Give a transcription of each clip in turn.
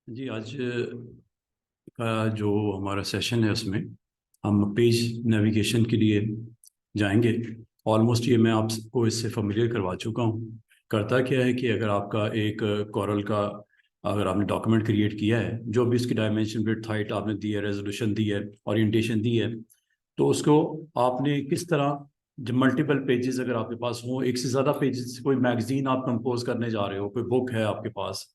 जी आज का जो हमारा सेशन है उसमें हम पेज नेविगेशन के लिए जाएंगे। ऑलमोस्ट ये मैं आपको इससे फेमिलियर करवा चुका हूँ। करता क्या है कि अगर आपका एक कॉरल का अगर आपने डॉक्यूमेंट क्रिएट किया है, जो भी उसकी डायमेंशन विड्थ हाइट आपने दी है, रेजोल्यूशन दी है, ओरिएंटेशन दी है, तो उसको आपने किस तरह जब मल्टीपल पेजेस अगर आपके पास हो, एक से ज़्यादा पेजेस, कोई मैगजीन आप कंपोज करने जा रहे हो, कोई बुक है आपके पास,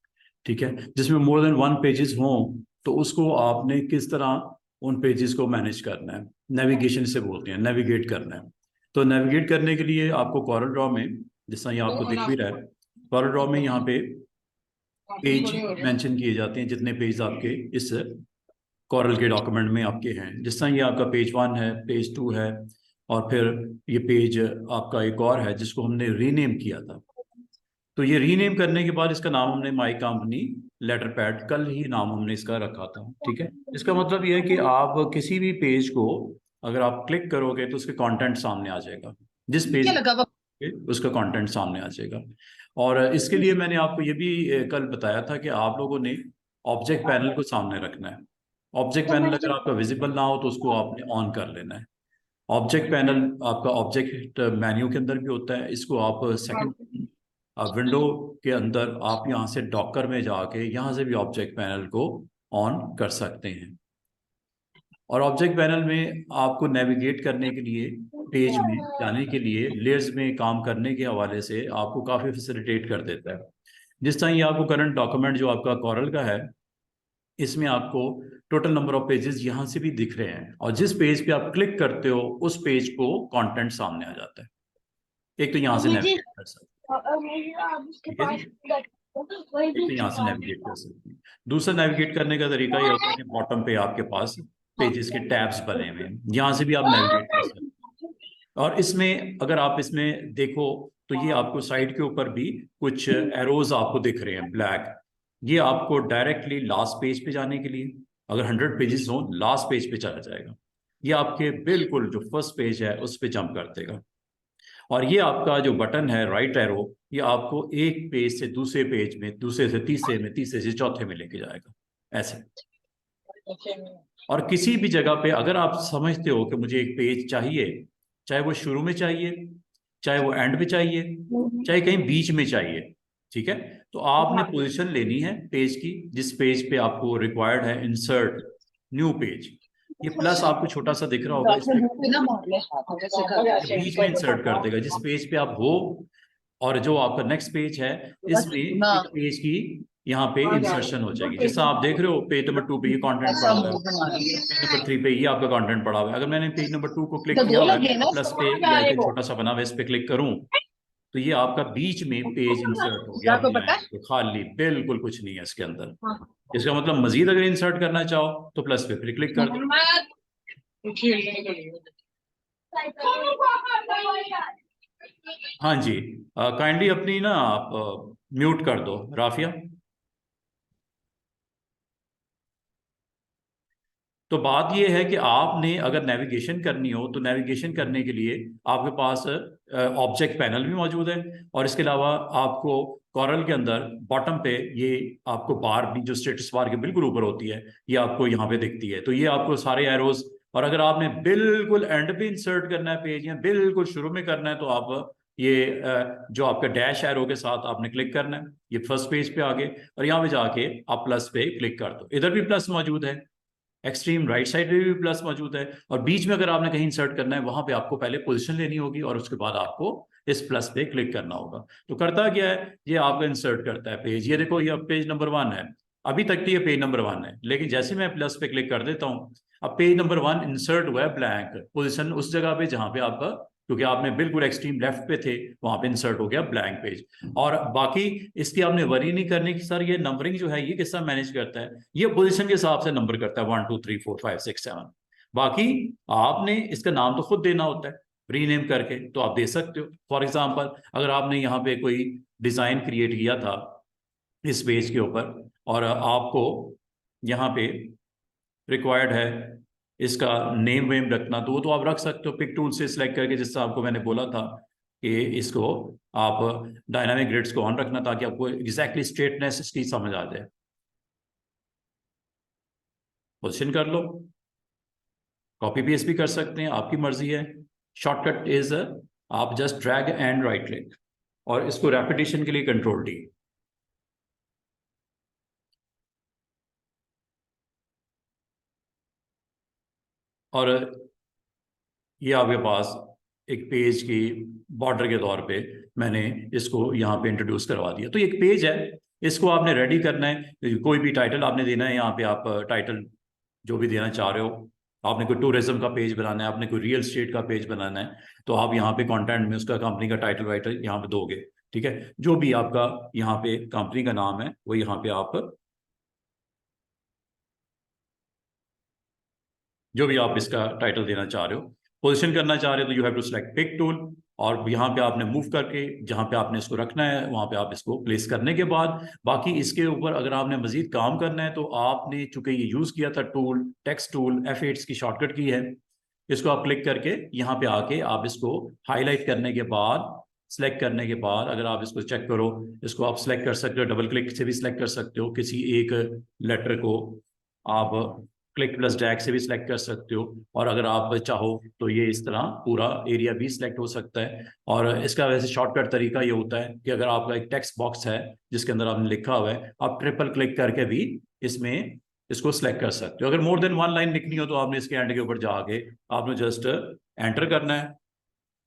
ठीक है, जिसमें मोर देन वन पेजेस हों, तो उसको आपने किस तरह उन पेजेस को मैनेज करना है। नेविगेशन से बोलते हैं, नेविगेट करना है। तो नेविगेट करने के लिए आपको कॉरल ड्रॉ में, जिस तरह ये आपको दिख भी रहा है, कॉरल ड्रॉ में यहाँ पे पेज मेंशन किए जाते हैं, जितने पेज आपके इस कॉरल के डॉक्यूमेंट में आपके हैं। जिस तरह ये आपका पेज 1 है, पेज 2 है, और फिर ये पेज आपका एक और है जिसको हमने रीनेम किया था। तो ये रीनेम करने के बाद इसका नाम हमने माई कंपनी लेटर पैड, कल ही नाम हमने इसका रखा था, ठीक है। इसका मतलब ये है कि आप किसी भी पेज को अगर आप क्लिक करोगे तो उसके कंटेंट सामने आ जाएगा, जिस पेज पे उसका कंटेंट सामने आ जाएगा। और इसके लिए मैंने आपको ये भी कल बताया था कि आप लोगों ने ऑब्जेक्ट पैनल को सामने रखना है। ऑब्जेक्ट पैनल अगर आपका विजिबल ना हो तो उसको आपने ऑन कर लेना है। ऑब्जेक्ट पैनल आपका ऑब्जेक्ट मेन्यू के अंदर भी होता है। इसको आप सेकंड विंडो के अंदर आप यहाँ से डॉकर में जाके यहाँ से भी ऑब्जेक्ट पैनल को ऑन कर सकते हैं। और ऑब्जेक्ट पैनल में आपको नेविगेट करने के लिए, पेज में जाने के लिए, लेयर्स में काम करने के हवाले से आपको काफ़ी फैसिलिटेट कर देता है। जिस तरह ये आपको करंट डॉक्यूमेंट जो आपका कॉरल का है, इसमें आपको टोटल नंबर ऑफ पेजेस यहाँ से भी दिख रहे हैं, और जिस पेज पे आप क्लिक करते हो उस पेज को कंटेंट सामने आ जाता है। एक तो यहाँ से नेविगेट कर सकते हैं, ठीक है जी। एक तो यहाँ से नेविगेट कर सकते हैं। दूसरा नेविगेट करने का तरीका ये होता है कि बॉटम पे आपके पास पेजेस के टैब्स बने हुए हैं, यहाँ से भी आप नेविगेट कर सकते हैं। और इसमें अगर आप इसमें देखो तो ये आपको साइड के ऊपर भी कुछ एरोज आपको दिख रहे हैं ब्लैक। ये आपको डायरेक्टली लास्ट पेज पे जाने के लिए, अगर 100 पेजेस हो, लास्ट पेज पे चला जाएगा। ये आपके बिल्कुल जो फर्स्ट पेज है उस पे जंप कर देगा। और ये आपका जो बटन है राइट एरो, ये आपको एक पेज से दूसरे पेज में, दूसरे से तीसरे में, तीसरे से चौथे में लेके जाएगा, ऐसे। और किसी भी जगह पे अगर आप समझते हो कि मुझे एक पेज चाहिए, चाहे वो शुरू में चाहिए, चाहे वो एंड में चाहिए, चाहे कहीं बीच में चाहिए, ठीक है, तो आपने पोजीशन लेनी है पेज की, जिस पेज पे आपको रिक्वायर्ड है इंसर्ट न्यू पेज। ये प्लस आपको छोटा सा दिख रहा होगा, इस पे ये बीच में इंसर्ट कर देगा जिस पेज पे आप हो। और जो आपका नेक्स्ट पेज है, इसमें इस पेज की यहाँ पे इंसर्शन हो जाएगी। जैसा आप देख रहे हो पेज नंबर 2 पे ये कंटेंट पड़ा हुआ है, पेज नंबर 3 पे ये आपका कंटेंट पड़ा हुआ है। अगर मैंने पेज नंबर 2 को क्लिक किया हुआ है, प्लस पे या आइकन छोटा सा बना हुआ है, इस पे क्लिक करूं, तो ये आपका बीच में पेज इंसर्ट हो गया ब्लैंक, तो खाली बिल्कुल कुछ नहीं है इसके अंदर। इसका मतलब मजीद अगर इंसर्ट करना चाहो तो प्लस पे फिर क्लिक कर दो। हाँ जी, काइंडली अपनी ना आप म्यूट कर दो राफिया। तो बात यह है कि आपने अगर नेविगेशन करनी हो तो नेविगेशन करने के लिए आपके पास ऑब्जेक्ट पैनल भी मौजूद है, और इसके अलावा आपको कॉरल के अंदर बॉटम पे ये आपको बार भी, जो स्टेटस बार के बिल्कुल ऊपर होती है, ये आपको यहाँ पे दिखती है। तो ये आपको सारे एरोज, और अगर आपने बिल्कुल एंड पे इंसर्ट करना है पेज या बिल्कुल शुरू में करना है, तो आप ये जो आपका डैश एरो के साथ आपने क्लिक करना है, ये फर्स्ट पेज पे आगे, और यहाँ पे जाके आप प्लस पे क्लिक कर दो। इधर भी प्लस मौजूद है, एक्सट्रीम राइट साइड पे भी प्लस मौजूद है, और बीच में अगर आपने कहीं इंसर्ट करना है वहां पे आपको पहले पोजीशन लेनी होगी और उसके बाद आपको इस प्लस पे क्लिक करना होगा। तो करता क्या है, ये आपका इंसर्ट करता है पेज। ये देखो, ये पेज नंबर 1 है, अभी तक तो ये पेज नंबर 1 है, लेकिन जैसे मैं प्लस पे क्लिक कर देता हूँ, अब पेज नंबर 1 इंसर्ट हुआ है ब्लैंक, पोजिशन उस जगह पे जहां पे आपका, क्योंकि आपने बिल्कुल एक्सट्रीम लेफ्ट पे थे, वहां पे इंसर्ट हो गया ब्लैंक पेज। और बाकी इसकी आपने वरी नहीं करनी कि सर ये नंबरिंग जो है ये किस तरह मैनेज करता है। ये पोजीशन के हिसाब से नंबर करता है, 1 2 3 4 5 6 7। बाकी आपने इसका नाम तो खुद देना होता है, रीनेम करके तो आप दे सकते हो। फॉर एग्जांपल, अगर आपने यहाँ पे कोई डिज़ाइन क्रिएट किया था इस पेज के ऊपर, और आपको यहाँ पे रिक्वायर्ड है इसका नेम वेम रखना, तो वो तो आप रख सकते हो पिक टूल से सिलेक्ट करके, जिससे आपको मैंने बोला था कि इसको आप डायनामिक ग्रिड्स को ऑन रखना, ताकि आपको एग्जैक्टली स्ट्रेटनेस इसकी समझ आ जाए। पोजीशन कर लो, कॉपी पेस्ट भी कर सकते हैं, आपकी मर्जी है। शॉर्टकट इज आप just drag and right click, और इसको रेपिटेशन के लिए कंट्रोल डी। और ये आपके पास एक पेज की बॉर्डर के तौर पे मैंने इसको यहाँ पे इंट्रोड्यूस करवा दिया। तो एक पेज है, इसको आपने रेडी करना है। कोई भी टाइटल आपने देना है, यहाँ पे आप टाइटल जो भी देना चाह रहे हो। आपने कोई टूरिज्म का पेज बनाना है, आपने कोई रियल स्टेट का पेज बनाना है, तो आप यहाँ पे कंटेंट में उसका कंपनी का टाइटल वाइटल यहाँ पे दोगे। ठीक है, जो भी आपका यहाँ पे कंपनी का नाम है वो यहाँ पे आप जो भी आप इसका टाइटल देना चाह रहे हो। पोजीशन करना चाह रहे हो तो you have to select pick tool, और यहाँ पे आपने मूव करके जहाँ पे आपने इसको रखना है वहाँ पे आप इसको प्लेस करने के बाद, बाकी इसके ऊपर अगर आपने मजीद काम करना है तो आपने चूंकि ये यूज किया था टूल, टेक्स्ट टूल F8 की शॉर्टकट की है, इसको आप क्लिक करके यहाँ पे आके आप इसको हाईलाइट करने के बाद, सेलेक्ट करने के बाद अगर आप इसको चेक करो, इसको आप सेलेक्ट कर सकते हो, डबल क्लिक से भी सिलेक्ट कर सकते हो किसी एक लेटर को, आप क्लिक प्लस ड्रैग से भी सिलेक्ट कर सकते हो, और अगर आप चाहो तो ये इस तरह पूरा एरिया भी सिलेक्ट हो सकता है। और इसका वैसे शॉर्टकट तरीका ये होता है कि अगर आपका एक टेक्स्ट बॉक्स है जिसके अंदर आपने लिखा हुआ है, आप ट्रिपल क्लिक करके भी इसमें इसको सिलेक्ट कर सकते हो। अगर मोर देन वन लाइन लिखनी हो तो आपने इसके एंड के ऊपर जाके आपने जस्ट एंटर करना है,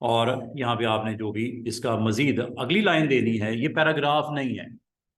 और यहाँ पे आपने जो भी इसका मजीद अगली लाइन देनी है, ये पैराग्राफ नहीं है,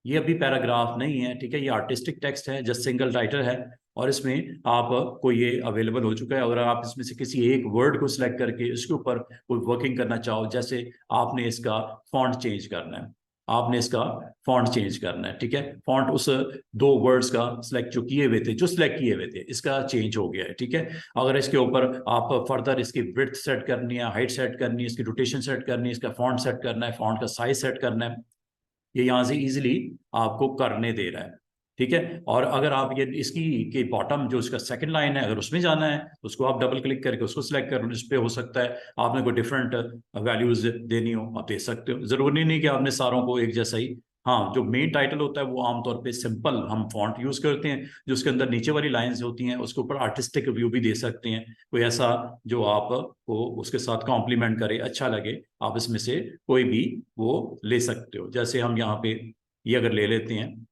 ये अभी पैराग्राफ नहीं है, ठीक है, ये आर्टिस्टिक टेक्स्ट है, जस्ट सिंगल टाइटल है, और इसमें आपको ये अवेलेबल हो चुका है। अगर आप इसमें से किसी एक वर्ड को सिलेक्ट करके इसके ऊपर कोई वर्किंग करना चाहो, जैसे आपने इसका फॉन्ट चेंज करना है, आपने इसका फॉन्ट चेंज करना है, ठीक है, फॉन्ट उस दो वर्ड्स का सिलेक्ट जो किए हुए थे, जो सिलेक्ट किए हुए थे, इसका चेंज हो गया है, ठीक है। अगर इसके ऊपर आप फर्दर इसकी विड्थ सेट करनी है, हाइट सेट करनी है, इसकी रोटेशन सेट करनी है, इसका फॉन्ट सेट करना है, फॉन्ट का साइज सेट करना है, ये यहाँ से इजीली आपको करने दे रहा है, ठीक है। और अगर आप ये इसकी के बॉटम जो इसका सेकंड लाइन है, अगर उसमें जाना है तो उसको आप डबल क्लिक करके उसको सिलेक्ट कर लो, इस पे हो सकता है आपने कोई डिफरेंट वैल्यूज देनी हो, आप दे सकते हो, जरूरी नहीं कि आपने सारों को एक जैसा ही। हाँ, जो मेन टाइटल होता है वो आमतौर पे सिंपल हम फॉन्ट यूज करते हैं, जो उसके अंदर नीचे वाली लाइंस होती हैं उसके ऊपर आर्टिस्टिक व्यू भी दे सकते हैं, कोई ऐसा जो आपको उसके साथ कॉम्प्लीमेंट करे, अच्छा लगे, आप इसमें से कोई भी वो ले सकते हो। जैसे हम यहाँ पे ये अगर ले लेते हैं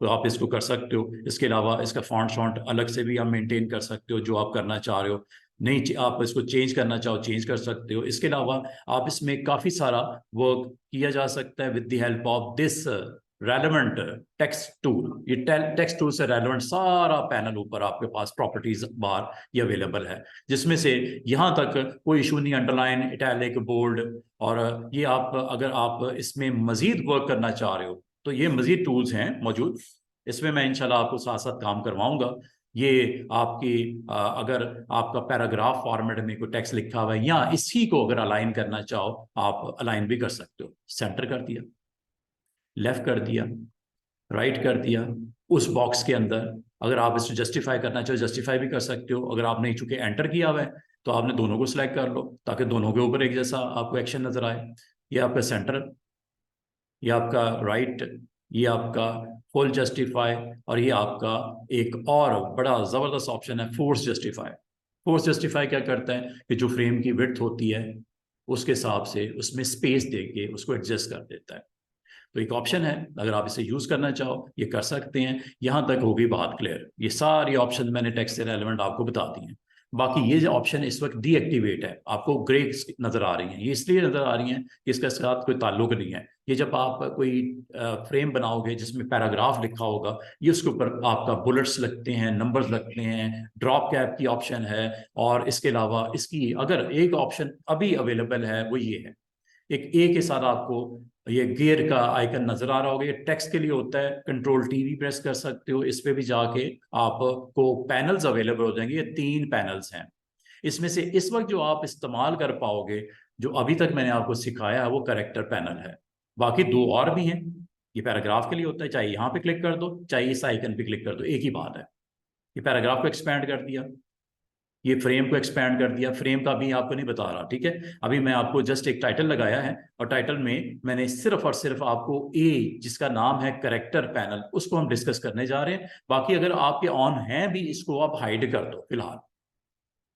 तो आप इसको कर सकते हो। इसके अलावा इसका फॉन्ट शॉन्ट अलग से भी आप मेंटेन कर सकते हो, जो आप करना चाह रहे हो, नहीं आप इसको चेंज करना चाहो चेंज कर सकते हो। इसके अलावा आप इसमें काफ़ी सारा वर्क किया जा सकता है with the help of this relevant text tool. ये टेक्स्ट टूल से रेलेवेंट सारा पैनल ऊपर आपके पास प्रॉपर्टीज बार ये अवेलेबल है, जिसमें से यहाँ तक कोई इशू नहीं, अंडरलाइन, इटैलिक, बोल्ड, और ये आप अगर आप इसमें मजीद वर्क करना चाह रहे हो तो ये मजीद टूल्स हैं मौजूद, इसमें मैं इंशाल्लाह आपको साथ साथ काम करवाऊंगा। ये आपकी अगर आपका पैराग्राफ फॉर्मेट में कोई टेक्स्ट लिखा हुआ है या इसी को अगर अलाइन करना चाहो आप अलाइन भी कर सकते हो, सेंटर कर दिया, लेफ्ट कर दिया, राइट कर दिया, उस बॉक्स के अंदर अगर आप इसको जस्टिफाई करना चाहो जस्टिफाई भी कर सकते हो। अगर आपने चूंकि एंटर किया हुआ है तो आपने दोनों को सिलेक्ट कर लो ताकि दोनों के ऊपर एक जैसा आपको एक्शन नजर आए। ये आपका सेंटर, ये आपका राइट, ये आपका फुल जस्टिफाई, और ये आपका एक और बड़ा ज़बरदस्त ऑप्शन है फोर्स जस्टिफाई। फोर्स जस्टिफाई क्या करता है कि जो फ्रेम की विड्थ होती है उसके हिसाब से उसमें स्पेस दे के उसको एडजस्ट कर देता है। तो एक ऑप्शन है, अगर आप इसे यूज़ करना चाहो ये कर सकते हैं। यहाँ तक होगी बात क्लियर, ये सारी ऑप्शन मैंने टेक्स्ट से रेलेवेंट आपको बता दी हैं। बाकी ये जो ऑप्शन इस वक्त डीएक्टिवेट है, आपको ग्रे नजर आ रही हैं, ये इसलिए नजर आ रही हैं कि इसके साथ कोई ताल्लुक नहीं है। ये जब आप कोई फ्रेम बनाओगे जिसमें पैराग्राफ लिखा होगा, ये उसके ऊपर आपका बुलेट्स लगते हैं, नंबर्स लगते हैं, ड्रॉप कैप की ऑप्शन है, और इसके अलावा इसकी अगर एक ऑप्शन अभी अवेलेबल है वो ये है, एक ए के साथ आपको ये गियर का आइकन नजर आ रहा होगा, ये टेक्स्ट के लिए होता है, कंट्रोल टी भी प्रेस कर सकते हो, इस पे भी जाके आपको पैनल्स अवेलेबल हो जाएंगे। ये 3 पैनल्स हैं, इसमें से इस वक्त जो आप इस्तेमाल कर पाओगे जो अभी तक मैंने आपको सिखाया है वो करेक्टर पैनल है। बाकी 2 और भी हैं, ये पैराग्राफ के लिए होता है, चाहे यहाँ पे क्लिक कर दो चाहे इस आइकन पे क्लिक कर दो, एक ही बात है। ये पैराग्राफ को एक्सपैंड कर दिया, ये फ्रेम को एक्सपैंड कर दिया, फ्रेम का भी आपको नहीं बता रहा, ठीक है। अभी मैं आपको जस्ट एक टाइटल लगाया है और टाइटल में मैंने सिर्फ और सिर्फ आपको जिसका नाम है करेक्टर पैनल, उसको हम डिस्कस करने जा रहे हैं। बाकी अगर आपके ऑन है भी, इसको आप हाइड कर दो फिलहाल।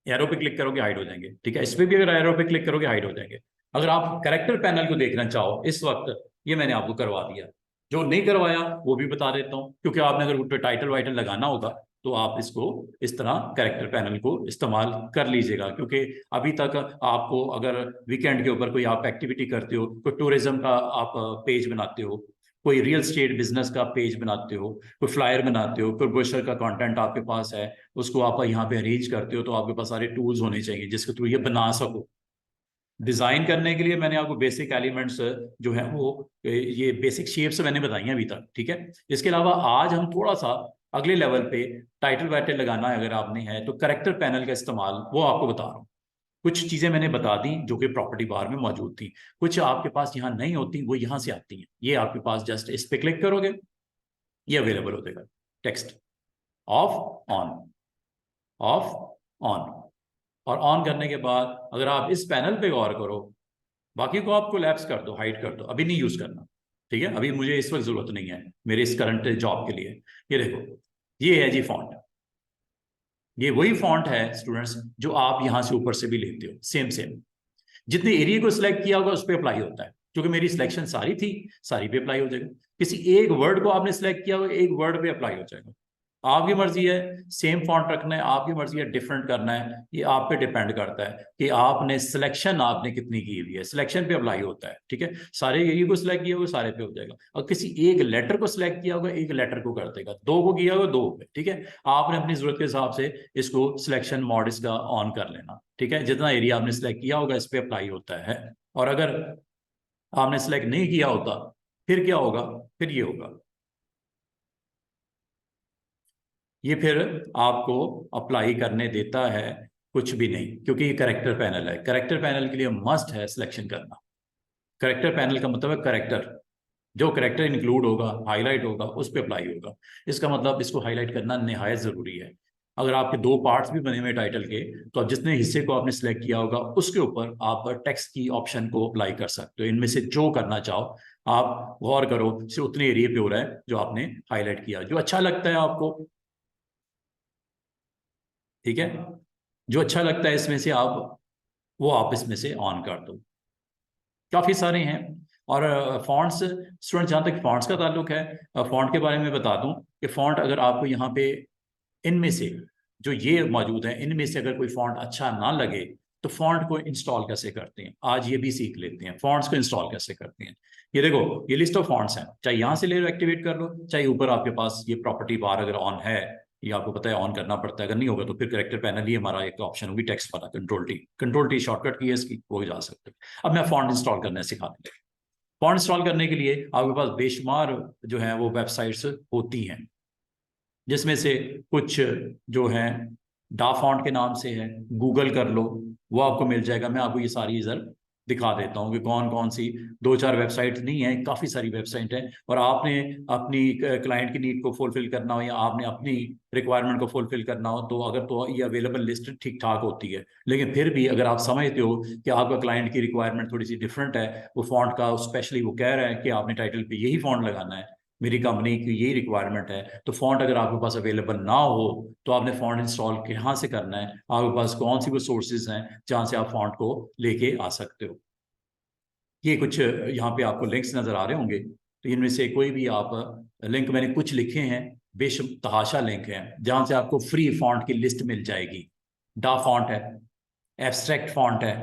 एरो पे क्लिक करोगे हाइड हो जाएंगे, ठीक है। इस पे भी अगर एरो पे क्लिक करोगे हाइड हो जाएंगे। अगर आप करेक्टर पैनल को देखना चाहो इस वक्त, ये मैंने आपको करवा दिया। जो नहीं करवाया वो भी बता देता हूँ, क्योंकि आपने अगर उस पर टाइटल वाइटल लगाना होगा तो आप इसको इस तरह कैरेक्टर पैनल को इस्तेमाल कर लीजिएगा। क्योंकि अभी तक आपको अगर वीकेंड के ऊपर कोई आप एक्टिविटी करते हो, कोई टूरिज्म का आप पेज बनाते हो, कोई रियल स्टेट बिजनेस का पेज बनाते हो, कोई फ्लायर बनाते हो, कोई ब्रोशर का कंटेंट आपके पास है, उसको आप यहाँ पे अरेंज करते हो, तो आपके पास सारे टूल्स होने चाहिए जिसके थ्रू ये बना सको। डिजाइन करने के लिए मैंने आपको बेसिक एलिमेंट्स जो है वो ये बेसिक शेप्स मैंने बताई हैं अभी तक, ठीक है। इसके अलावा आज हम थोड़ा सा अगले लेवल पे टाइटल वाइटल लगाना है अगर आपने है तो करेक्टर पैनल का इस्तेमाल वो आपको बता रहा हूँ। कुछ चीजें मैंने बता दी जो कि प्रॉपर्टी बार में मौजूद थी, कुछ आपके पास यहाँ नहीं होती, वो यहाँ से आती हैं। ये आपके पास जस्ट इस पे क्लिक करोगे ये अवेलेबल हो जाएगा। Text of on, of on, और ऑन करने के बाद अगर आप इस पैनल पे गौर करो, बाकी को आप कोलैप्स कर दो, हाइड कर दो, अभी नहीं यूज करना, ठीक है। अभी मुझे इस वक्त जरूरत नहीं है मेरे इस करंट जॉब के लिए। ये देखो, ये है जी फॉन्ट। ये वही फॉन्ट है स्टूडेंट्स जो आप यहां से ऊपर से भी लेते हो, सेम सेम। जितने एरिया को सिलेक्ट किया होगा उस पर अप्लाई होता है। क्योंकि मेरी सिलेक्शन सारी थी, सारी पे अप्लाई हो जाएगा। किसी एक वर्ड को आपने सिलेक्ट किया होगा, एक वर्ड पे अप्लाई हो जाएगा। आपकी मर्जी है सेम फॉन्ट रखना है, आपकी मर्जी है डिफरेंट करना है, ये आप पे डिपेंड करता है कि आपने सिलेक्शन आपने कितनी की हुई है। सिलेक्शन पे अप्लाई होता है, ठीक है। सारे एरिया को सिलेक्ट किया होगा सारे पे हो जाएगा, और किसी एक लेटर को सिलेक्ट किया होगा एक लेटर को कर देगा, दो को किया होगा दो पे, ठीक है। आपने अपनी जरूरत के हिसाब से इसको सिलेक्शन मोड इसका ऑन कर लेना, ठीक है। जितना एरिया आपने सिलेक्ट किया होगा इस पे अप्लाई होता है। और अगर आपने सिलेक्ट नहीं किया होता फिर क्या होगा, फिर ये होगा, ये फिर आपको अप्लाई करने देता है कुछ भी नहीं, क्योंकि ये करेक्टर पैनल है। करेक्टर पैनल के लिए मस्ट है सिलेक्शन करना। करेक्टर पैनल का मतलब है करेक्टर, जो करेक्टर इंक्लूड होगा हाईलाइट होगा उस पर अप्लाई होगा। इसका मतलब इसको हाईलाइट करना निहायत जरूरी है। अगर आपके दो पार्ट्स भी बने हुए टाइटल के, तो आप जितने हिस्से को आपने सिलेक्ट किया होगा उसके ऊपर आप टेक्स्ट की ऑप्शन को अप्लाई कर सकते हो। इनमें से जो करना चाहो आप गौर करो, सिर्फ उतने एरिया पे हो रहा है जो आपने हाईलाइट किया, जो अच्छा लगता है आपको, ठीक है। जो अच्छा लगता है इसमें से आप वो आप इसमें से ऑन कर दो। काफ़ी सारे हैं। और फॉन्ट्स स्टूडेंट, जहाँ तक फॉन्ट्स का ताल्लुक है, फॉन्ट के बारे में बता दूं कि फॉन्ट अगर आपको यहाँ पे इनमें से जो ये मौजूद है इनमें से अगर कोई फॉन्ट अच्छा ना लगे तो फॉन्ट को इंस्टॉल कैसे करते हैं आज ये भी सीख लेते हैं। फॉन्ट्स को इंस्टॉल कैसे करते हैं, ये देखो ये लिस्ट ऑफ फॉन्ट्स हैं। चाहे यहाँ से ले लो एक्टिवेट कर लो, चाहे ऊपर आपके पास ये प्रॉपर्टी बार अगर ऑन है, ये आपको पता है ऑन करना पड़ता है, अगर नहीं होगा तो फिर करेक्टर पैनल ही हमारा एक ऑप्शन होगी टेक्स्ट वाला, कंट्रोल टी शॉर्टकट की है इसकी, वो जा सकते हैं। अब मैं फॉन्ट इंस्टॉल करना सिखा दूंगा। फॉन्ट इंस्टॉल करने के लिए आपके पास बेशुमार जो है वो वेबसाइट्स होती हैं, जिसमें से कुछ जो है डा फॉन्ट के नाम से है, गूगल कर लो वो आपको मिल जाएगा। मैं आपको ये सारी इधर दिखा देता हूँ कि कौन कौन सी, दो चार वेबसाइट नहीं है, काफ़ी सारी वेबसाइट है। और आपने अपनी क्लाइंट की नीड को फुलफिल करना हो या आपने अपनी रिक्वायरमेंट को फुलफिल करना हो तो अगर तो ये अवेलेबल लिस्ट ठीक ठाक होती है। लेकिन फिर भी अगर आप समझते हो कि आपका क्लाइंट की रिक्वायरमेंट थोड़ी सी डिफरेंट है, वो फॉन्ट का स्पेशली वो कह रहा है कि आपने टाइटल पे यही फॉन्ट लगाना है, मेरी कंपनी की यही रिक्वायरमेंट है, तो फॉन्ट अगर आपके पास अवेलेबल ना हो तो आपने फॉन्ट इंस्टॉल कहाँ से करना है, आपके पास कौन सी वो सोर्सेज हैं जहाँ से आप फॉन्ट को लेके आ सकते हो। ये कुछ यहाँ पे आपको लिंक्स नज़र आ रहे होंगे, तो इनमें से कोई भी आप लिंक, मैंने कुछ लिखे हैं, बेशतहाशा लिंक हैं जहाँ से आपको फ्री फॉन्ट की लिस्ट मिल जाएगी। डा फॉन्ट है, एब्स्ट्रैक्ट फॉन्ट है,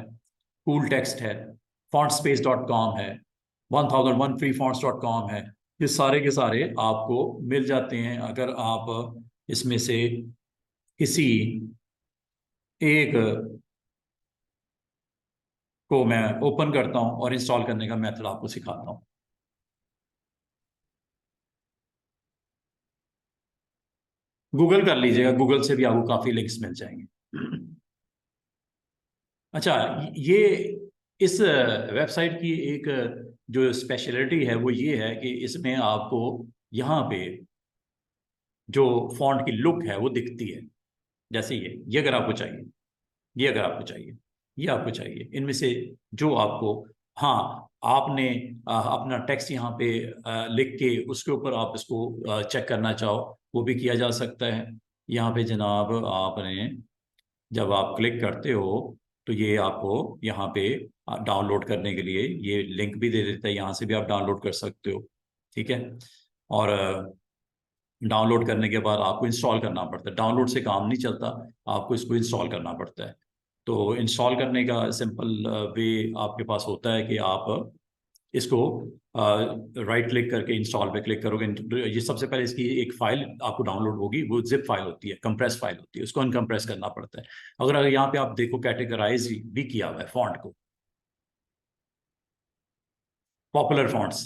कूल टेक्स्ट है, fontspace.com है, 1001 freefonts.com है। ये सारे के सारे आपको मिल जाते हैं अगर आप इसमें से किसी एक को मैं ओपन करता हूं और इंस्टॉल करने का मेथड आपको सिखाता हूं। गूगल कर लीजिएगा, गूगल से भी आपको काफ़ी लिंक्स मिल जाएंगे। अच्छा, ये इस वेबसाइट की एक जो स्पेशलिटी है वो ये है कि इसमें आपको यहाँ पे जो फॉन्ट की लुक है वो दिखती है। जैसे ये अगर आपको चाहिए ये अगर आपको चाहिए, ये आपको चाहिए इनमें से जो आपको, हाँ आपने अपना टेक्स्ट यहाँ पे लिख के उसके ऊपर आप इसको चेक करना चाहो वो भी किया जा सकता है। यहाँ पे जनाब आपने जब आप क्लिक करते हो तो ये आपको यहाँ पे डाउनलोड करने के लिए ये लिंक भी दे देता है, यहाँ से भी आप डाउनलोड कर सकते हो। ठीक है। और डाउनलोड करने के बाद आपको इंस्टॉल करना पड़ता है, डाउनलोड से काम नहीं चलता, आपको इसको इंस्टॉल करना पड़ता है। तो इंस्टॉल करने का सिंपल वे आपके पास होता है कि आप इसको राइट क्लिक करके इंस्टॉल पे क्लिक करोगे। ये सबसे पहले इसकी एक फाइल आपको डाउनलोड होगी, वो जिप फाइल होती है, कंप्रेस फाइल होती है, उसको अनकम्प्रेस करना पड़ता है। अगर यहाँ पे आप देखो कैटेगराइज भी किया हुआ है फॉन्ट को, पॉपुलर फॉन्ट्स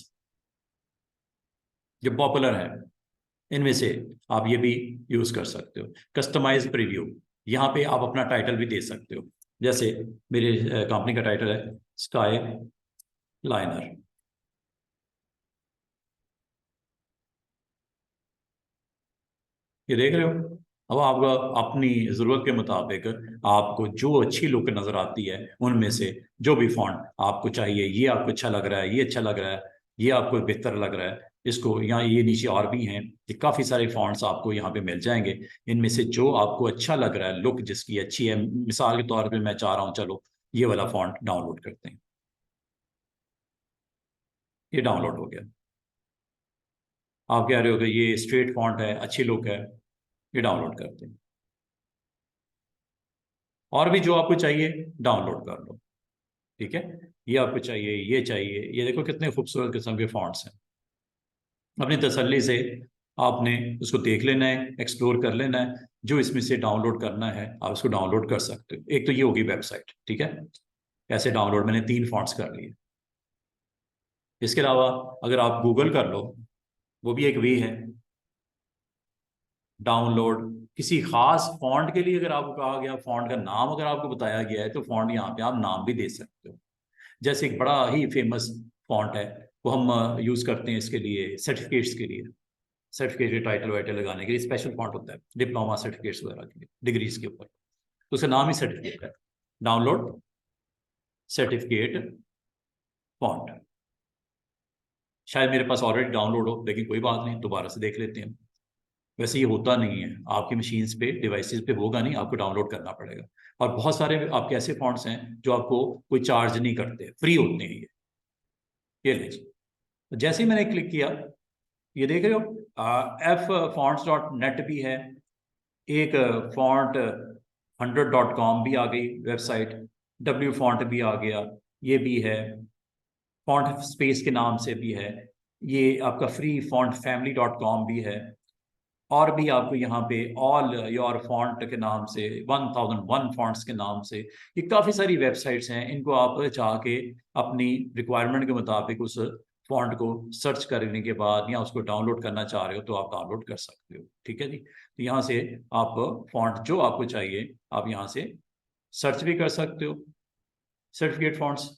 जो पॉपुलर है इनमें से आप ये भी यूज कर सकते हो। कस्टमाइज प्रीव्यू, यहाँ पे आप अपना टाइटल भी दे सकते हो। जैसे मेरे कंपनी का टाइटल है स्काई लाइनर। ये देख रहे हो। अब आपका अपनी जरूरत के मुताबिक आपको जो अच्छी लुक नजर आती है उनमें से जो भी फॉन्ट आपको चाहिए, ये आपको अच्छा लग रहा है, ये अच्छा लग रहा है, ये आपको बेहतर लग रहा है, इसको यहाँ ये नीचे और भी हैं, ये काफ़ी सारे फॉन्ट्स आपको यहाँ पे मिल जाएंगे। इनमें से जो आपको अच्छा लग रहा है, लुक जिसकी अच्छी है, मिसाल के तौर पे मैं चाह रहा हूँ चलो ये वाला फॉन्ट डाउनलोड करते हैं। ये डाउनलोड हो गया। आप कह रहे हो कि ये स्ट्रेट फॉन्ट है, अच्छी लुक है, ये डाउनलोड करते हैं। और भी जो आपको चाहिए डाउनलोड कर लो। ठीक है। ये आपको चाहिए, ये चाहिए, ये देखो कितने खूबसूरत किस्म के फॉन्ट्स हैं। अपनी तसल्ली से आपने उसको देख लेना है, एक्सप्लोर कर लेना है, जो इसमें से डाउनलोड करना है आप उसको डाउनलोड कर सकते हो। एक तो ये होगी वेबसाइट, ठीक है, ऐसे डाउनलोड मैंने 3 फॉन्ट्स कर लिए। इसके अलावा अगर आप गूगल कर लो, वो भी एक वे है डाउनलोड। किसी खास फॉन्ट के लिए अगर आपको कहा गया, फॉन्ट का नाम अगर आपको बताया गया है, तो फॉन्ट यहाँ पे आप नाम भी दे सकते हो। जैसे एक बड़ा ही फेमस फॉन्ट है, वो हम यूज करते हैं इसके लिए, सर्टिफिकेट्स के लिए, सर्टिफिकेट के टाइटल वाइटल लगाने के लिए स्पेशल फॉन्ट होता है, डिप्लोमा सर्टिफिकेट्स वगैरह के लिए, डिग्रीज के ऊपर, तो उसका नाम ही सर्टिफिकेट है, डाउनलोड सर्टिफिकेट फॉन्ट। शायद मेरे पास ऑलरेडी डाउनलोड हो, लेकिन कोई बात नहीं, दोबारा से देख लेते हैं। वैसे ये होता नहीं है आपकी मशीन्स पे, डिवाइसेस पे होगा नहीं, आपको डाउनलोड करना पड़ेगा। और बहुत सारे आपके ऐसे फॉन्ट्स हैं जो आपको कोई चार्ज नहीं करते, फ्री होते हैं ये लीजिए। तो जैसे ही मैंने क्लिक किया, ये देख रहे हो एफ फॉन्ट्स डॉट नेट भी है, एक फॉन्ट 100.com भी आ गई वेबसाइट, डब्ल्यू फॉन्ट भी आ गया, ये भी है, फॉन्ट स्पेस के नाम से भी है, ये आपका फ्री फॉन्ट फैमिली .com भी है, और भी आपको यहाँ पे ऑल योर फॉन्ट के नाम से, 1001 फॉन्ट्स के नाम से, ये काफ़ी सारी वेबसाइट्स हैं। इनको आप चाह के अपनी रिक्वायरमेंट के मुताबिक उस फॉन्ट को सर्च करने के बाद, या उसको डाउनलोड करना चाह रहे हो तो आप डाउनलोड कर सकते हो। ठीक है जी। तो यहाँ से आप फॉन्ट जो आपको चाहिए आप यहाँ से सर्च भी कर सकते हो, सर्टिफिकेट फॉन्ट्स।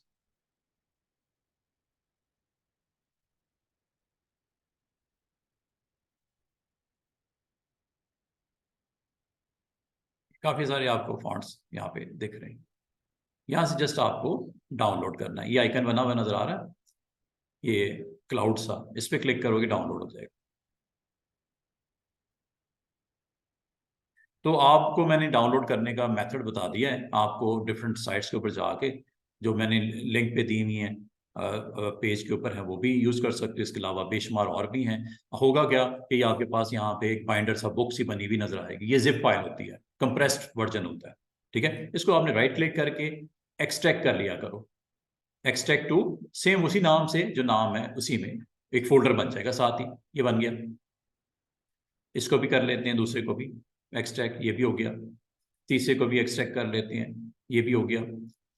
काफ़ी सारे आपको फॉन्ट्स यहाँ पे दिख रहे हैं। यहाँ से जस्ट आपको डाउनलोड करना है, ये आइकन बना हुआ नजर आ रहा है, ये क्लाउड सा, इस पर क्लिक करोगे डाउनलोड हो जाएगा। तो आपको मैंने डाउनलोड करने का मेथड बता दिया है, आपको डिफरेंट साइट्स के ऊपर जाके जो मैंने लिंक पे दी हुई हैं पेज के ऊपर है, वो भी यूज़ कर सकते हो। इसके अलावा बेशुमार और भी हैं। होगा क्या कि ये आपके पास यहाँ पे एक बाइंडर सा बुक सी बनी हुई नजर आएगी, ये जिप फाइल होती है, कंप्रेस्ड वर्जन होता है। ठीक है। इसको आपने राइट क्लिक करके एक्सट्रैक्ट कर लिया करो, एक्सट्रैक्ट टू, सेम उसी नाम से जो नाम है उसी में एक फोल्डर बन जाएगा साथ ही, ये बन गया। इसको भी कर लेते हैं, दूसरे को भी एक्सट्रैक्ट, ये भी हो गया। तीसरे को भी एक्सट्रैक्ट कर लेते हैं, ये भी हो गया।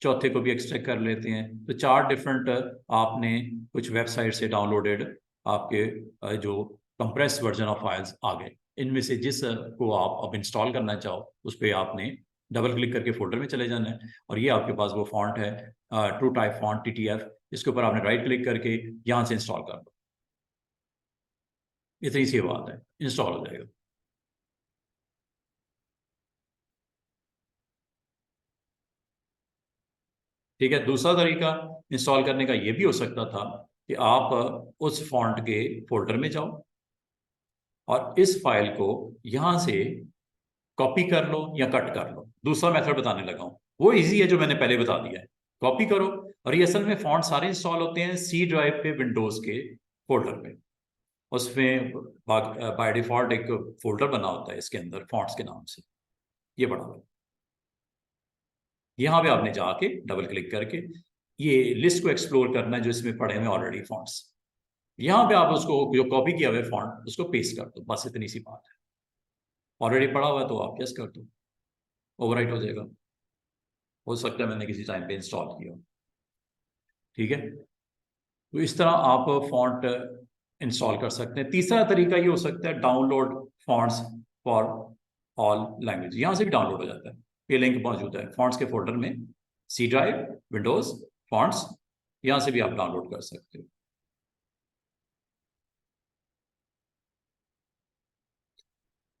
चौथे को भी एक्सट्रैक्ट कर लेते हैं। तो 4 डिफरेंट आपने कुछ वेबसाइट से डाउनलोडेड आपके जो कंप्रेस वर्जन ऑफ फाइल्स आ गए। इनमें से जिस को आप अब इंस्टॉल करना चाहो उस पर आपने डबल क्लिक करके फोल्डर में चले जाना है, और ये आपके पास वो फॉन्ट है ट्रू टाइप फॉन्ट TTF, इसके ऊपर आपने राइट क्लिक करके यहाँ से इंस्टॉल कर दो। इतनी सी बात है, इंस्टॉल हो जाएगा। ठीक है। दूसरा तरीका इंस्टॉल करने का ये भी हो सकता था कि आप उस फॉन्ट के फोल्डर में जाओ और इस फाइल को यहां से कॉपी कर लो या कट कर लो। दूसरा मेथड बताने लगा हूं, वो इजी है जो मैंने पहले बता दिया है। कॉपी करो, और ये असल में फॉन्ट सारे इंस्टॉल होते हैं सी ड्राइव पे विंडोज के फोल्डर पे। उसमें बाय डिफॉल्ट एक फोल्डर बना होता है इसके अंदर फॉन्ट्स के नाम से, ये बना हुआ है। यहाँ पे आपने जाके डबल क्लिक करके ये लिस्ट को एक्सप्लोर करना है जो इसमें पड़े हुए ऑलरेडी फॉन्ट्स। यहाँ पे आप उसको जो कॉपी किया हुआ है फॉन्ट उसको पेस्ट कर दो, बस इतनी सी बात है। ऑलरेडी पड़ा हुआ है तो आप यस कर दो, ओवरराइट हो जाएगा। हो सकता है मैंने किसी टाइम पे इंस्टॉल किया हो। ठीक है, तो इस तरह आप फॉन्ट इंस्टॉल कर सकते हैं। तीसरा तरीका ये हो सकता है download fonts for all language. यहाँ से भी डाउनलोड हो जाता है, ये लिंक मौजूद है फॉन्ट्स के फोल्डर में, सी ड्राइव विंडोज फॉन्ट्स, यहाँ से भी आप डाउनलोड कर सकते हो।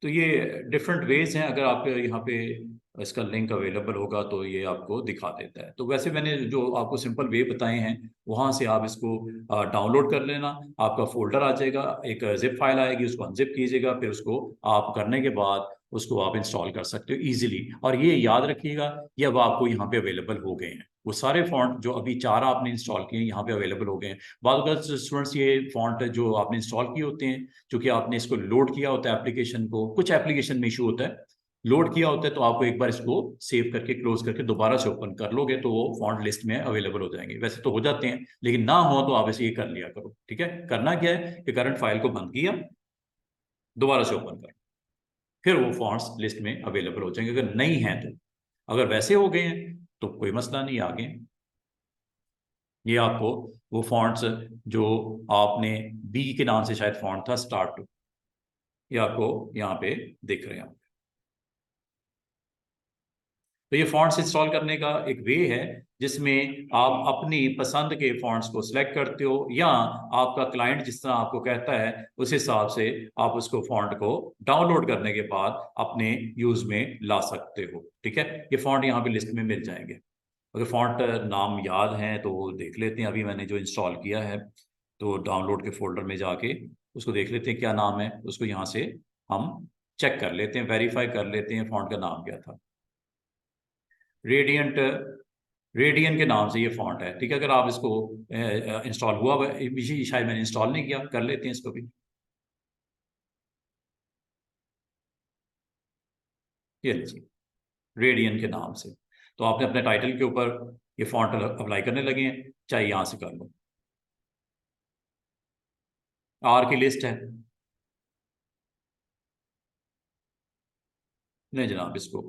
तो ये डिफरेंट वेज हैं। अगर आप यहाँ पे इसका लिंक अवेलेबल होगा तो ये आपको दिखा देता है। तो वैसे मैंने जो आपको सिंपल वे बताए हैं वहाँ से आप इसको डाउनलोड कर लेना। आपका फोल्डर आ जाएगा, एक जिप फाइल आएगी, उसको अनजिप कीजिएगा, फिर उसको आप करने के बाद उसको आप इंस्टॉल कर सकते हो इजीली। और ये याद रखिएगा, ये अब आपको यहाँ पे अवेलेबल हो गए हैं। वो सारे फॉन्ट जो अभी 4 आपने इंस्टॉल किए हैं यहाँ पे अवेलेबल हो गए हैं। बाद अगर स्टूडेंट्स ये फॉन्ट जो आपने इंस्टॉल किए होते हैं, चूंकि आपने इसको लोड किया होता है एप्लीकेशन को, कुछ एप्लीकेशन में इशू होता है, लोड किया होता है तो आपको एक बार इसको सेव करके क्लोज करके दोबारा से ओपन कर लोगे तो वो फॉन्ट लिस्ट में अवेलेबल हो जाएंगे। वैसे तो हो जाते हैं, लेकिन ना हो तो आप ऐसे ये कर लिया करो। ठीक है, करना क्या है कि करंट फाइल को बंद किया, दोबारा से ओपन कर, फिर वो फॉन्ट्स लिस्ट में अवेलेबल हो जाएंगे अगर नहीं है तो। अगर वैसे हो गए हैं तो कोई मसला नहीं, आगे ये आपको वो फॉन्ट्स जो आपने बी के नाम से शायद फॉन्ट था स्टार्ट, ये आपको यहाँ पे दिख रहे हैं। तो ये फॉन्ट्स इंस्टॉल करने का एक वे है जिसमें आप अपनी पसंद के फॉन्ट्स को सिलेक्ट करते हो, या आपका क्लाइंट जिस तरह आपको कहता है उस हिसाब से आप उसको फॉन्ट को डाउनलोड करने के बाद अपने यूज में ला सकते हो। ठीक है, ये फॉन्ट यहाँ पे लिस्ट में मिल जाएंगे। अगर फॉन्ट नाम याद हैं तो वो देख लेते हैं। अभी मैंने जो इंस्टॉल किया है तो डाउनलोड के फोल्डर में जाके उसको देख लेते हैं क्या नाम है, उसको यहाँ से हम चेक कर लेते हैं, वेरीफाई कर लेते हैं फॉन्ट का नाम क्या था। रेडियंट, रेडियन के नाम से ये फॉन्ट है। ठीक है, अगर आप इसको इंस्टॉल हुआ शायद मैंने इंस्टॉल नहीं किया, कर लेते हैं इसको भी। ये लीजिए, रेडियन के नाम से। तो आपने अपने टाइटल के ऊपर ये फॉन्ट अप्लाई करने लगे हैं, चाहे यहां से कर लो। आर की लिस्ट है, नहीं जनाब, इसको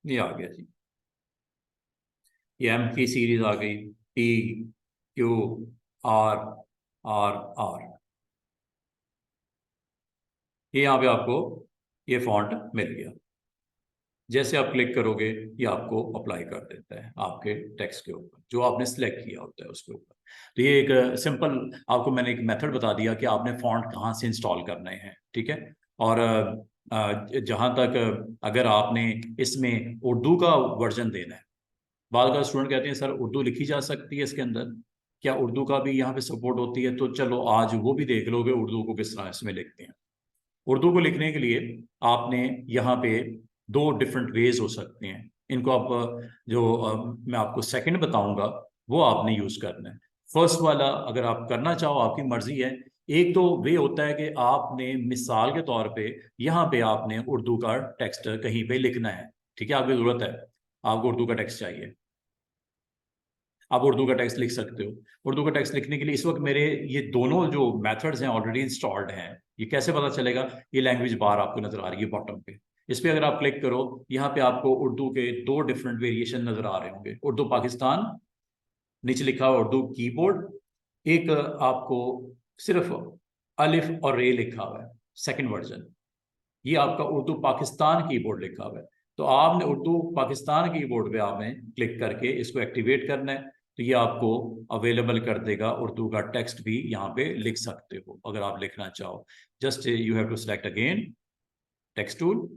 ये आ गया जी। ये एम की सीरीज आ गई, T Q R R R, ये यहाँ पे आपको ये फॉन्ट मिल गया। जैसे आप क्लिक करोगे ये आपको अप्लाई कर देता है आपके टेक्स्ट के ऊपर जो आपने सिलेक्ट किया होता है उसके ऊपर। तो ये एक सिंपल आपको मैंने एक मेथड बता दिया कि आपने फॉन्ट कहाँ से इंस्टॉल करने हैं। ठीक है, और जहाँ तक अगर आपने इसमें उर्दू का वर्जन देना है, बाद का स्टूडेंट कहते हैं सर उर्दू लिखी जा सकती है इसके अंदर, क्या उर्दू का भी यहाँ पे सपोर्ट होती है? तो चलो आज वो भी देख लोगे उर्दू को किस तरह इसमें लिखते हैं। उर्दू को लिखने के लिए आपने यहाँ पे 2 डिफरेंट वेज हो सकते हैं। इनको आप मैं आपको सेकंड बताऊंगा वो आपने यूज करना है। फर्स्ट वाला अगर आप करना चाहो आपकी मर्जी है। एक तो वे होता है कि आपने मिसाल के तौर पे यहाँ पे आपने उर्दू का टेक्स्ट कहीं पे लिखना है। ठीक है, आपकी जरूरत है, आपको उर्दू का टेक्स्ट चाहिए, आप उर्दू का टेक्स्ट लिख सकते हो। उर्दू का टेक्स्ट लिखने के लिए इस वक्त मेरे ये दोनों जो मेथड्स हैं ऑलरेडी इंस्टॉल्ड हैं। ये कैसे पता चलेगा? ये लैंग्वेज बार आपको नजर आ रही है बॉटम पे, इस पर अगर आप क्लिक करो यहाँ पे आपको उर्दू के 2 डिफरेंट वेरिएशन नजर आ रहे होंगे। उर्दू पाकिस्तान नीचे लिखा हुआ उर्दू कीबोर्ड, एक आपको सिर्फ अलिफ और रे लिखा हुआ है सेकंड वर्जन, ये आपका उर्दू पाकिस्तान कीबोर्ड लिखा हुआ है। तो आपने उर्दू पाकिस्तान कीबोर्ड पे आपने क्लिक करके इसको एक्टिवेट करना है, तो ये आपको अवेलेबल कर देगा। उर्दू का टेक्स्ट भी यहाँ पे लिख सकते हो अगर आप लिखना चाहो। Just you have to select again text tool,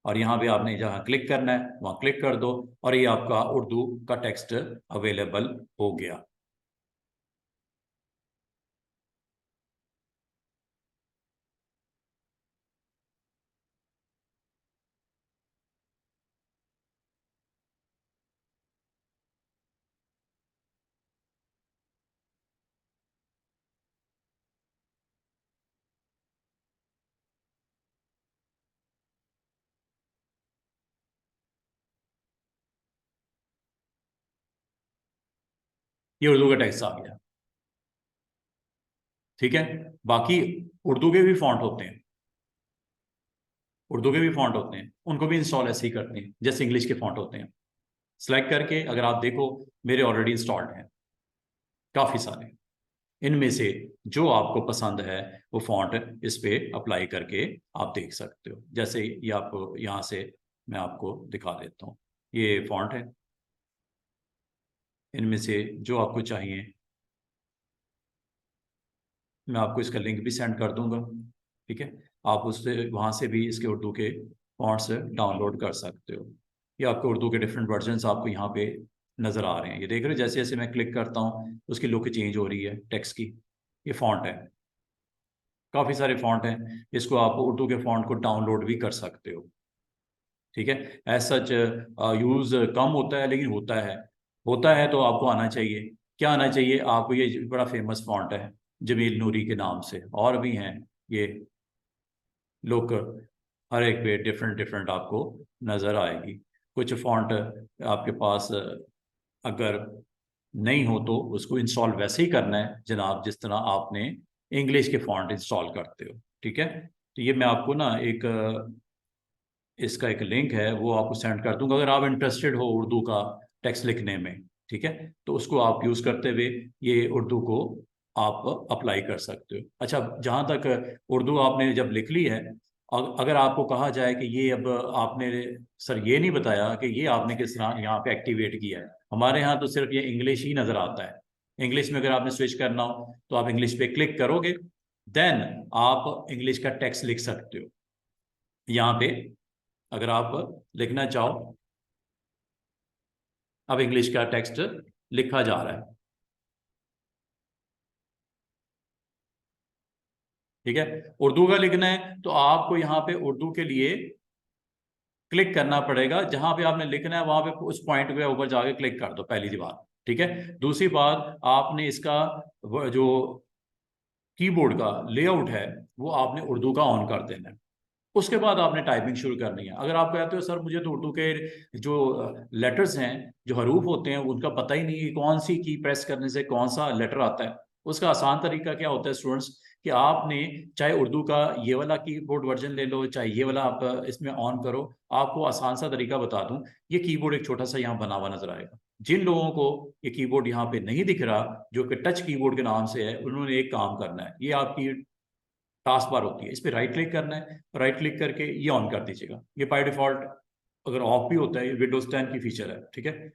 और यहाँ पे आपने जहाँ क्लिक करना है वहाँ क्लिक कर दो और ये आपका उर्दू का टेक्स्ट अवेलेबल हो गया। ये उर्दू का टेक्स्ट आ गया। ठीक है, बाकी उर्दू के भी फॉन्ट होते हैं, उर्दू के भी फॉन्ट होते हैं, उनको भी इंस्टॉल ऐसे ही करते हैं जैसे इंग्लिश के फॉन्ट होते हैं। सेलेक्ट करके अगर आप देखो मेरे ऑलरेडी इंस्टॉल्ड हैं काफ़ी सारे, इनमें से जो आपको पसंद है वो फॉन्ट इस पे अप्लाई करके आप देख सकते हो। जैसे ये आपको यहाँ से मैं आपको दिखा देता हूँ, ये फॉन्ट है, इनमें से जो आपको चाहिए मैं आपको इसका लिंक भी सेंड कर दूंगा। ठीक है, आप उससे वहाँ से भी इसके उर्दू के फॉन्ट्स डाउनलोड कर सकते हो। ये आपको उर्दू के डिफरेंट वर्जन्स आपको यहाँ पे नज़र आ रहे हैं, ये देख रहे हो, जैसे जैसे मैं क्लिक करता हूँ उसकी लुक चेंज हो रही है टेक्स्ट की। ये फॉन्ट है, काफ़ी सारे फॉन्ट हैं, इसको आप उर्दू के फॉन्ट को डाउनलोड भी कर सकते हो। ठीक है, एज सच यूज़ कम होता है लेकिन होता है, होता है तो आपको आना चाहिए। क्या आना चाहिए आपको, ये बड़ा फेमस फॉन्ट है जमील नूरी के नाम से, और भी हैं ये, लुक हर एक पे डिफरेंट डिफरेंट आपको नज़र आएगी। कुछ फॉन्ट आपके पास अगर नहीं हो तो उसको इंस्टॉल वैसे ही करना है जनाब जिस तरह आपने इंग्लिश के फॉन्ट इंस्टॉल करते हो। ठीक है, तो ये मैं आपको ना एक इसका एक लिंक है वो आपको सेंड कर दूंगा, अगर आप इंटरेस्टेड हो उर्दू का टेक्स्ट लिखने में। ठीक है, तो उसको आप यूज़ करते हुए ये उर्दू को आप अप्लाई कर सकते हो। अच्छा, जहाँ तक उर्दू आपने जब लिख ली है, अगर आपको कहा जाए कि ये अब आपने सर ये नहीं बताया कि ये आपने किस तरह यहाँ पे एक्टिवेट किया है, हमारे यहाँ तो सिर्फ ये इंग्लिश ही नज़र आता है। इंग्लिश में अगर आपने स्विच करना हो तो आप इंग्लिश पे क्लिक करोगे, देन आप इंग्लिश का टेक्स्ट लिख सकते हो। यहाँ पे अगर आप लिखना चाहो, अब इंग्लिश का टेक्स्ट लिखा जा रहा है। ठीक है, उर्दू का लिखना है तो आपको यहाँ पे उर्दू के लिए क्लिक करना पड़ेगा, जहां पे आपने लिखना है वहां पे उस पॉइंट पे ऊपर जाके क्लिक कर दो, पहली बात। ठीक है, दूसरी बात, आपने इसका जो कीबोर्ड का लेआउट है वो आपने उर्दू का ऑन कर देना है। उसके बाद आपने टाइपिंग शुरू करनी है। अगर आप कहते हो सर मुझे तो उर्दू के जो लेटर्स हैं, जो हरूफ होते हैं, उनका पता ही नहीं है कौन सी की प्रेस करने से कौन सा लेटर आता है, उसका आसान तरीका क्या होता है स्टूडेंट्स, कि आपने चाहे उर्दू का ये वाला कीबोर्ड वर्जन ले लो, चाहे ये वाला आप इसमें ऑन करो। आपको आसान सा तरीका बता दूं, ये कीबोर्ड एक छोटा सा यहाँ बना हुआ नजर आएगा। जिन लोगों को ये कीबोर्ड यहाँ पे नहीं दिख रहा, जो कि टच कीबोर्ड के नाम से है, उन्होंने एक काम करना है, ये आपकी टास्क बार होती है, इस पर राइट क्लिक करना है, राइट क्लिक करके ये ऑन कर दीजिएगा। ये बाय डिफॉल्ट अगर ऑफ भी होता है, ये विंडोज 10 की फीचर है। ठीक है,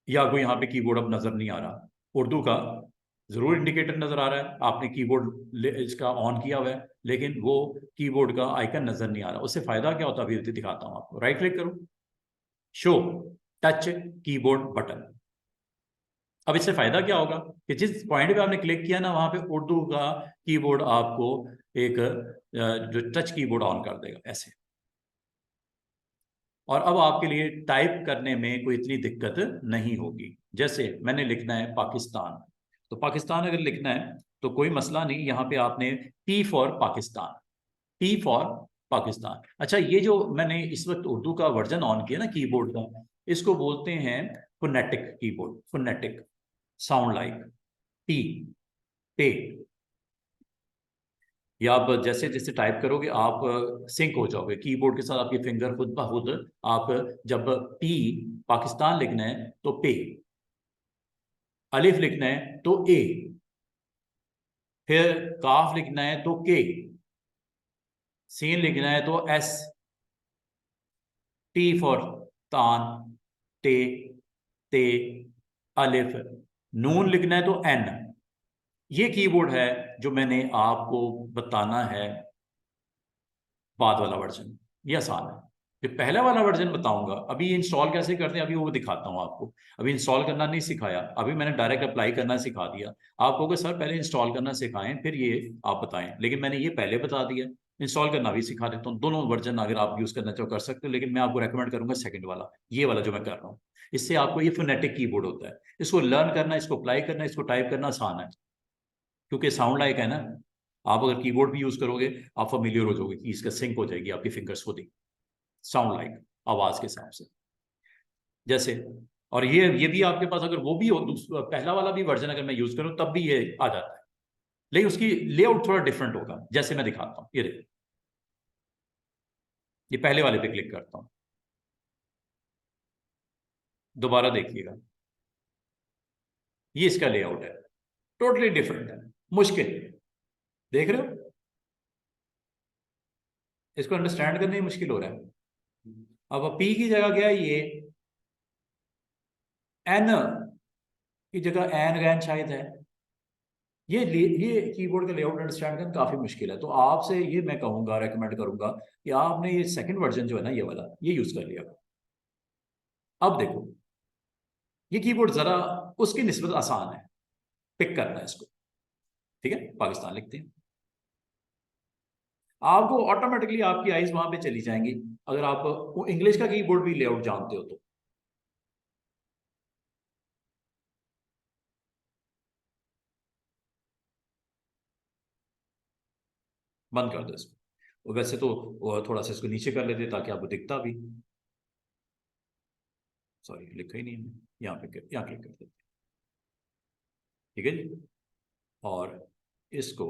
या आपको यहाँ पे कीबोर्ड अब नजर नहीं आ रहा, उर्दू का जरूर इंडिकेटर नजर आ रहा है, आपने कीबोर्ड इसका ऑन किया हुआ है लेकिन वो कीबोर्ड का आइकन नजर नहीं आ रहा। उससे फायदा क्या होता है अभी दिखाता हूँ आपको। राइट क्लिक करो, शो टच कीबोर्ड बटन। अब इससे फायदा क्या होगा कि जिस पॉइंट पे आपने क्लिक किया ना, वहां पे उर्दू का कीबोर्ड आपको एक जो टच कीबोर्ड ऑन कर देगा ऐसे। और अब आपके लिए टाइप करने में कोई इतनी दिक्कत नहीं होगी। जैसे मैंने लिखना है पाकिस्तान, तो पाकिस्तान अगर लिखना है तो कोई मसला नहीं, यहाँ पे आपने P for Pakistan, P for Pakistan. अच्छा, ये जो मैंने इस वक्त उर्दू का वर्जन ऑन किया ना कीबोर्ड का, इसको बोलते हैं phonetic keyboard, phonetic, sound like P, पे। या आप जैसे जैसे टाइप करोगे आप सिंक हो जाओगे कीबोर्ड के साथ, आपके फिंगर खुद ब खुद, आप जब पी पाकिस्तान लिखना है तो पे, अलिफ लिखना है तो ए, फिर काफ लिखना है तो के, सीन लिखना है तो एस, टी फॉर तान, टे, ते, अलिफ, नून लिखना है तो एन। ये कीबोर्ड है जो मैंने आपको बताना है बाद वाला वर्जन, ये आसान है। जो पहला वाला वर्जन बताऊंगा, अभी इंस्टॉल कैसे करते हैं अभी वो दिखाता हूँ आपको। अभी इंस्टॉल करना नहीं सिखाया, अभी मैंने डायरेक्ट अप्लाई करना सिखा दिया। आप कहोगे सर पहले इंस्टॉल करना सिखाएं फिर ये आप बताएं, लेकिन मैंने ये पहले बता दिया। इंस्टॉल करना भी सिखा देता हूँ, दोनों वर्जन अगर आप यूज करना चाहो कर सकते हो, लेकिन मैं आपको रेकमेंड करूंगा सेकंड वाला, ये वाला जो मैं कर रहा हूँ। इससे आपको ये फोनेटिक कीबोर्ड होता है, इसको लर्न करना, इसको अप्लाई करना, इसको टाइप करना आसान है, क्योंकि साउंड लाइक है ना। आप अगर कीबोर्ड भी यूज करोगे आप फेमिलियर हो जाओगे कि इसका सिंक हो जाएगी आपकी फिंगर्स खुद ही, साउंड लाइक, आवाज के हिसाब से जैसे। और ये भी आपके पास अगर वो भी हो, पहला वाला भी वर्जन अगर मैं यूज करूं तब भी ये आ जाता है, लेकिन उसकी लेआउट थोड़ा डिफरेंट होगा, जैसे मैं दिखाता हूं। ये देखो, ये पहले वाले पे क्लिक करता हूं, दोबारा देखिएगा, ये इसका लेआउट है, टोटली डिफरेंट है, मुश्किल, देख रहे हो, इसको अंडरस्टैंड करने में मुश्किल हो रहा है। अब पी की जगह क्या है, ये एन की जगह एन गैन शायद है। ये कीबोर्ड का लेआउट अंडरस्टैंड करना काफी मुश्किल है, तो आपसे ये मैं कहूंगा, रेकमेंड करूंगा कि आपने ये सेकंड वर्जन जो है ना, ये वाला, ये यूज कर लिया। अब देखो, ये कीबोर्ड जरा उसकी निस्बत आसान है, पिक करना है इसको, ठीक है, पाकिस्तान लिखते हैं, आपको ऑटोमेटिकली आपकी आईज वहां पे चली जाएंगी, अगर आप इंग्लिश का कीबोर्ड भी लेआउट जानते हो तो। बंद कर दो इसको, वैसे तो थोड़ा सा इसको नीचे कर लेते ताकि आपको दिखता भी, सॉरी लिखा ही नहीं है, यहाँ पे यहाँ क्लिक कर देते, ठीक है जी। और इसको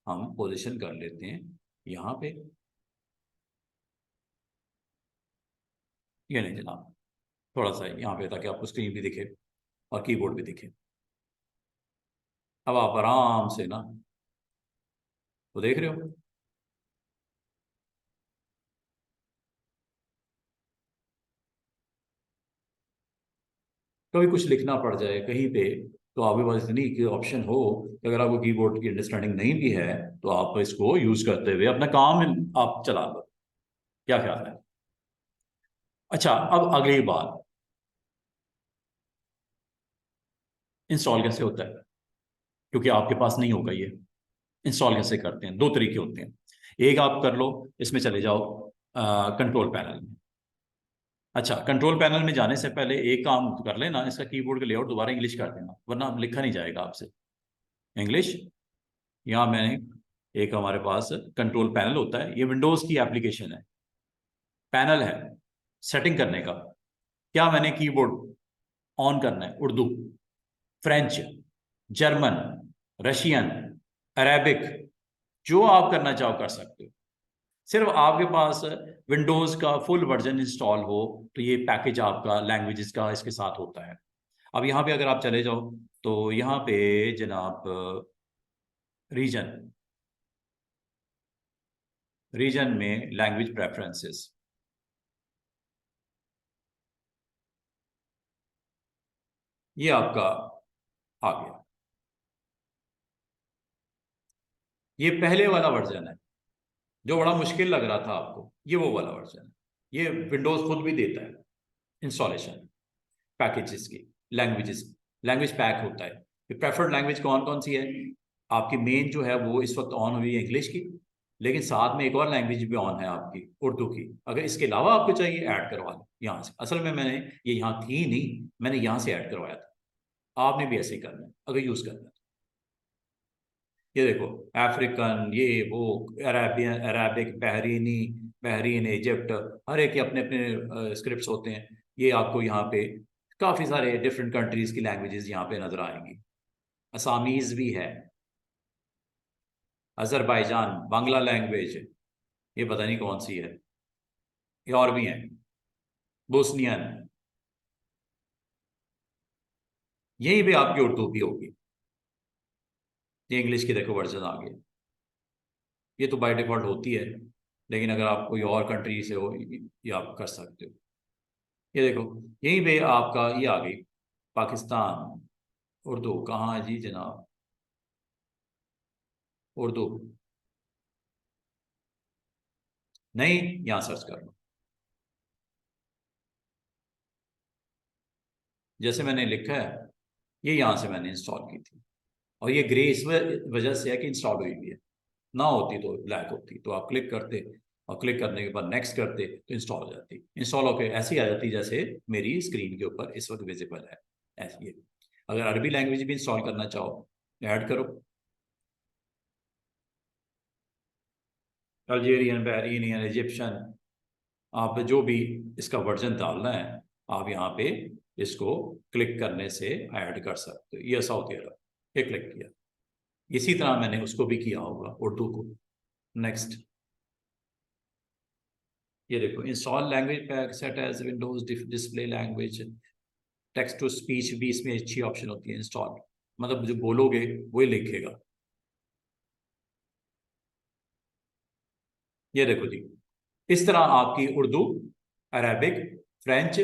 हम पोजीशन कर लेते हैं यहाँ पे, ये नहीं जनाब, थोड़ा सा यहाँ पे ताकि आपको स्क्रीन भी दिखे और कीबोर्ड भी दिखे। अब आप आराम से ना, तो देख रहे हो, कभी कुछ लिखना पड़ जाए कहीं पे, तो आपके पास इतनी कि ऑप्शन हो कि अगर आपको कीबोर्ड की अंडरस्टैंडिंग नहीं भी है तो आप इसको यूज करते हुए अपना काम आप चला लो। क्या ख्याल है? अच्छा, अब अगली बात, इंस्टॉल कैसे होता है, क्योंकि आपके पास नहीं होगा ये। इंस्टॉल कैसे करते हैं, दो तरीके होते हैं, एक आप कर लो, इसमें चले जाओ कंट्रोल पैनल में। अच्छा, कंट्रोल पैनल में जाने से पहले एक काम कर लेना, इसका कीबोर्ड का लेआउट दोबारा इंग्लिश कर देना, वरना लिखा नहीं जाएगा आपसे इंग्लिश। यहाँ मैंने, एक हमारे पास कंट्रोल पैनल होता है, ये विंडोज की एप्लीकेशन है, पैनल है सेटिंग करने का। क्या मैंने कीबोर्ड ऑन करना है, Urdu, French, German, Russian, Arabic, जो आप करना चाहो कर सकते हो, सिर्फ आपके पास विंडोज का फुल वर्जन इंस्टॉल हो तो ये पैकेज आपका लैंग्वेजेस का इसके साथ होता है। अब यहाँ पे अगर आप चले जाओ तो यहाँ पे जनाब रीजन, रीजन में लैंग्वेज प्रेफरेंसेस, ये आपका आ गया, ये पहले वाला वर्जन है जो बड़ा मुश्किल लग रहा था आपको, ये वो वाला वर्जन है, ये विंडोज खुद भी देता है इंस्टॉलेशन पैकेजेस की, लैंग्वेजेस, लैंग्वेज पैक होता है। ये प्रेफर्ड लैंग्वेज कौन कौन सी है आपकी, मेन जो है वो इस वक्त ऑन हुई है इंग्लिश की, लेकिन साथ में एक और लैंग्वेज भी ऑन है आपकी, उर्दू की। अगर इसके अलावा आपको चाहिए ऐड करवा लो यहाँ से, असल में मैंने ये यहाँ थी नहीं, मैंने यहाँ से ऐड करवाया था, आपने भी ऐसे ही करना है अगर यूज करना है। ये देखो, अफ्रीकन, ये वो, Arabian, Arabic, Bahraini, Bahrain, Egypt, हर एक के अपने अपने स्क्रिप्ट्स होते हैं। ये आपको यहाँ पे काफ़ी सारे डिफरेंट कंट्रीज की लैंग्वेजेस यहाँ पे नजर आएंगी, असामीज भी है, अजरबैजान, बांग्ला लैंग्वेज, ये पता नहीं कौन सी है, ये और भी हैं, बोस्नियन, यहीं पे आपकी उर्दू भी होगी। ये इंग्लिश की देखो वर्जन आ गया, ये तो बाय डिफॉल्ट होती है, लेकिन अगर आप कोई और कंट्री से हो ये आप कर सकते हो। ये देखो, यहीं पे आपका ये आ गई, पाकिस्तान, उर्दू कहाँ है जी जनाब, उर्दू नहीं, यहाँ सर्च कर लो, जैसे मैंने लिखा है, ये यहाँ से मैंने इंस्टॉल की थी, और ये ग्रे इस वजह से है कि इंस्टॉल हुई हुई है, ना होती तो ब्लैक होती। तो आप क्लिक करते और क्लिक करने के बाद नेक्स्ट करते तो इंस्टॉल हो जाती। इंस्टॉल होकर ऐसी आ जाती जैसे मेरी स्क्रीन के ऊपर इस वक्त विजिबल है, ऐसी है। अगर अरबी लैंग्वेज भी इंस्टॉल करना चाहो, ऐड करो, अल्जेरियन, बहरीनियन, इजिप्शियन, आप जो भी इसका वर्जन डालना है, आप यहाँ पे इसको क्लिक करने से ऐड कर सकते हो। ये सऊदी अरब, ये क्लिक किया। इसी तरह मैंने उसको भी किया होगा, उर्दू को। नेक्स्ट, ये देखो, install language pack set as Windows display language, text to speech भी इसमें अच्छी ऑप्शन होती है। इंस्टॉल मतलब जो बोलोगे वही लिखेगा। ये देखो जी, इस तरह आपकी उर्दू, अरेबिक, फ्रेंच,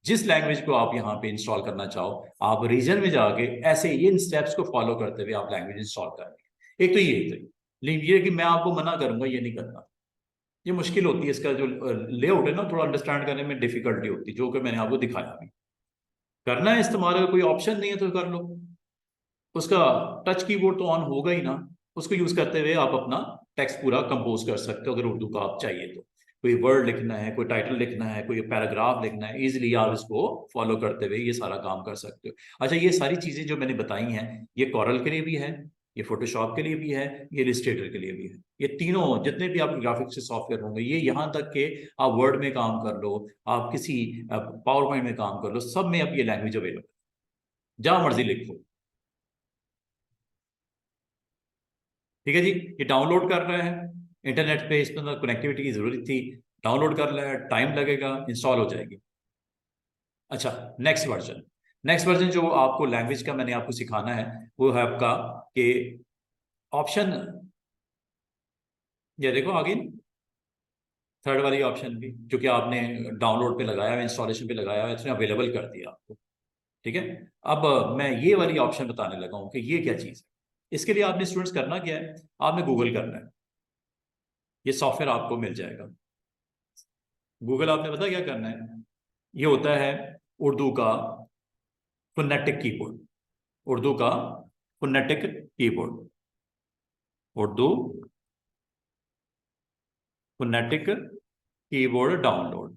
जिस लैंग्वेज को आप यहाँ पे इंस्टॉल करना चाहो, आप रीजन में जाके ऐसे इन स्टेप्स को फॉलो करते हुए आप लैंग्वेज इंस्टॉल करेंगे। एक तो ये है, लेकिन ये कि मैं आपको मना करूंगा ये नहीं करना, ये मुश्किल होती है। इसका जो लेआउट है ना, थोड़ा अंडरस्टैंड करने में डिफिकल्टी होती है, जो कि मैंने आपको दिखाया भी। करना है इस्तेमाल, अगर कोई ऑप्शन नहीं है तो कर लो। उसका टच कीबोर्ड तो ऑन होगा ही ना, उसको यूज करते हुए आप अपना टेक्स्ट पूरा कंपोज कर सकते हो, अगर उर्दू का आप चाहिए तो। कोई वर्ड लिखना है, कोई टाइटल लिखना है, कोई पैराग्राफ लिखना है, इजीली आप इसको फॉलो करते हुए ये सारा काम कर सकते हो। अच्छा, ये सारी चीजें जो मैंने बताई हैं, ये कॉरल के लिए भी है, ये फोटोशॉप के लिए भी है, ये इलस्ट्रेटर के लिए भी है। ये तीनों जितने भी आपके ग्राफिक्स के सॉफ्टवेयर होंगे, ये यहाँ तक के आप वर्ड में काम कर लो, आप किसी पावर पॉइंट में काम कर लो, सब में अब ये लैंग्वेज अवेलेबल, जहां मर्जी लिखो। ठीक है जी, ये डाउनलोड कर रहा है इंटरनेट पे, इस पर कनेक्टिविटी की जरूरत थी, डाउनलोड कर रहा है, टाइम लगेगा, इंस्टॉल हो जाएगी। अच्छा, नेक्स्ट वर्जन, नेक्स्ट वर्जन जो आपको लैंग्वेज का मैंने आपको सिखाना है, वो है आपका कि ऑप्शन, ये देखो आगे थर्ड वाली ऑप्शन भी, जो कि आपने डाउनलोड पे लगाया है, इंस्टॉलेशन पे लगाया है, इसने अवेलेबल कर दिया आपको। ठीक है, अब मैं ये वाली ऑप्शन बताने लगा हूं कि ये क्या चीज़ है। इसके लिए आपने स्टूडेंट्स करना क्या है, आपने गूगल करना है, ये सॉफ्टवेयर आपको मिल जाएगा। गूगल आपने पता क्या करना है, ये होता है उर्दू का फोनेटिक कीबोर्ड, उर्दू का phonetic keyboard, Urdu phonetic keyboard download.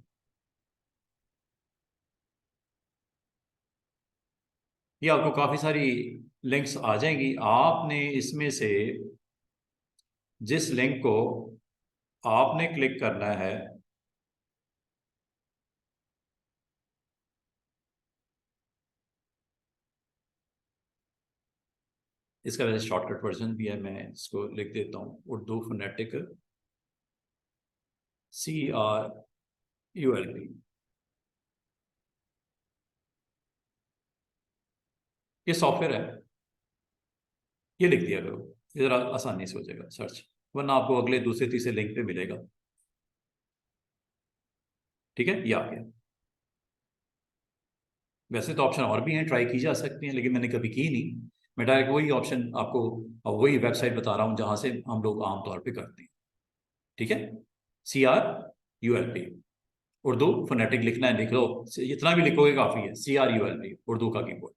ये आपको काफी सारी लिंक्स आ जाएंगी, आपने इसमें से जिस लिंक को आपने क्लिक करना है, इसका वैसे शॉर्टकट वर्जन भी है, मैं इसको लिख देता हूँ, उर्दू फोनेटिक CRULP, ये सॉफ्टवेयर है, ये लिख दिया करो, ये जरा आसानी से हो जाएगा सर्च, वरना आपको अगले दूसरे तीसरे लिंक पे मिलेगा। ठीक है, ये आ गया। वैसे तो ऑप्शन और भी हैं, ट्राई की जा सकती हैं, लेकिन मैंने कभी की नहीं। मैं डायरेक्ट वही ऑप्शन आपको, वही वेबसाइट बता रहा हूँ जहाँ से हम लोग आमतौर पे करते हैं। ठीक है, CRULP, उर्दू फोनेटिक लिखना है, लिख लो, इतना भी लिखोगे काफ़ी है, CRULP उर्दू का कीबोर्ड।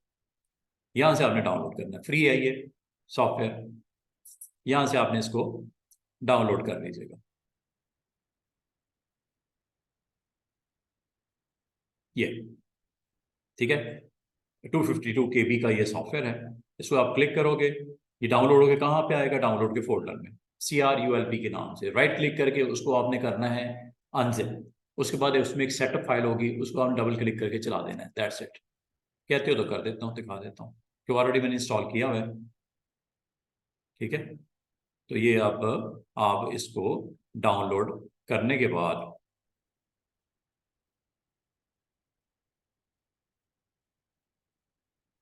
यहाँ से आपने डाउनलोड करना है, फ्री है ये सॉफ्टवेयर, यहाँ से आपने इसको डाउनलोड कर लीजिएगा। ये ठीक है, 252 KB का ये सॉफ्टवेयर है, इसको आप क्लिक करोगे, ये डाउनलोड होगे, कहाँ पे आएगा, डाउनलोड के फोल्डर में, CRULP के नाम से राइट क्लिक करके उसको आपने करना है अनजिप। उसके बाद उसमें एक सेटअप फाइल होगी, उसको हम डबल क्लिक करके चला देना है, दैट्स इट। कहते हो तो कर देता हूँ, दिखा देता हूँ, क्यों ऑलरेडी मैंने इंस्टॉल किया हुआ है। ठीक है, तो ये अब आप इसको डाउनलोड करने के बाद,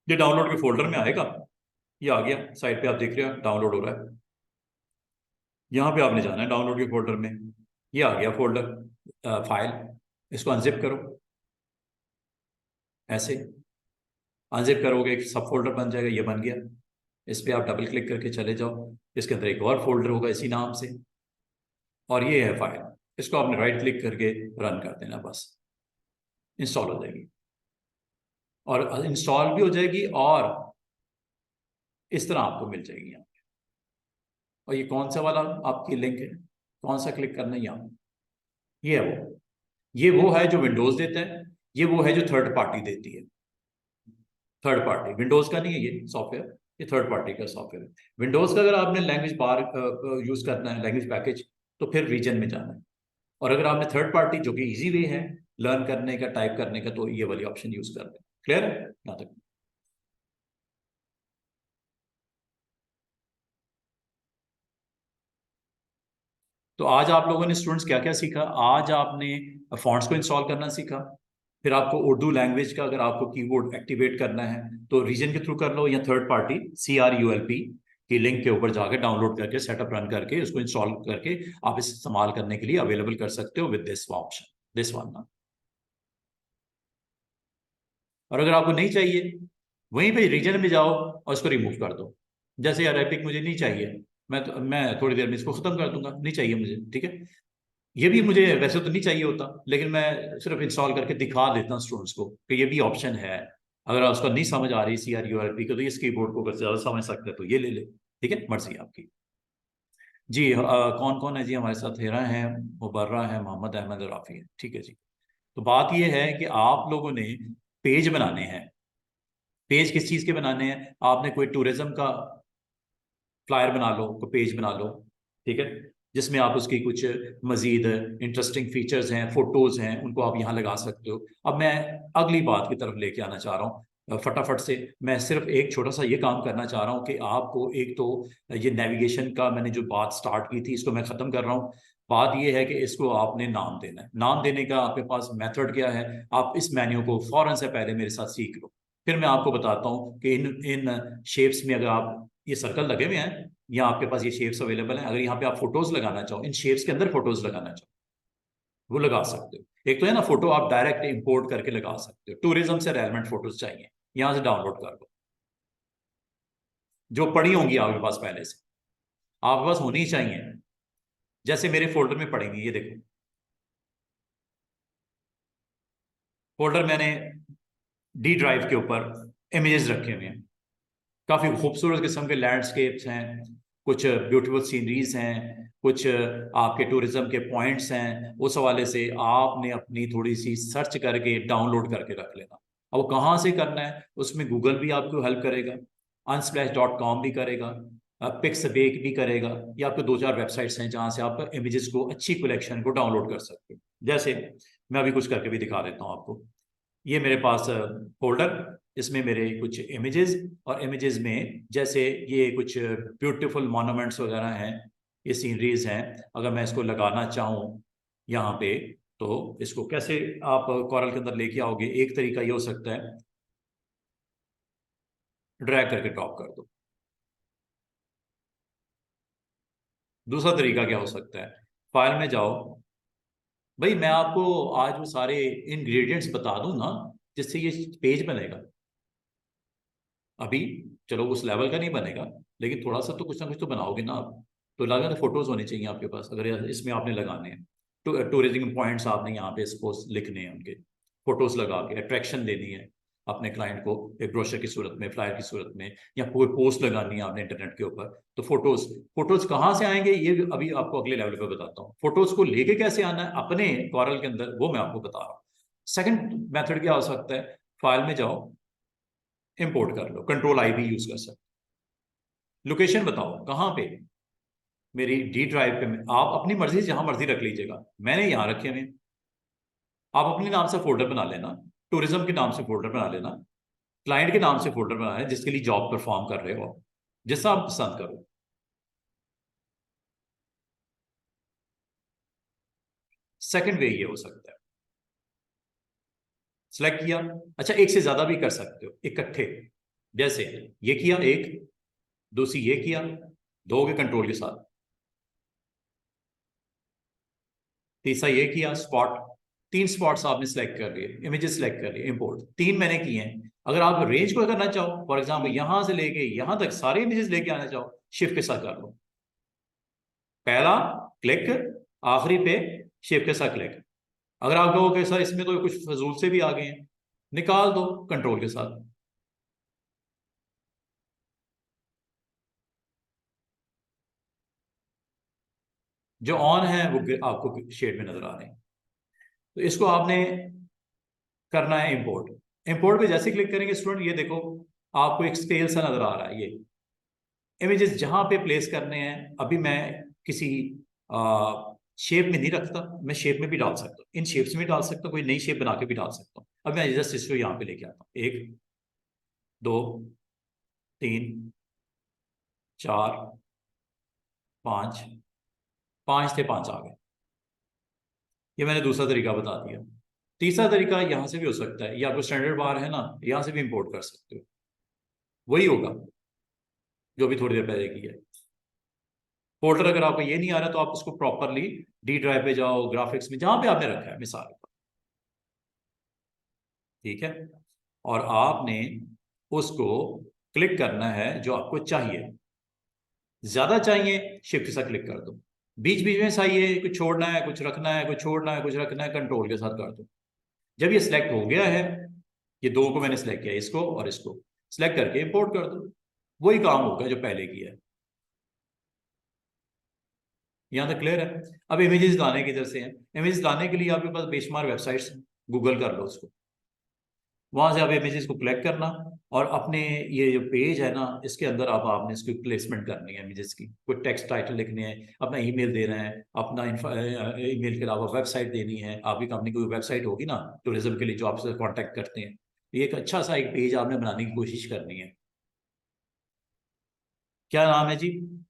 ये डाउनलोड के फोल्डर में आएगा, ये आ गया साइड पे, आप देख रहे हो डाउनलोड हो रहा है। यहाँ पे आपने जाना है डाउनलोड के फोल्डर में, ये आ गया फोल्डर, फाइल, इसको अनजिप करो, ऐसे अनजिप करोगे एक सब फोल्डर बन जाएगा, ये बन गया। इस पर आप डबल क्लिक करके चले जाओ, इसके अंदर एक और फोल्डर होगा इसी नाम से, और ये है फाइल, इसको आपने राइट क्लिक करके रन कर देना, बस इंस्टॉल हो जाएगी। और इंस्टॉल भी हो जाएगी और इस तरह आपको मिल जाएगी यहाँ पे। और ये कौन सा वाला आपकी लिंक है, कौन सा क्लिक करना है यहाँ, ये है वो, ये वो है जो विंडोज देता है, ये वो है जो थर्ड पार्टी देती है। थर्ड पार्टी विंडोज का नहीं है ये सॉफ्टवेयर, ये थर्ड पार्टी का सॉफ्टवेयर है। विंडोज का अगर आपने लैंग्वेज बार यूज करना है, लैंग्वेज पैकेज, तो फिर रीजन में जाना है। और अगर आपने थर्ड पार्टी जो कि इजी वे है लर्न करने का, टाइप करने का, तो ये वाली ऑप्शन यूज कर लें। क्लियर है यहाँ तक? तो आज आप लोगों ने स्टूडेंट्स क्या क्या सीखा? आज आपने फॉन्ट्स को इंस्टॉल करना सीखा, फिर आपको उर्दू लैंग्वेज का अगर आपको कीबोर्ड एक्टिवेट करना है तो रीजन के थ्रू कर लो, या थर्ड पार्टी CRULP की लिंक के ऊपर जाकर डाउनलोड करके सेटअप रन करके उसको इंस्टॉल करके आप इसे इस्तेमाल करने के लिए अवेलेबल कर सकते हो with this option, this one ना। और अगर आपको नहीं चाहिए, वहीं पे रीजन में जाओ और इसको रिमूव कर दो। जैसे यार एपिक मुझे नहीं चाहिए, मैं थोड़ी देर में इसको खत्म कर दूंगा, नहीं चाहिए मुझे, ठीक है। ये भी मुझे वैसे तो नहीं चाहिए होता, लेकिन मैं सिर्फ इंस्टॉल करके दिखा देता हूँ स्टूडेंट्स को कि ये भी ऑप्शन है। अगर उसका नहीं समझ आ रही CRULP को, तो इस कीबोर्ड को अगर ज्यादा समझ सकते हैं तो ये ले ले, ठीक है, मर्जी है आपकी। जी कौन कौन है जी हमारे साथ? हेरा है, मुबर्रा है, मोहम्मद अहमद और राफी है, ठीक है जी। तो बात ये है कि आप लोगों ने पेज बनाने हैं। पेज किस चीज के बनाने हैं? आपने कोई टूरिज्म का फ्लायर बना लो, कोई पेज बना लो, ठीक है, जिसमें आप उसकी कुछ मजीद इंटरेस्टिंग फीचर्स हैं, फोटोज हैं, उनको आप यहाँ लगा सकते हो। अब मैं अगली बात की तरफ लेके आना चाह रहा हूँ फटाफट से। मैं सिर्फ एक छोटा सा ये काम करना चाह रहा हूँ कि आपको एक तो ये नेविगेशन का मैंने जो बात स्टार्ट की थी इसको मैं ख़त्म कर रहा हूँ। बात ये है कि इसको आपने नाम देना है। नाम देने का आपके पास मेथड क्या है? आप इस मेन्यू को फौरन से पहले मेरे साथ सीख लो, फिर मैं आपको बताता हूँ कि इन इन शेप्स में अगर आप, ये सर्कल लगे हुए हैं, यहाँ आपके पास ये शेप्स अवेलेबल हैं। अगर यहाँ पे आप फोटोज लगाना चाहो, इन शेप्स के अंदर फोटोज लगाना चाहो, वो लगा सकते हो। एक तो है ना, फोटो आप डायरेक्ट इंपोर्ट करके लगा सकते हो। टूरिज्म से रेलेवेंट फोटोज चाहिए, यहाँ से डाउनलोड कर लो, जो पड़ी होंगी आपके पास पहले से, आपके पास होनी ही चाहिए। जैसे मेरे फोल्डर में पड़ेंगी, ये देखो फोल्डर मैंने डी ड्राइव के ऊपर इमेजेस रखे हुए हैं। काफी खूबसूरत किस्म के लैंडस्केप्स हैं, कुछ ब्यूटीफुल सीनरीज हैं, कुछ आपके टूरिज्म के पॉइंट्स हैं। उस हवाले से आपने अपनी थोड़ी सी सर्च करके डाउनलोड करके रख लेना। अब वो कहाँ से करना है? उसमें गूगल भी आपको हेल्प करेगा, unsplash.com भी करेगा, पिक्सबेक भी करेगा। ये आपको 2-4 वेबसाइट्स हैं जहाँ से आप इमेजेस को, अच्छी कलेक्शन को डाउनलोड कर सकते हो। जैसे मैं अभी कुछ करके भी दिखा देता हूँ आपको। ये मेरे पास फोल्डर, इसमें मेरे कुछ इमेजेस, और इमेजेस में जैसे ये कुछ ब्यूटीफुल मॉन्यूमेंट्स वगैरह हैं, ये सीनरीज हैं। अगर मैं इसको लगाना चाहूँ यहाँ पे, तो इसको कैसे आप कॉरल के अंदर लेके आओगे? एक तरीका ये हो सकता है, ड्रैग करके ड्रॉप कर दो। दूसरा तरीका क्या हो सकता है? फाइल में जाओ। भाई मैं आपको आज वो सारे इंग्रेडिएंट्स बता दूं ना जिससे ये पेज बनेगा। अभी चलो उस लेवल का नहीं बनेगा, लेकिन थोड़ा सा तो कुछ ना कुछ तो बनाओगे ना आप। तो लगा तो फोटोज होने चाहिए आपके पास, अगर इसमें आपने लगाने हैं। टूरिज्म पॉइंट्स आपने यहाँ पे सपोज लिखने हैं, उनके फोटोज लगा के अट्रैक्शन देनी है अपने क्लाइंट को, एक ब्रोशर की सूरत में, फ्लायर की सूरत में, या कोई पोस्ट लगानी है आपने इंटरनेट के ऊपर। तो फोटोज, फोटोज कहाँ से आएंगे ये भी अभी आपको अगले लेवल पे बताता हूँ। फोटोज को लेके कैसे आना है अपने कॉरल के अंदर, वो मैं आपको बता रहा हूँ। सेकंड मेथड क्या हो सकता है? फाइल में जाओ, इंपोर्ट कर लो, कंट्रोल I भी यूज कर सकते। लोकेशन बताओ कहाँ पे? मेरी डी ड्राइव पे आप अपनी मर्जी से जहां मर्जी रख लीजिएगा, मैंने यहाँ रखे हुए। आप अपने नाम से फोल्डर बना लेना, टूरिज्म के नाम से फोल्डर बना लेना, क्लाइंट के नाम से फोल्डर बना लेना, जिसके लिए जॉब परफॉर्म कर रहे हो आप, जैसा आप पसंद करो। सेकंड वे ये हो सकता है, सिलेक्ट किया, अच्छा एक से ज्यादा भी कर सकते हो इकट्ठे। जैसे ये किया एक, दूसरी ये किया, दो के कंट्रोल के साथ, तीसरा ये किया स्पॉट, 3 स्पॉट्स आपने सेलेक्ट कर लिए, इमेजेस सेलेक्ट कर लिए, इंपोर्ट 3 मैंने किए हैं। अगर आप रेंज को करना चाहो, फॉर एग्जांपल यहां से लेके यहां तक सारे इमेजेस लेके आना चाहो, शिफ्ट के साथ कर लो। पहला क्लिक, आखिरी पे शिफ्ट के साथ क्लिक। अगर आप कहो कि सर इसमें तो कुछ फजूल से भी आ गए हैं, निकाल दो कंट्रोल के साथ। जो ऑन है वो आपको शेड में नजर आ रहे हैं। तो इसको आपने करना है इंपोर्ट। इंपोर्ट पे जैसे क्लिक करेंगे स्टूडेंट, ये देखो आपको एक स्केल सा नजर आ रहा है। ये इमेजेस जहां पे प्लेस करने हैं, अभी मैं किसी शेप में नहीं रखता, मैं शेप में भी डाल सकता हूँ, इन शेप्स में भी डाल सकता हूँ, कोई नई शेप बना के भी डाल सकता हूँ। अब मैं जस्ट इसको यहाँ पे लेके आता हूँ, 1 2 3 4 5, 5 थे, 5 आ गए। ये मैंने दूसरा तरीका बता दिया। तीसरा तरीका यहां से भी हो सकता है, ये आपको स्टैंडर्ड बार है ना, यहां से भी इंपोर्ट कर सकते हो, वही होगा जो भी थोड़ी देर पहले की है। फोल्डर अगर आपको ये नहीं आ रहा तो आप उसको प्रॉपरली डी ड्राइव पे जाओ, ग्राफिक्स में, जहां पे आपने रखा है मिसाल, ठीक है, और आपने उसको क्लिक करना है जो आपको चाहिए। ज्यादा चाहिए, शिफ्ट सा क्लिक कर दो। बीच बीच में चाहिए, कुछ छोड़ना है, कुछ रखना है, कुछ छोड़ना है, कुछ रखना है, कंट्रोल के साथ कर दो। जब ये सिलेक्ट हो गया है, ये दो को मैंने सिलेक्ट किया, इसको और इसको सिलेक्ट करके इंपोर्ट कर दो। वही काम होगा जो पहले किया है। यहाँ तक क्लियर है? अब इमेजेस लाने किधर से हैं? इमेजेस लाने के लिए आपके पास बेशुमार वेबसाइट्स, गूगल कर लो उसको, वहां से आप इमेजेस को कलेक्ट करना, और अपने ये जो पेज है ना, इसके अंदर आप आपने इसकी प्लेसमेंट करनी है इमेजेस की। कोई टेक्स्ट टाइटल लिखने हैं, अपना ईमेल देना है, अपना ईमेल के अलावा वेबसाइट देनी है, आपकी कंपनी की कोई वेबसाइट होगी ना टूरिज्म के लिए जो आपसे कांटेक्ट करते हैं, ये एक अच्छा सा एक पेज आपने बनाने की कोशिश करनी है। क्या नाम है जी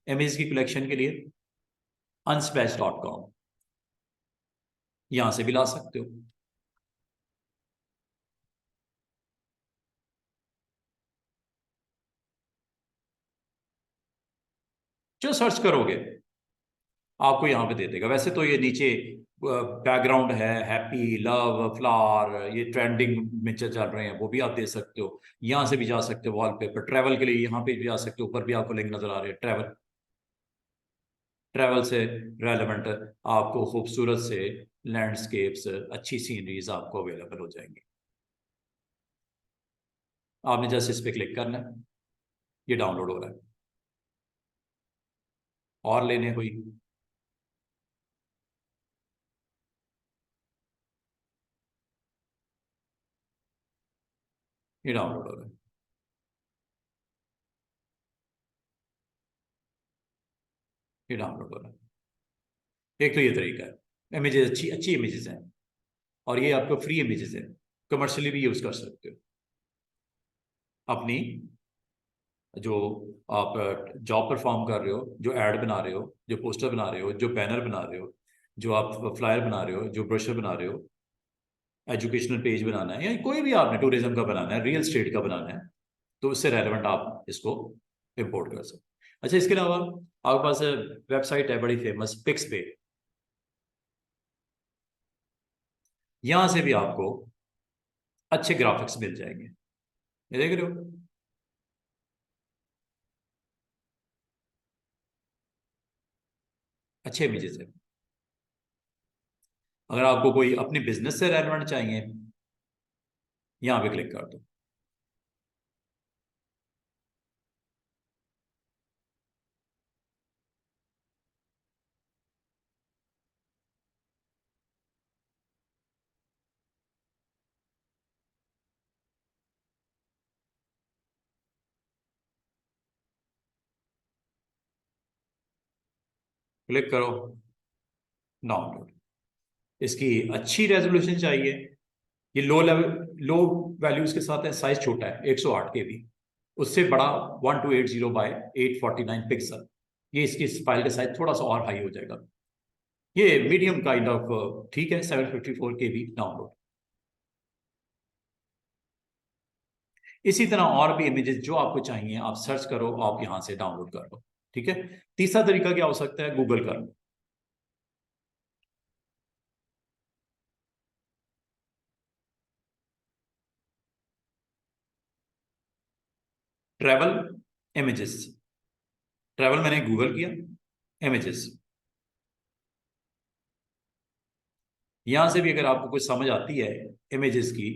इमेज की कलेक्शन के लिए? unsplash.com। यहां से भी ला सकते हो। जो सर्च करोगे आपको यहाँ पे दे देगा। वैसे तो ये नीचे बैकग्राउंड है, हैप्पी, लव, फ्लावर, ये ट्रेंडिंग में चल रहे हैं, वो भी आप दे सकते हो। यहाँ से भी जा सकते हो, वॉलपेपर, ट्रैवल के लिए यहाँ पे भी जा सकते हो, ऊपर भी आपको लिंक नजर आ रहे हैं, ट्रैवल। ट्रैवल से रेलेवेंट आपको खूबसूरत से लैंडस्केप्स, अच्छी सीनरीज आपको अवेलेबल हो जाएंगी। आपने जस्ट इस पे क्लिक करना है, ये डाउनलोड हो रहा है। और लेने कोई? ये डाउनलोड हो रहा है, ये डाउनलोड हो रहा है। एक तो ये तरीका है, इमेजेस अच्छी अच्छी इमेजेस हैं, और ये आपको फ्री इमेजेस है, कमर्शियली भी यूज कर सकते हो। अपनी जो आप जॉब परफॉर्म कर रहे हो, जो एड बना रहे हो, जो पोस्टर बना रहे हो, जो बैनर बना रहे हो, जो आप फ्लायर बना रहे हो, जो ब्रोशर बना रहे हो, एजुकेशनल पेज बनाना है, या कोई भी आपने टूरिज्म का बनाना है, रियल स्टेट का बनाना है, तो उससे रेलेवेंट आप इसको इंपोर्ट कर सकते हो। अच्छा, इसके अलावा आपके पास वेबसाइट है बड़ी फेमस, पिक्स पे। यहां से भी आपको अच्छे ग्राफिक्स मिल जाएंगे, ये देख रहे हो, अच्छे इमेजेस है। अगर आपको कोई अपने बिजनेस से रेलेवेंट चाहिए, यहाँ पे क्लिक कर दो। क्लिक करो, डाउनलोड। इसकी अच्छी रेजोल्यूशन चाहिए, ये लो लेवल, लो वैल्यूज के साथ है, साइज छोटा है 108 KB। उससे बड़ा 1280 बाय 849 पिक्सल। ये इसकी इस फाइल का साइज थोड़ा सा और हाई हो जाएगा। ये मीडियम काइंड ऑफ ठीक है, 754 KB डाउनलोड। इसी तरह और भी इमेजेस जो आपको चाहिए आप सर्च करो, आप यहां से डाउनलोड कर लो, ठीक है। तीसरा तरीका क्या हो सकता है? गूगल कर लो। ट्रैवल इमेजेस, ट्रैवल मैंने गूगल किया, इमेजेस। यहां से भी अगर आपको कुछ समझ आती है इमेजेस की,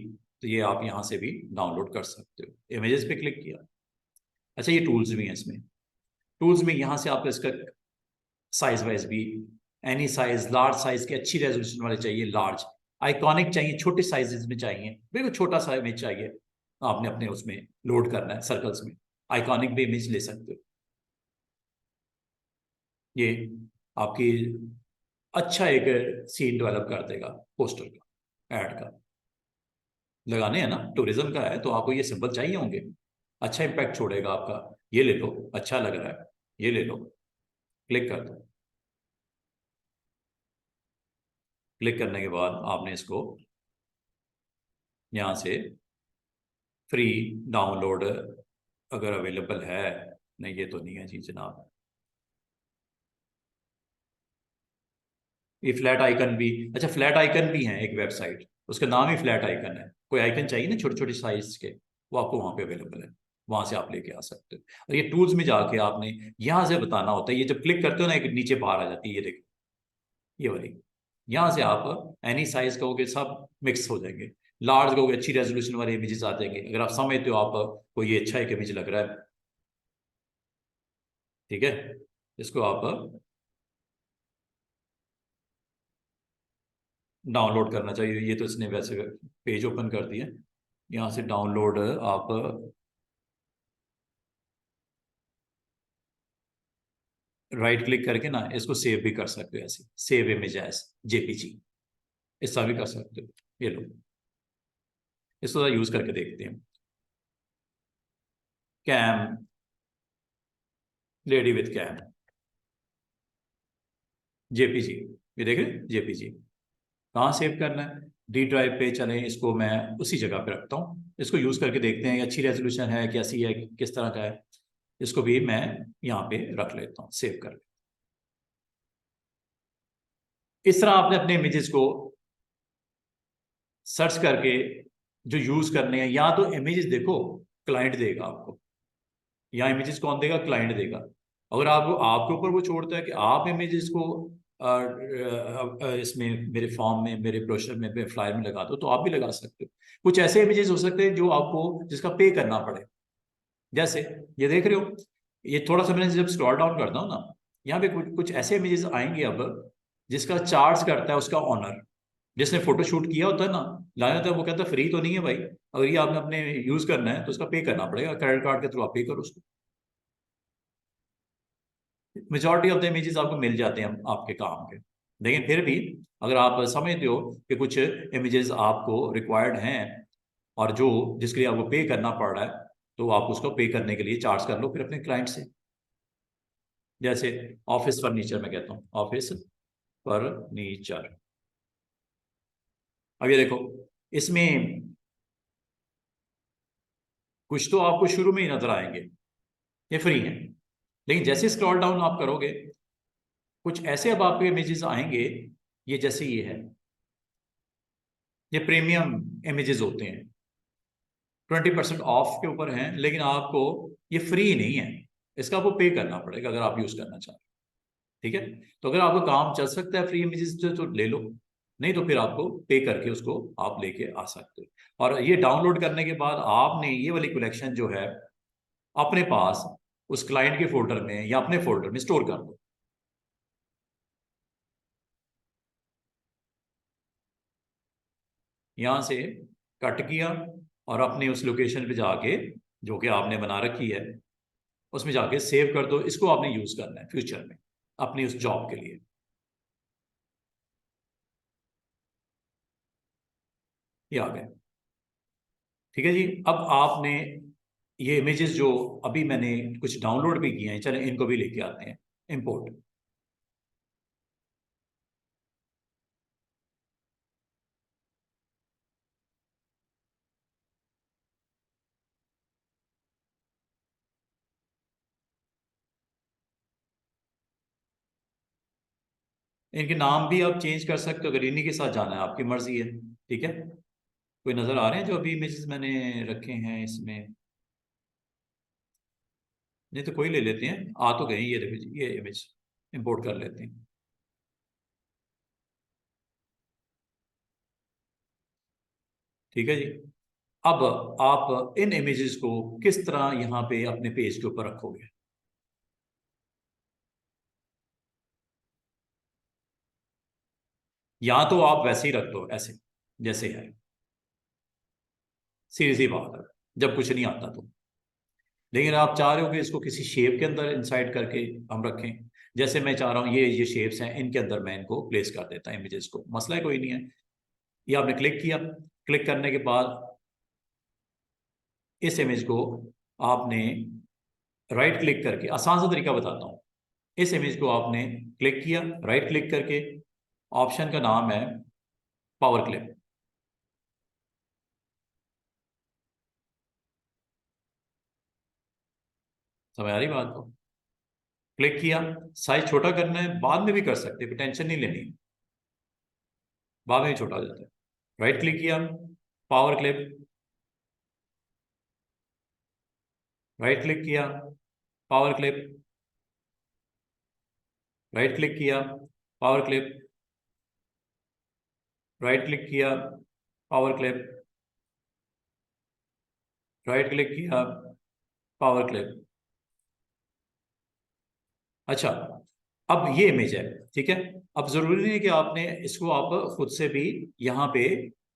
तो ये आप यहाँ से भी डाउनलोड कर सकते हो। इमेजेस पे क्लिक किया। अच्छा, ये टूल्स भी हैं इसमें। टूल्स में यहाँ से आप इसका साइज वाइज भी, एनी साइज, लार्ज साइज के, अच्छी रेजोल्यूशन वाले चाहिए लार्ज, आइकॉनिक चाहिए छोटे साइजेस में चाहिए, बिल्कुल छोटा सा इमेज चाहिए, आपने अपने उसमें लोड करना है सर्कल्स में, आइकॉनिक भी इमेज ले सकते हो। ये आपकी अच्छा एक सीन डेवलप कर देगा पोस्टर का, एड का। लगाने हैं ना, टूरिज्म का है तो आपको ये सिंबल चाहिए होंगे, अच्छा इम्पैक्ट छोड़ेगा आपका। ये ले लो, अच्छा लग रहा है, ये ले लो, क्लिक कर दो। क्लिक करने के बाद आपने इसको यहाँ से फ्री डाउनलोड अगर अवेलेबल है, नहीं ये तो नहीं है जी जनाब। ये फ्लैट आइकन भी, अच्छा फ्लैट आइकन भी है एक वेबसाइट, उसका नाम ही फ्लैट आइकन है। कोई आइकन चाहिए ना छोटे छोटे साइज के, वो आपको वहाँ पे अवेलेबल है, वहाँ से आप लेके आ सकते हो। और ये टूल्स में जाके आपने यहाँ से बताना होता है, ये जब क्लिक करते हो ना एक नीचे बाहर आ जाती है, ये देखो ये वाली, यहाँ से आप एनी साइज कहोगे सब मिक्स हो जाएंगे। लार्ज कहोगे अच्छी रेजोल्यूशन वाले इमेजेस आ जाएंगे, अगर आप समझते हो आप को ये अच्छा एक इमेज लग रहा है, ठीक है, इसको आप डाउनलोड करना चाहिए। ये तो इसने वैसे पेज ओपन कर दिया, यहाँ से डाउनलोड आप राइट क्लिक करके ना इसको सेव भी कर सकते हो, ऐसे सेव इमेज एज जेपीजी, ऐसा भी कर सकते हो। ये लो, इसको यूज करके देखते हैं। Cam, lady with cam, JPG, ये देख रहे जेपीजी। कहाँ सेव करना है, डी ड्राइव पे चलें, इसको मैं उसी जगह पे रखता हूँ, इसको यूज करके देखते हैं अच्छी रेजोल्यूशन है कैसी है किस तरह का है। इसको भी मैं यहाँ पे रख लेता हूँ सेव कर। इस तरह आपने अपने इमेजेस को सर्च करके जो यूज करने हैं, या तो इमेजेस देखो क्लाइंट देगा आपको, या इमेजेस कौन देगा, क्लाइंट देगा। अगर आपको आपके ऊपर वो छोड़ता है कि आप इमेजेस को इसमें मेरे फॉर्म में, मेरे ब्रोशर में, मेरे फ्लायर में लगा दो, तो आप भी लगा सकते हो। कुछ ऐसे इमेजेस हो सकते हैं जो आपको जिसका पे करना पड़े, जैसे ये देख रहे हो, ये थोड़ा सा मैंने जब स्क्रॉल डाउन करता हूँ ना, यहाँ पे कुछ कुछ ऐसे इमेजेस आएंगे अब जिसका चार्ज करता है उसका ऑनर, जिसने फोटो शूट किया होता है ना, लाया होता है, वो कहता है फ्री तो नहीं है भाई, अगर ये आपने अपने यूज करना है तो उसका पे करना पड़ेगा, क्रेडिट कार्ड के थ्रू आप पे करो उसको। मेजॉरिटी ऑफ द इमेजेस आपको मिल जाते हैं आपके काम के, लेकिन फिर भी अगर आप समझते हो कि कुछ इमेजेस आपको रिक्वायर्ड हैं और जो जिसके लिए आपको पे करना पड़ रहा है, तो आप उसको पे करने के लिए चार्ज कर लो फिर अपने क्लाइंट से। जैसे ऑफिस फर्नीचर, मैं कहता हूँ ऑफिस फर्नीचर। अब ये देखो, इसमें कुछ तो आपको शुरू में ही नजर आएंगे, ये फ्री है, लेकिन जैसे स्क्रॉल डाउन आप करोगे कुछ ऐसे अब आपके इमेजेस आएंगे, ये जैसे ये है, ये प्रीमियम इमेजेस होते हैं, 20% ऑफ के ऊपर हैं, लेकिन आपको ये फ्री नहीं है, इसका आपको पे करना पड़ेगा अगर आप यूज करना चाहते हैं। ठीक है, तो अगर आपका काम चल सकता है फ्री इमेजेस से तो ले लो, नहीं तो फिर आपको पे करके उसको आप लेके आ सकते हो। और ये डाउनलोड करने के बाद आपने ये वाली कलेक्शन जो है अपने पास उस क्लाइंट के फोल्डर में या अपने फोल्डर में स्टोर कर दो। यहां से कट किया और अपने उस लोकेशन पे जाके जो कि आपने बना रखी है उसमें जाके सेव कर दो। इसको आपने यूज करना है फ्यूचर में अपनी उस जॉब के लिए। ये आ गए, ठीक है जी। अब आपने ये इमेजेस जो अभी मैंने कुछ डाउनलोड भी किए हैं, चले इनको भी लेके आते हैं इंपोर्ट। इनके नाम भी आप चेंज कर सकते हो, अगर इन्हीं के साथ जाना है आपकी मर्जी है, ठीक है। कोई नजर आ रहे हैं जो अभी इमेजेस मैंने रखे हैं इसमें, नहीं तो कोई ले लेते हैं, आ तो गए, ये देखो जी, ये इमेज इंपोर्ट कर लेते हैं। ठीक है जी, अब आप इन इमेजेस को किस तरह यहाँ पे अपने पेज के ऊपर रखोगे? या तो आप वैसे ही रख दो, ऐसे जैसे है, सीधी सी बात है, जब कुछ नहीं आता तो। लेकिन आप चाह रहे हो कि इसको किसी शेप के अंदर इंसाइड करके हम रखें। जैसे मैं चाह रहा हूँ ये शेप्स हैं, इनके अंदर मैं इनको प्लेस कर देता इमेजेस को, मसला कोई नहीं है। ये आपने क्लिक किया, क्लिक करने के बाद इस इमेज को आपने राइट क्लिक करके, आसान सा तरीका बताता हूँ। इस इमेज को आपने क्लिक किया राइट क्लिक करके, ऑप्शन का नाम है पावर क्लिप। समझ आ रही बात को? क्लिक किया, साइज छोटा करना है बाद में भी कर सकते, कोई टेंशन नहीं लेनी, बाद में भी छोटा हो जाता है। राइट क्लिक किया, पावर क्लिप, राइट क्लिक किया, पावर क्लिप, राइट क्लिक किया, पावर क्लिप, राइट क्लिक किया, पावर क्लिप, राइट क्लिक किया, पावर क्लिप। अच्छा, अब ये इमेज है, ठीक है। अब जरूरी नहीं है कि आपने इसको आप खुद से भी यहाँ पे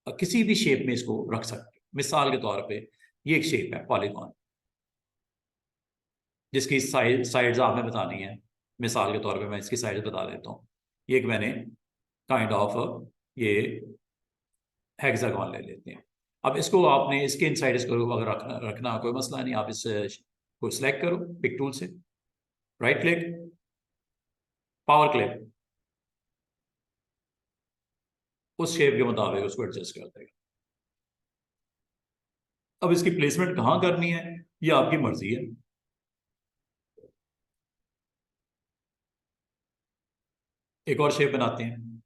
किसी भी शेप में इसको रख सकते हो। मिसाल के तौर पे ये एक शेप है पॉलीगॉन, जिसकी साइड्स आपने बतानी है। मिसाल के तौर पे मैं इसकी साइड्स बता देता हूँ। ये एक मैंने काइंड ऑफ ये हेक्सागोन ले लेते हैं। अब इसको आपने इसके इनसाइड इसको अगर रखना कोई मसला नहीं, आप इस को सिलेक्ट करो पिक टूल से, राइट क्लिक, पावर क्लिक, उस शेप के मुताबिक उसको एडजस्ट कर देगा। अब इसकी प्लेसमेंट कहाँ करनी है ये आपकी मर्जी है। एक और शेप बनाते हैं।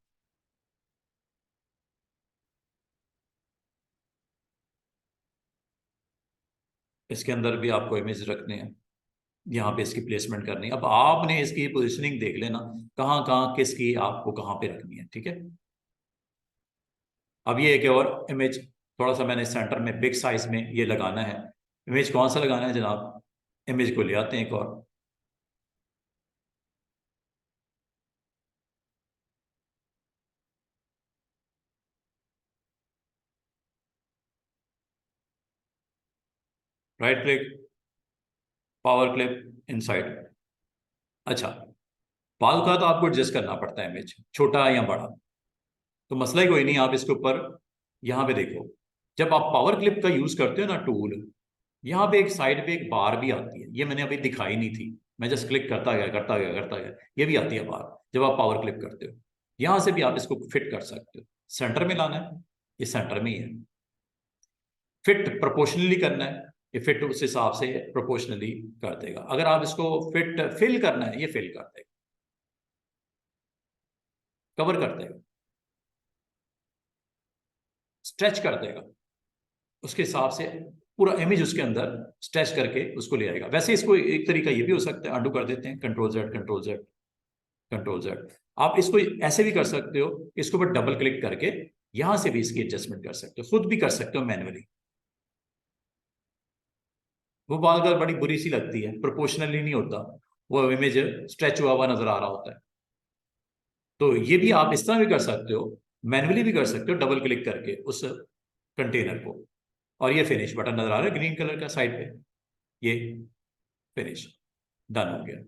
इसके अंदर भी आपको इमेज रखने हैं, यहाँ पे इसकी प्लेसमेंट करनी है। अब आपने इसकी पोजीशनिंग देख लेना, कहाँ कहाँ किसकी आपको कहाँ पे रखनी है, ठीक है। अब ये एक और इमेज, थोड़ा सा मैंने सेंटर में बिग साइज में ये लगाना है। इमेज कौन सा लगाना है जनाब? इमेज को ले आते हैं एक और, right click, power clip, inside. अच्छा, बाल का तो आपको एडजस्ट करना पड़ता है इमेज छोटा या बड़ा, तो मसला ही कोई नहीं। आप इसके ऊपर यहाँ पे देखो, जब आप पावर क्लिप का यूज करते हो ना टूल, यहाँ पे एक साइड पे एक बार भी आती है, ये मैंने अभी दिखाई नहीं थी, मैं जस्ट क्लिक करता गया करता गया करता गया, ये भी आती है बार जब आप पावर क्लिप करते हो। यहाँ से भी आप इसको फिट कर सकते हो, सेंटर में लाना है, ये सेंटर में ही है। फिट प्रोपोर्शनली करना है, ये फिट उस हिसाब से प्रोपोर्शनली कर देगा। अगर आप इसको फिट फिल करना है, ये फिल कर देगा, कवर कर देगा, स्ट्रेच कर देगा, उसके हिसाब से पूरा इमेज उसके अंदर स्ट्रेच करके उसको ले आएगा। वैसे इसको एक तरीका ये भी हो सकता है, अंडू कर देते हैं, control Z, control Z, control Z. आप इसको ऐसे भी कर सकते हो, इसके ऊपर डबल क्लिक करके यहां से भी इसकी एडजस्टमेंट कर सकते हो, खुद भी कर सकते हो मैनुअली। वो बाल का बड़ी बुरी सी लगती है, प्रोपोर्शनली नहीं होता, वो इमेज स्ट्रेच हुआ हुआ नजर आ रहा होता है। तो ये भी आप इस तरह भी कर सकते हो, मैनुअली भी कर सकते हो, डबल क्लिक करके उस कंटेनर को। और ये फिनिश बटन नजर आ रहा है ग्रीन कलर का साइड पे, ये फिनिश, डन हो गया।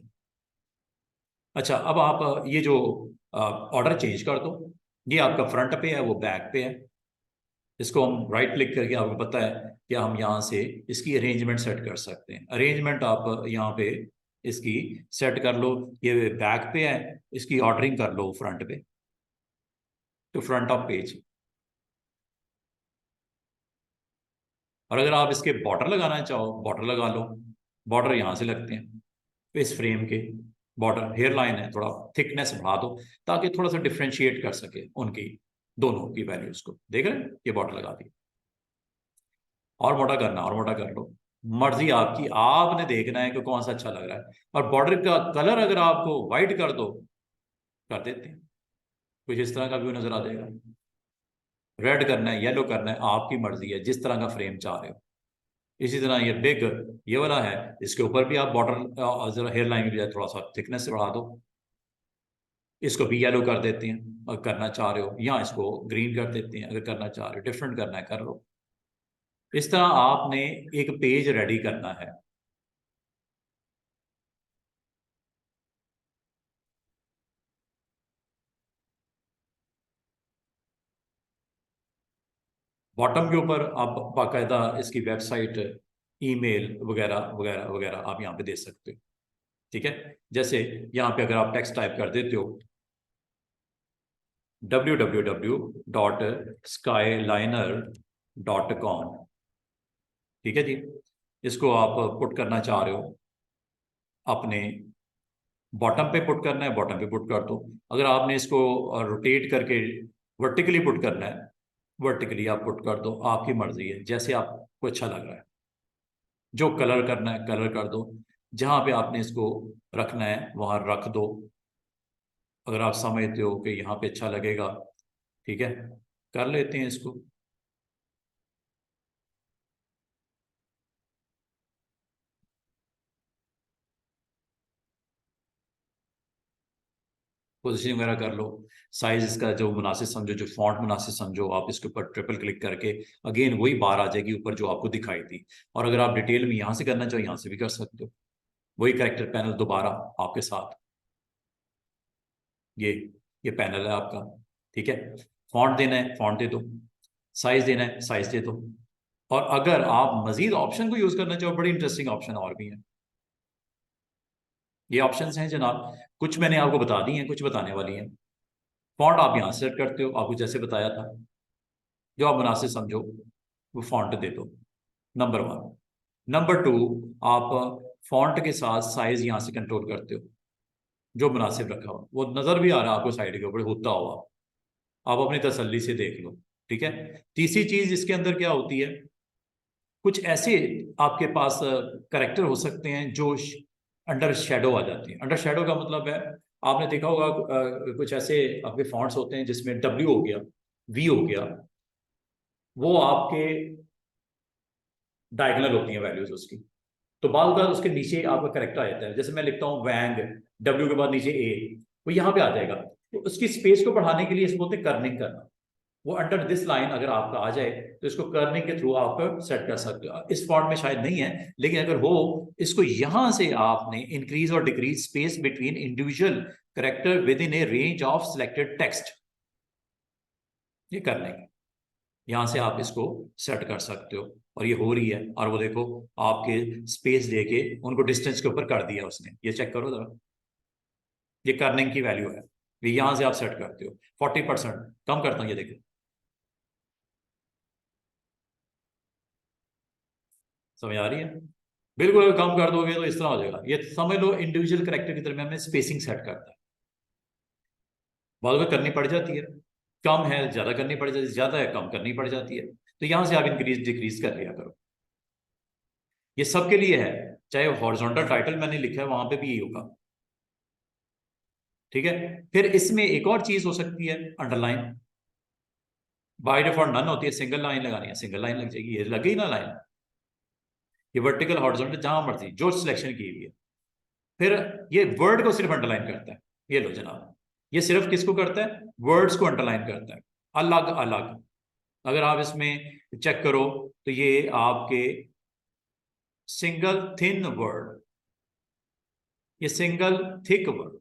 अच्छा, अब आप ये जो ऑर्डर चेंज कर दो, ये आपका फ्रंट पे है वो बैक पे है। इसको हम राइट क्लिक करके, आपको पता है कि हम यहाँ से इसकी अरेंजमेंट सेट कर सकते हैं। अरेंजमेंट आप यहाँ पे इसकी सेट कर लो, ये बैक पे है, इसकी ऑर्डरिंग कर लो फ्रंट पे, तो फ्रंट ऑफ पेज। और अगर आप इसके बॉर्डर लगाना चाहो, बॉर्डर लगा लो, बॉर्डर यहाँ से लगते हैं इस फ्रेम के। बॉर्डर हेयर लाइन है, थोड़ा थिकनेस बढ़ा दो ताकि थोड़ा सा डिफ्रेंशिएट कर सके उनकी दोनों की वैल्यूज को। देख रहे हैं, ये बॉर्डर लगा दी। और मोटा करना, और मोटा कर लो, मर्जी आपकी, आपने देखना है कि कौन सा अच्छा लग रहा है। और बॉर्डर का कलर अगर आपको व्हाइट कर दो, कर देते हैं, कुछ इस तरह का व्यू नजर आ जाएगा। रेड करना है, येलो करना है, आपकी मर्जी है, जिस तरह का फ्रेम चाह रहे हो। इसी तरह ये बिग, ये वाला है, इसके ऊपर भी आप बॉर्डर जरा हेयर लाइन की बजाय थोड़ा सा थिकनेस से बढ़ा दो, इसको भी येलो कर देते हैं अगर करना चाह रहे हो, या इसको ग्रीन कर देते हैं अगर करना चाह रहे हो, डिफरेंट करना है कर लो। इस तरह आपने एक पेज रेडी करना है। बॉटम के ऊपर आप बाकायदा इसकी वेबसाइट, ईमेल वगैरह वगैरह वगैरह आप यहाँ पे दे सकते हो। ठीक है, जैसे यहाँ पे अगर आप टेक्स्ट टाइप कर देते हो www.skyliner.com, ठीक है जी, इसको आप पुट करना चाह रहे हो अपने बॉटम पे पुट करना है, बॉटम पे पुट कर दो। अगर आपने इसको रोटेट करके वर्टिकली पुट करना है, वर्टिकली आप पुट कर दो, आपकी मर्जी है, जैसे आपको अच्छा लग रहा है। जो कलर करना है कलर कर दो, जहां पे आपने इसको रखना है वहां रख दो, अगर आप समझते हो कि यहाँ पे अच्छा लगेगा। ठीक है, कर लेते हैं इसको। पोजीशन वगैरह कर लो, साइज इसका जो मुनासिब समझो, जो फॉन्ट मुनासिब समझो, आप इसके ऊपर ट्रिपल क्लिक करके अगेन वही बार आ जाएगी ऊपर जो आपको दिखाई थी। और अगर आप डिटेल में यहाँ से करना चाहो यहाँ से भी कर सकते हो, वही कैरेक्टर पैनल दोबारा आपके साथ। ये ये पैनल है आपका। ठीक है, फॉन्ट देना है फॉन्ट दे दो, साइज देना है साइज दे दो। और अगर आप मजीद ऑप्शन को यूज करना चाहो, बड़ी इंटरेस्टिंग ऑप्शन और भी है। ये ऑप्शंस हैं जनाब, कुछ मैंने आपको बता दी हैं, कुछ बताने वाली हैं। फॉन्ट आप यहाँ सेट करते हो, आपको जैसे बताया था, जो आप मुनासिब समझो वो फॉन्ट दे दो, नंबर 1। नंबर 2, आप फॉन्ट के साथ साइज यहाँ से कंट्रोल करते हो, जो मुनासिब रखा हो वो नजर भी आ रहा है आपको साइड के ऊपर होता हुआ, आप अपनी तसल्ली से देख लो। ठीक है, तीसरी चीज इसके अंदर क्या होती है, कुछ ऐसे आपके पास करेक्टर हो सकते हैं जो अंडर शेडो आ जाती है। अंडर शेडो का मतलब है, आपने देखा होगा कुछ ऐसे आपके फॉन्ट्स होते हैं जिसमें डब्ल्यू हो गया, वी हो गया, वो आपके डायगोनल होती हैं वैल्यूज उसकी। तो बाद का उसके नीचे आपका करेक्टर आ जाता है, जैसे मैं लिखता हूँ वैंग, डब्ल्यू के बाद नीचे ए, वो यहाँ पे आ जाएगा। तो उसकी स्पेस को बढ़ाने के लिए इसको बोलते हैं कर्निंग करना। वो अंडर दिस लाइन अगर आपका आ जाए तो इसको कर्निंग के थ्रू आप सेट कर सकते हो। इस फॉन्ट में शायद नहीं है, लेकिन अगर हो, इसको यहां से आपने इंक्रीज और decrease space between individual character with in A range of selected text, ये कर लेंगे। यहां से आप इसको सेट कर सकते हो, और ये हो रही है। और वो देखो, आपके स्पेस देके उनको डिस्टेंस के ऊपर कर दिया उसने, ये चेक करो जरा, ये कर्निंग की वैल्यू है, ये यहां से आप सेट करते हो। 40% कम करता हूं, ये देखिए, समझ आ रही है? बिल्कुल, अगर कम कर दोगे तो इस तरह हो जाएगा। ये समझ लो इंडिविजुअल करेक्टर की दरमियान में स्पेसिंग सेट करता है, बहुत करनी पड़ जाती है, कम है ज्यादा करनी पड़ जाती है, ज्यादा है कम करनी पड़ जाती है। तो यहां से आप इंक्रीज डिक्रीज कर लिया करो। ये सबके लिए है, चाहे हॉरिजॉन्टल टाइटल मैंने लिखा है वहां पे भी यही होगा। ठीक है, फिर इसमें एक और चीज हो सकती है, अंडरलाइन। बाय डिफॉल्ट नन होती है, सिंगल लाइन लगानी है सिंगल लाइन लग जाएगी, ये लगी ना लाइन, ये वर्टिकल हॉरिजॉन्टल जहां मर्जी जो सिलेक्शन की हुई है। फिर ये वर्ड को सिर्फ अंडरलाइन करता है, ये लो जनाब, ये सिर्फ किसको करता है, वर्ड्स को अंडरलाइन करता है, अलग अलग। अगर आप इसमें चेक करो तो ये आपके सिंगल थिन वर्ड, ये सिंगल थिक वर्ड,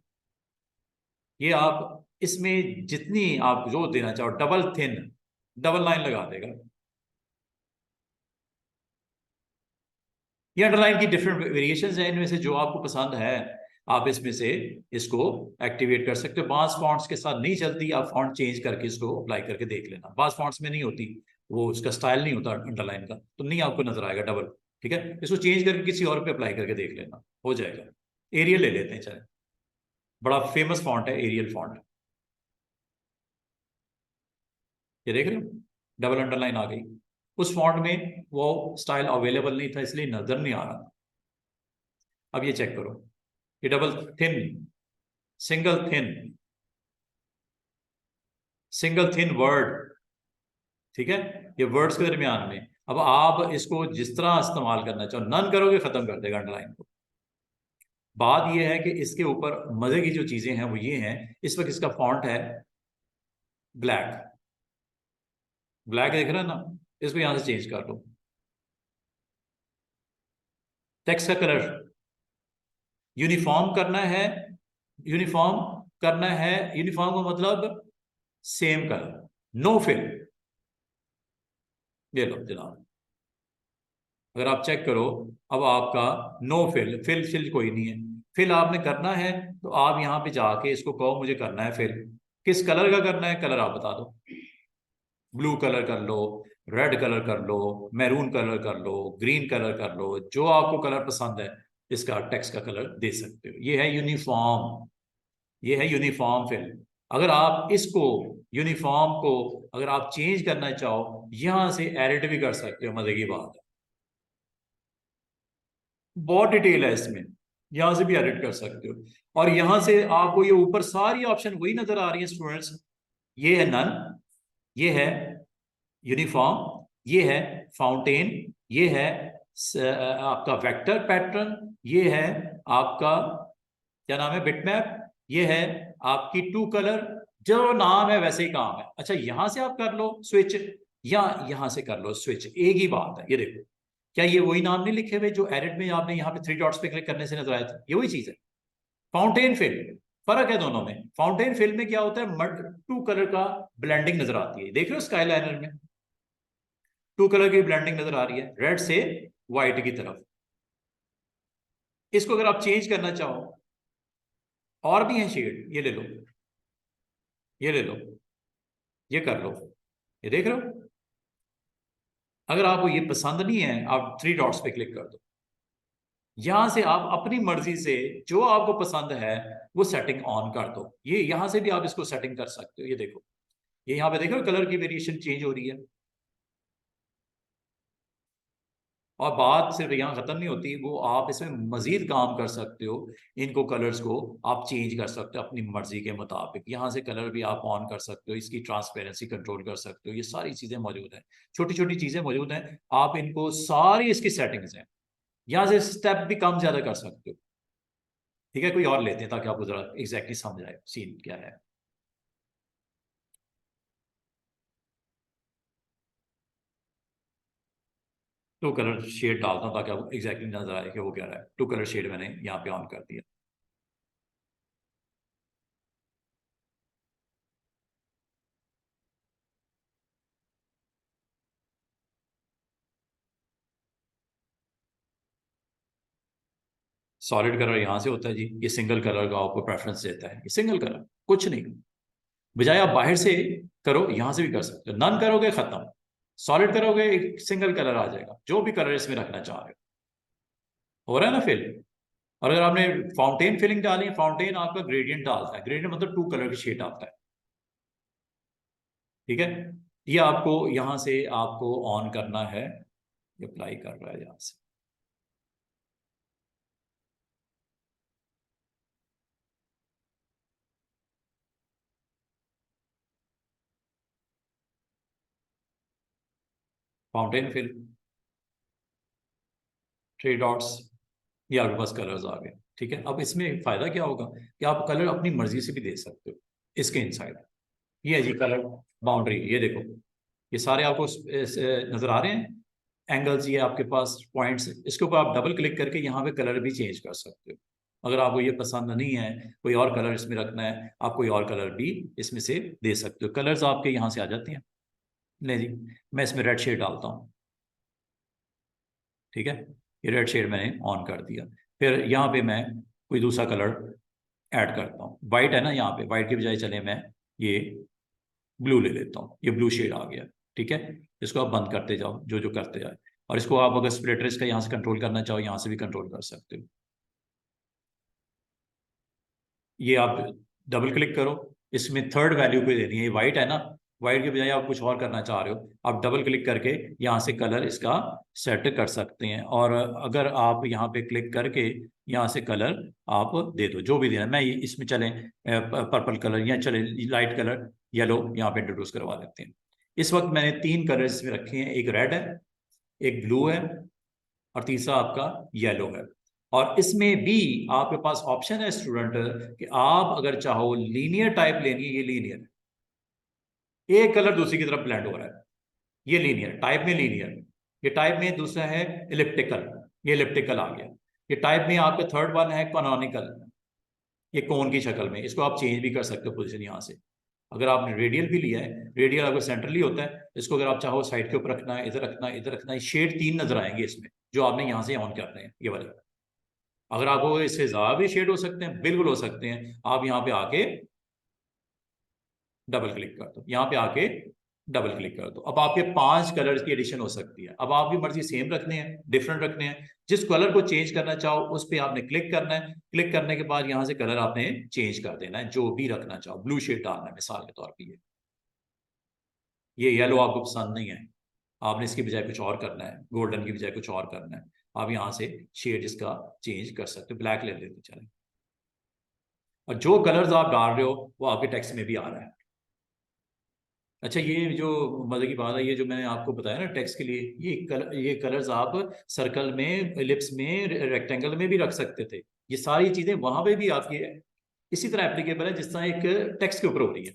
ये आप इसमें जितनी आप जो देना चाहो, डबल थिन, डबल लाइन लगा देगा। ये अंडरलाइन की डिफरेंट वेरिएशंस हैं, इनमें से जो आपको पसंद है आप इसमें से इसको एक्टिवेट कर सकते हो। बास फॉन्ट्स के साथ नहीं चलती, आप फॉन्ट चेंज करके इसको अप्लाई करके देख लेना। बास फॉन्ट्स में नहीं होती, वो उसका स्टाइल नहीं होता अंडरलाइन का, तो नहीं आपको नजर आएगा डबल। ठीक है, इसको चेंज करके किसी और पे अप्लाई करके देख लेना, हो जाएगा। एरियल ले लेते हैं, चले, बड़ा फेमस फॉन्ट है एरियल फॉन्ट, ये देख रहे हो, डबल अंडरलाइन आ गई। उस फॉन्ट में वो स्टाइल अवेलेबल नहीं था, इसलिए नजर नहीं आ रहा था। अब ये चेक करो, ये double thin, single thin, single thin word, ठीक है, ये वर्ड्स के दरमियान में। अब आप इसको जिस तरह इस्तेमाल करना चाहो, नन करोगे खत्म कर देगा अंडरलाइन को। बात ये है कि इसके ऊपर मजे की जो चीजें हैं वो ये हैं, इस वक्त इसका फॉन्ट है ब्लैक, ब्लैक देख रहे हैं ना, इसको यहां से चेंज कर लो। टेक्स्ट का कलर यूनिफॉर्म करना है, यूनिफॉर्म करना है, यूनिफॉर्म का मतलब सेम कलर, नो फिल। ये लो जनाब, अगर आप चेक करो, अब आपका नो फिल, फिल फिल कोई नहीं है। फिल आपने करना है तो आप यहां पे जाके इसको कहो मुझे करना है फिल। किस कलर का करना है, कलर आप बता दो। ब्लू कलर कर लो, रेड कलर कर लो, मैरून कलर कर लो, ग्रीन कलर कर लो, जो आपको कलर पसंद है इसका टेक्स्ट का कलर दे सकते हो। ये है यूनिफॉर्म, ये है यूनिफॉर्म फिल। अगर आप इसको यूनिफॉर्म को अगर आप चेंज करना चाहो, यहां से एडिट भी कर सकते हो, मजे की बात है, बहुत डिटेल है इसमें, यहां से भी एडिट कर सकते हो। और यहां से आपको ये ऊपर सारी ऑप्शन वही नजर आ रही है स्टूडेंट्स। ये है नन, ये है यूनिफॉर्म, ये है फाउंटेन, ये है आपका वेक्टर पैटर्न, ये है आपका क्या नाम है बिटमैप, ये है आपकी टू कलर। जो नाम है वैसे ही काम है। अच्छा, यहां से आप कर लो स्विच, या यहां से कर लो स्विच, एक ही बात है। ये देखो, क्या ये वही नाम नहीं लिखे हुए जो एडिट में आपने यहाँ पे 3 डॉट्स पे क्लिक करने से नजर आए थे? ये वही चीज है। फाउंटेन फिल, फर्क है दोनों में। फाउंटेन फिल में क्या होता है, टू कलर का ब्लेंडिंग नजर आती है, देख रहे हो स्काई लाइनर में टू कलर की ब्लेंडिंग नजर आ रही है, रेड से व्हाइट की तरफ। इसको अगर आप चेंज करना चाहो, और भी है शेड, ये ले लो, ये ले लो, ये कर लो, ये देख रहे हो। अगर आपको ये पसंद नहीं है, आप 3 डॉट्स पे क्लिक कर दो, यहां से आप अपनी मर्जी से जो आपको पसंद है वो सेटिंग ऑन कर दो। ये यहां से भी आप इसको सेटिंग कर सकते हो। ये देखो, ये यहाँ पे देखो कलर की वेरिएशन चेंज हो रही है। और बात सिर्फ यहाँ खत्म नहीं होती, वो आप इसमें मजीद काम कर सकते हो। इनको कलर्स को आप चेंज कर सकते हो अपनी मर्जी के मुताबिक। यहाँ से कलर भी आप ऑन कर सकते हो, इसकी ट्रांसपेरेंसी कंट्रोल कर सकते हो। ये सारी चीजें मौजूद हैं, छोटी छोटी चीजें मौजूद हैं। आप इनको सारी इसकी सेटिंग्स हैं, यहाँ से स्टेप भी कम ज्यादा कर सकते हो। ठीक है, कोई और लेते हैं ताकि आपको जरा एग्जैक्टली समझ आए सीन क्या है। टू कलर शेड डालता हूँ ताकि आपको एग्जैक्टली नजर आए कि वो क्या रहा है। टू कलर शेड मैंने यहाँ पे ऑन कर दिया। सॉलिड कलर यहाँ से होता है जी, ये सिंगल कलर का आपको प्रेफरेंस देता है, ये सिंगल कलर कुछ नहीं। बजाय आप बाहर से करो, यहाँ से भी कर सकते हो। नन करोगे खत्म, सॉलिड करोगे एक सिंगल कलर आ जाएगा, जो भी कलर इसमें रखना चाह रहे हो रहा है ना फिल। और अगर आपने फाउंटेन फिलिंग डाली, फाउंटेन आपका ग्रेडियंट डालता है, ग्रेडियंट मतलब टू कलर की शेड आता है। ठीक है, ये आपको यहां से आपको ऑन करना है, अप्लाई कर रहा है यहाँ से। फाउंटेन फिल, 3 डॉट्स, ये आपके पास कलर्स आ गए। ठीक है, अब इसमें फायदा क्या होगा कि आप कलर अपनी मर्जी से भी दे सकते हो इसके इनसाइड। ये है जी कलर बाउंड्री, ये देखो, ये सारे आपको नजर आ रहे हैं एंगल्स, ये आपके पास पॉइंट्स। इसके ऊपर आप डबल क्लिक करके यहाँ पे कलर भी चेंज कर सकते हो। अगर आपको ये पसंद नहीं है, कोई और कलर इसमें रखना है, आप कोई और कलर भी इसमें से दे सकते हो। कलर्स आपके यहाँ से आ जाते हैं। ले जी, मैं इसमें रेड शेड डालता हूँ। ठीक है, ये रेड शेड मैंने ऑन कर दिया। फिर यहाँ पे मैं कोई दूसरा कलर ऐड करता हूँ। वाइट है ना, यहाँ पे वाइट के बजाय चले मैं ये ब्लू ले लेता हूँ, ये ब्लू शेड आ गया। ठीक है, इसको आप बंद करते जाओ जो जो करते जाए। और इसको आप अगर स्प्लिटर इसका यहाँ से कंट्रोल करना चाहो, यहाँ से भी कंट्रोल कर सकते हो। ये आप डबल क्लिक करो, इसमें थर्ड वैल्यू को देनी है। ये वाइट है ना, वाइट के बजाय आप कुछ और करना चाह रहे हो, आप डबल क्लिक करके यहाँ से कलर इसका सेट कर सकते हैं। और अगर आप यहाँ पे क्लिक करके यहाँ से कलर आप दे दो, जो भी देना। मैं इसमें चले पर्पल कलर या चले लाइट कलर येलो यहाँ पे इंट्रोड्यूस करवा देते हैं। इस वक्त मैंने 3 कलर्स इसमें रखे हैं, एक रेड है, एक ब्लू है, और तीसरा आपका येलो है। और इसमें भी आपके पास ऑप्शन है स्टूडेंट कि आप अगर चाहो लीनियर टाइप लेनी है, ये लीनियर है, एक कलर दूसरी की तरफ ब्लेंड हो रहा है, ये लीनियर टाइप में लीनियर। ये टाइप में दूसरा है इलिप्टिकल, ये इलिप्टिकल आ गया। ये टाइप में आपका थर्ड वन है कैनोनिकल, ये कोन की शक्ल में। इसको आप चेंज भी कर सकते हो पोजीशन यहाँ से। अगर आपने रेडियल भी लिया है, रेडियल आपको सेंट्रली होता है, इसको अगर आप चाहो साइड के ऊपर रखना है, इधर रखना है, इधर रखना है, शेड 3 नजर आएंगे इसमें जो आपने यहाँ से ऑन करते हैं, ये वाले। अगर आपको इससे ज्यादा भी शेड हो सकते हैं, बिल्कुल हो सकते हैं, आप यहाँ पे आके डबल क्लिक कर दो, यहाँ पे आके डबल क्लिक कर दो। अब आपके 5 कलर्स की एडिशन हो सकती है। अब आपकी मर्जी सेम रखने हैं, डिफरेंट रखने हैं, जिस कलर को चेंज करना चाहो उस पर आपने क्लिक करना है। क्लिक करने के बाद यहाँ से कलर आपने चेंज कर देना है, जो भी रखना चाहो। ब्लू शेड डालना है मिसाल के तौर पर, ये येलो आपको पसंद नहीं है, आपने इसकी बजाय कुछ और करना है, गोल्डन की बजाय कुछ और करना है, आप यहाँ से शेड इसका चेंज कर सकते हो। ब्लैक ले लेते चले। और जो कलर्स आप डाल रहे हो वो आपके टेक्स्ट में भी आ रहा है। अच्छा, ये जो मजे की बात है, ये जो मैंने आपको बताया ना टेक्स्ट के लिए, ये कलर्स आप सर्कल में, एलिप्स में, रेक्टेंगल में भी रख सकते थे। ये सारी चीजें वहां पे भी आपकी इसी तरह एप्लीकेबल है जिस तरह एक टेक्स्ट के ऊपर हो रही है।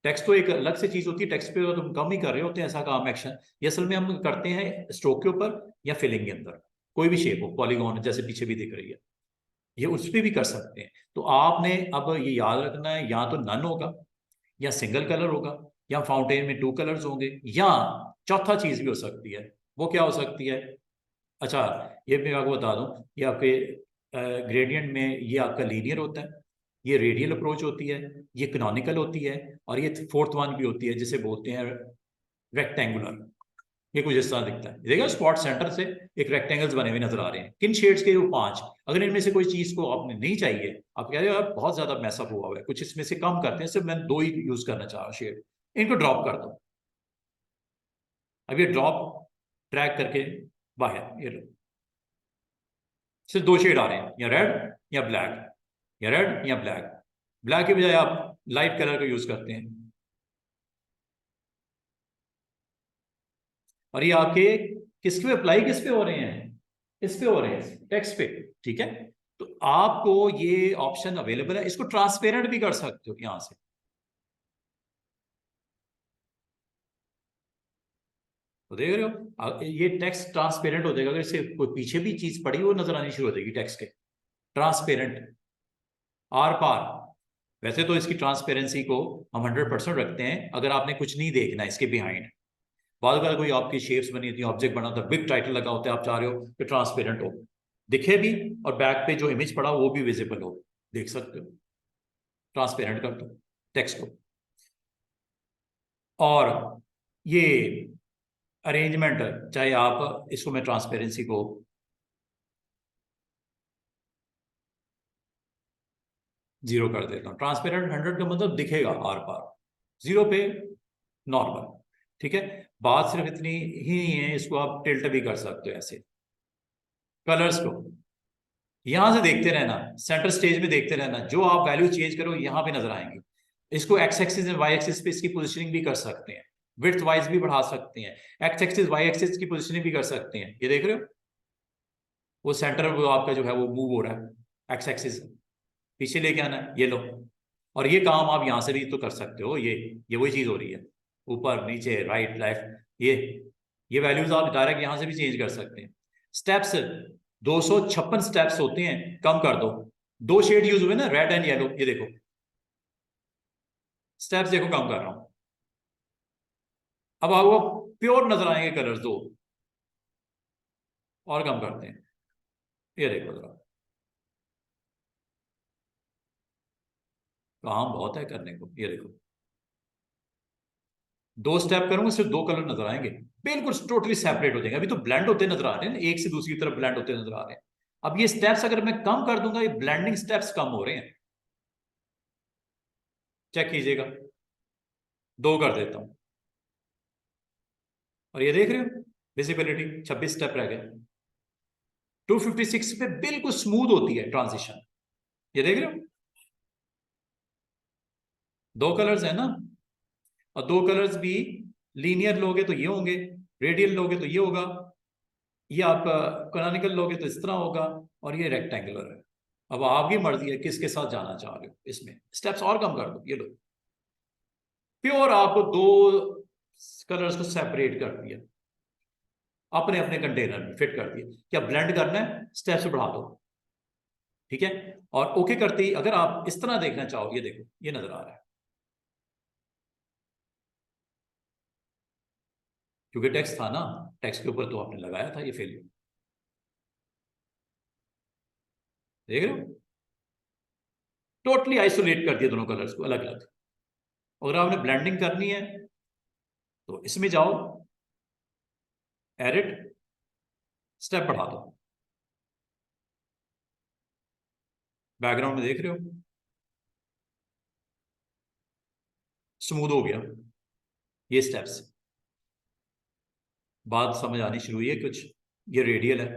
टेक्स्ट तो एक अलग से चीज होती है, टेक्स्ट पे तो तुम कम ही कर रहे होते हैं ऐसा काम एक्शन। ये असल में हम करते हैं स्ट्रोक के ऊपर या फिलिंग के अंदर, कोई भी शेप हो, पॉलीगॉन जैसे पीछे भी दिख रही है, ये उस पर भी कर सकते हैं। तो आपने अब ये याद रखना है, या तो नन होगा, या सिंगल कलर होगा, या फाउंटेन में 2 कलर्स होंगे, या चौथा चीज भी हो सकती है। वो क्या हो सकती है? अच्छा, ये मैं आपको बता दूं, ये आपके ग्रेडियंट में ये आपका लीनियर होता है, ये रेडियल अप्रोच होती है, ये कैनोनिकल होती है, और ये फोर्थ वन भी होती है जिसे बोलते हैं रेक्टेंगुलर। ये कुछ इस तरह दिखता है, देखिए स्पॉट सेंटर से एक रेक्टेंगल्स बने हुए नजर आ रहे हैं। किन शेड्स के? वो 5। अगर इनमें से कोई चीज को आपने नहीं चाहिए, आप कह रहे हो यार बहुत ज्यादा मैसअप हुआ है, कुछ इसमें से कम करते हैं, सिर्फ मैं 2 ही यूज करना चाह रहा हूँ शेड, इनको ड्रॉप कर दो। अब ये ड्रॉप ट्रैक करके बाहर, ये लो, सिर्फ 2 शेड आ रहे हैं, या रेड या ब्लैक, या रेड या ब्लैक। ब्लैक के बजाय आप लाइट कलर का यूज करते हैं। और ये आपके किस पे अप्लाई, किस पे हो रहे हैं? इस पे हो रहे हैं, टेक्स्ट पे। ठीक है, तो आपको ये ऑप्शन अवेलेबल है, इसको ट्रांसपेरेंट भी कर सकते हो यहां से। तो देख रहे हो ये टेक्स्ट ट्रांसपेरेंट हो जाएगा, अगर इसे कोई पीछे भी चीज पड़ी वो नजर आनी शुरू हो जाएगी टेक्स्ट के। ट्रांसपेरेंट, आर पार। वैसे तो इसकी ट्रांसपेरेंसी को हम 100% रखते हैं अगर आपने कुछ नहीं देखना इसके बिहाइंड। बाद में कोई आपकी शेप्स बनी होती है, ऑब्जेक्ट बना होता है, बिग टाइटल लगा होता है, आप चाह रहे हो कि ट्रांसपेरेंट हो, दिखे भी, और बैक पे जो इमेज पड़ा वो भी विजिबल हो, देख सकते हो। ट्रांसपेरेंट कर दो टेक्स्ट को। और ये अरेंजमेंट, चाहे आप इसको, मैं ट्रांसपेरेंसी को 0 कर देता हूँ। ट्रांसपेरेंट 100 का मतलब दिखेगा आर पार, 0 पे नॉर्मल। ठीक है, बात सिर्फ इतनी ही है, इसको आप टिल्ट भी कर सकते हो ऐसे। कलर्स को यहां से देखते रहना, सेंटर स्टेज में देखते रहना, जो आप वैल्यू चेंज करो यहां पे नजर आएंगे। इसको एक्स एक्सिस और वाई एक्सिस पे इसकी पोजीशनिंग भी कर सकते हैं, विड्थ वाइज भी बढ़ा सकते हैं, एक्स एक्सिस वाई एक्सिस की पोजीशनिंग भी कर सकते हैं। ये देख रहे हो, वो सेंटर वो आपका जो है वो मूव हो रहा है, एक्स एक्सिस पीछे लेके आना है, ये लो। और ये काम आप यहां से भी तो कर सकते हो, ये वही चीज हो रही है, ऊपर नीचे राइट लेफ्ट, ये वैल्यूज आप डायरेक्ट यहां से भी चेंज कर सकते हैं। स्टेप्स 256 स्टेप्स होते हैं, कम कर दो। 2 शेड यूज हुए ना, रेड एंड येलो, ये देखो स्टेप्स, देखो कम कर रहा हूं। अब आपको प्योर नजर आएंगे कलर्स 2, और कम करते हैं, ये देखो जरा, काम बहुत है करने को। ये देखो 2 स्टेप करूंगा, सिर्फ 2 कलर नजर आएंगे, बिल्कुल टोटली सेपरेट हो जाएंगे। अभी तो ब्लेंड होते नजर आ रहे हैं ना, एक से दूसरी तरफ ब्लेंड होते नजर आ रहे हैं। अब ये स्टेप्स अगर मैं कम कर दूंगा, ये ब्लेंडिंग स्टेप्स कम हो रहे हैं, चेक कीजिएगा। 2 कर देता हूं, और ये देख रहे हो विजिबिलिटी 26 स्टेप रह गए। 256 पे बिल्कुल स्मूथ होती है ट्रांजिशन, ये देख रहे हो। 2 कलर्स है ना, और 2 कलर्स भी लीनियर लोगे तो ये होंगे, रेडियल लोगे तो ये होगा, ये आप कैनोनिकल लोगे तो इस तरह होगा, और ये रेक्टेंगुलर है। अब आपकी मर्जी है किसके साथ जाना चाह रहे हो, इसमें स्टेप्स और कम कर दो। ये लो, प्योर आपको दो कलर्स को सेपरेट कर दिया, अपने अपने कंटेनर में फिट कर दिया। क्या ब्लेंड करना है, स्टेप्स बढ़ा दो, ठीक है। और ओके करते ही अगर आप इस तरह देखना चाहो, ये देखो ये नजर आ रहा है, क्योंकि टेक्स्ट था ना, टेक्स्ट के ऊपर तो आपने लगाया था ये फिल, देख रहे हो, टोटली आइसोलेट कर दिया दोनों कलर्स को अलग अलग। अगर आपने ब्लेंडिंग करनी है तो इसमें जाओ, एडिट, स्टेप बढ़ा दो, बैकग्राउंड में देख रहे हो स्मूथ हो गया। ये स्टेप्स, बात समझ आनी शुरू हुई है कुछ। ये रेडियल है,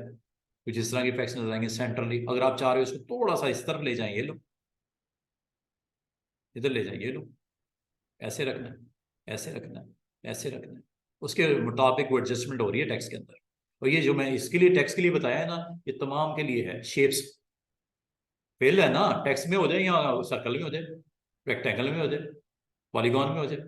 कुछ इस तरह के इफेक्ट्स नजर आएंगे सेंट्रली। अगर आप चाह रहे हो इसको थोड़ा सा इस तरफ ले जाएं, ये लो, इधर ले जाएं, ये लो, ऐसे रखना है, ऐसे रखना है, ऐसे रखना है, उसके मुताबिक वो एडजस्टमेंट हो रही है टेक्स्ट के अंदर। और ये जो मैं इसके लिए टेक्स्ट के लिए बताया है ना, ये तमाम के लिए है। शेप्स फेल है ना, टेक्स्ट में हो जाए या सर्कल में हो जाए, रेक्टेंगल में हो जाए, पॉलीगॉन में हो जाए।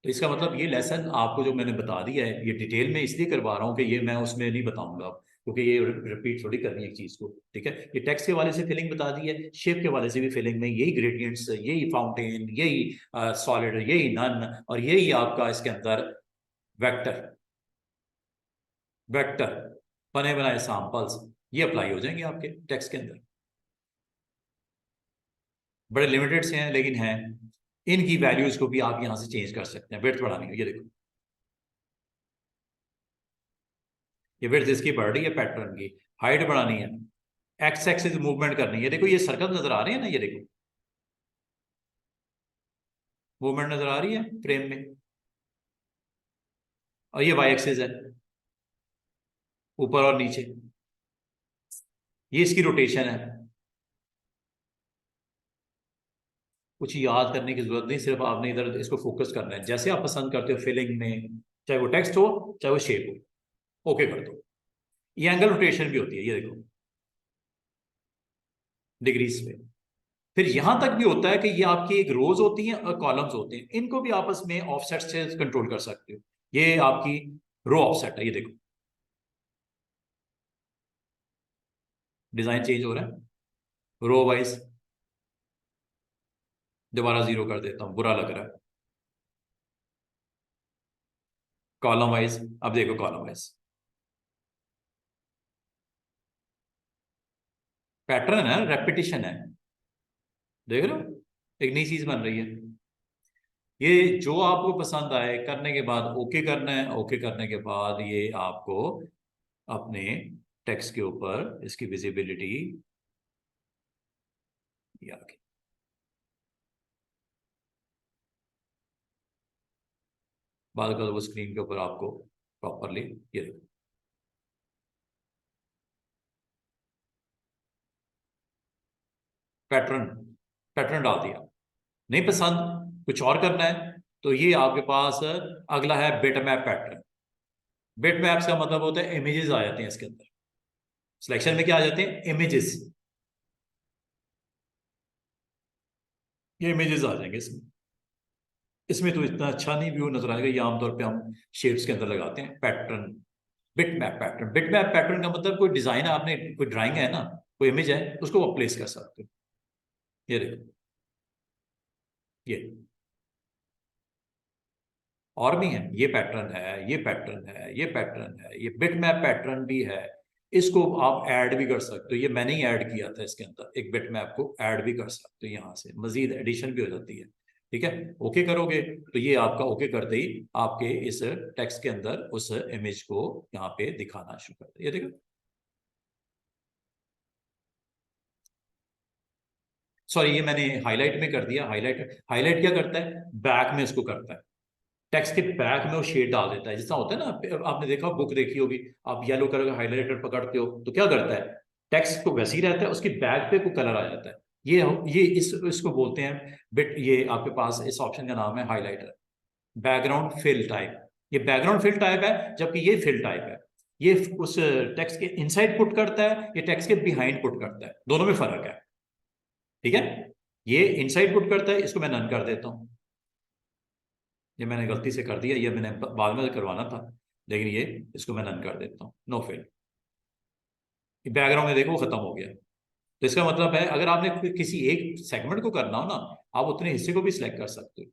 तो इसका मतलब ये लेसन आपको जो मैंने बता दिया है, ये डिटेल में इसलिए करवा रहा हूँ कि ये मैं उसमें नहीं बताऊंगा, क्योंकि ये रिपीट थोड़ी करनी है एक चीज को, ठीक है। ये टेक्स्ट के वाले से फिलिंग बता दी है, शेप के वाले से भी फिलिंग में यही ग्रेडियंट्स, यही फाउंटेन, यही सॉलिड, यही नन, और यही आपका इसके अंदर वेक्टर, वेक्टर बने बनाए सैंपल्स, ये अप्लाई हो जाएंगे आपके टेक्स्ट के अंदर। बड़े लिमिटेड से हैं लेकिन हैं, इनकी वैल्यूज को भी आप यहां से चेंज कर सकते हैं। विड्थ बढ़ानी है, ये देखो, ये विड्थ इसकी बढ़ रही है पैटर्न की, हाइट बढ़ानी है, एक्स एक्सिस मूवमेंट करनी है। देखो ये सर्कल नजर आ रहे हैं ना, ये देखो मूवमेंट नजर आ रही है फ्रेम में, और ये वाई एक्सिस है, ऊपर और नीचे, ये इसकी रोटेशन है। कुछ याद करने की जरूरत नहीं, सिर्फ आपने इधर इसको फोकस करना है, जैसे आप पसंद करते हो फिलिंग में, चाहे वो टेक्स्ट हो चाहे वो शेप हो, ओके कर दो। ये एंगल रोटेशन भी होती है, ये देखो डिग्रीज पे। फिर यहां तक भी होता है कि ये आपकी एक रोज होती हैं और कॉलम्स होते हैं, इनको भी आपस में ऑफसेट से कंट्रोल कर सकते हो। ये आपकी रो ऑफसेट है, ये देखो डिजाइन चेंज हो रहा है। रो वाइज दोबारा जीरो कर देता हूं, बुरा लग रहा है। कॉलम वाइज, अब देखो कॉलम वाइज पैटर्न है, रेपिटेशन है, देख रहे हो एक नई चीज बन रही है। ये जो आपको पसंद आए करने के बाद ओके करना है, ओके करने के बाद ये आपको अपने टेक्स्ट के ऊपर इसकी विजिबिलिटी आ गई। बाद का वो स्क्रीन के ऊपर आपको प्रॉपरली ये देखो, पैटर्न, पैटर्न डाल दिया। नहीं पसंद कुछ और करना है तो ये आपके पास अगला है bit map pattern. Bit maps का मतलब होता है इमेजेस आ जाते हैं इसके अंदर, सिलेक्शन में क्या आ जाते हैं, इमेजेस, ये इमेजेस आ जाएंगे इसमें। इसमें तो इतना अच्छा नहीं व्यू नजर आएगा, ये आमतौर पे हम शेप्स के अंदर लगाते हैं pattern. Bit map pattern, bit map pattern का मतलब कोई डिजाइन है, आपने कोई ड्राइंग है ना, कोई इमेज है, उसको आप प्लेस कर सकते हो। ये देखो, ये और भी है, ये पैटर्न है, ये पैटर्न है, ये पैटर्न है, ये बिट मैप पैटर्न भी है। इसको आप ऐड भी कर सकते हो, ये मैंने ही ऐड किया था इसके अंदर, एक बिट मैप को ऐड भी कर सकते हो, यहाँ से मजीद एडिशन भी हो जाती है, ठीक है। ओके करोगे तो ये आपका ओके करते ही आपके इस टेक्स्ट के अंदर उस इमेज को यहाँ पे दिखाना शुरू कर दे। ये देखो, सॉरी ये मैंने हाईलाइट में कर दिया। हाईलाइट, हाईलाइट क्या करता है, बैक में उसको करता है, टेक्स्ट के बैक में वो शेड डाल देता है। जैसा होता है ना, आपने देखा बुक देखी होगी, आप येलो कलर का हाइलाइटर पकड़ते हो तो क्या करता है, टेक्स्ट तो वैसे ही रहता है, उसके बैक पे कोई कलर आ जाता है। ये इसको बोलते हैं बिट, ये आपके पास इस ऑप्शन का नाम है हाइलाइटर। बैकग्राउंड फिल टाइप, ये बैकग्राउंड फिल टाइप है, जबकि ये फिल टाइप है। ये उस टेक्स्ट के इनसाइड पुट करता है, ये टेक्स्ट के बिहाइंड पुट करता है, दोनों में फर्क है। ठीक है, ये इनसाइड पुट करता है, इसको मैं नन कर देता हूं। ये मैंने गलती से कर दिया, ये मैंने बाद में करवाना था, लेकिन ये इसको मैं नन कर देता हूं, नो फिल। बैकग्राउंड में देखो खत्म हो गया। तो इसका मतलब है अगर आपने किसी एक सेगमेंट को करना हो ना, आप उतने हिस्से को भी सिलेक्ट कर सकते हो।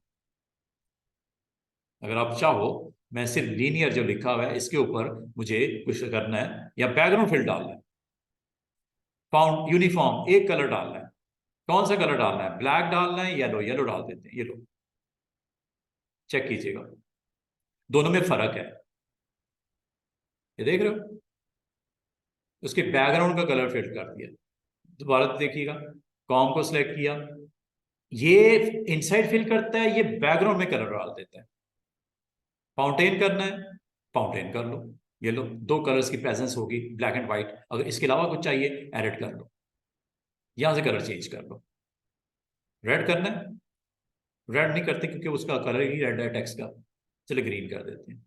अगर आप चाहो, मैं सिर्फ लीनियर जो लिखा हुआ है इसके ऊपर मुझे कुछ करना है या बैकग्राउंड फिल डालना है, फाउंड यूनिफॉर्म एक कलर डालना है। कौन सा कलर डालना है? ब्लैक डालना है, येलो, येलो डाल देते हैं, ये लो, चेक कीजिएगा, दोनों में फर्क है। ये देख रहे हो, उसके बैकग्राउंड का कलर फिल कर दिया। दोबारा देखिएगा, कॉम को सिलेक्ट किया, ये इनसाइड फिल करता है, ये बैकग्राउंड में कलर डाल देता है। फाउंटेन करना है, फाउंटेन कर लो, ये लो, दो कलर्स की प्रेजेंस होगी, ब्लैक एंड व्हाइट। अगर इसके अलावा कुछ चाहिए, एडिट कर लो, यहां से कलर चेंज कर लो। रेड करना है, रेड नहीं करते क्योंकि उसका कलर ही रेड है टेक्स्ट का, चलिए ग्रीन कर देते हैं।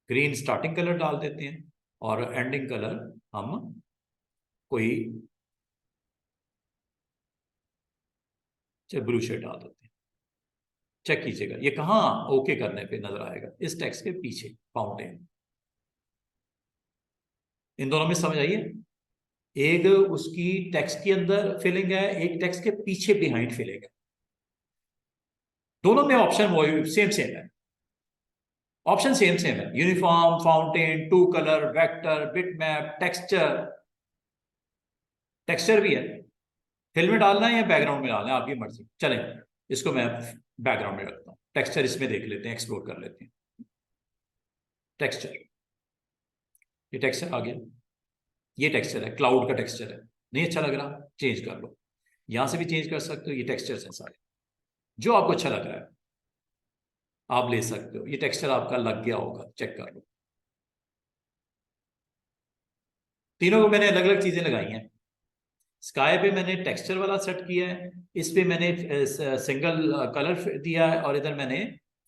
ग्रीन स्टार्टिंग कलर डाल देते हैं, और एंडिंग कलर हम कोई ब्लू शेड डाल देते हैं। चेक कीजिएगा, ये कहाँ ओके करने पे नजर आएगा, इस टेक्स्ट के पीछे फाउंटेन। इन दोनों में समझ आइए, एक उसकी टेक्स्ट के अंदर फिलिंग है, एक टेक्स्ट के पीछे बिहाइंड फिलिंग है। दोनों में ऑप्शन वो सेम सेम है, ऑप्शन सेम सेम है, uniform, fountain, two colour, vector, bitmap, texture. Texture भी है, फिल में डालना है या बैकग्राउंड में डालना है, आपकी मर्जी। चलें, इसको मैं बैकग्राउंड में रखता हूं, टेक्सचर इसमें देख लेते हैं, एक्सप्लोर कर लेते हैं। टेक्सचर, ये टेक्सचर आ गया, ये टेक्सचर है, क्लाउड का टेक्सचर है। नहीं अच्छा लग रहा, चेंज कर लो, यहां से भी चेंज कर सकते हो। ये टेक्सचर है सारे, जो आपको अच्छा लग रहा है आप ले सकते हो। ये टेक्सचर आपका लग गया होगा, चेक कर लो। तीनों को मैंने अलग अलग चीजें लगाई हैं। स्काई पे मैंने टेक्सचर वाला सेट किया है, इस पे मैंने सिंगल कलर दिया है, और इधर मैंने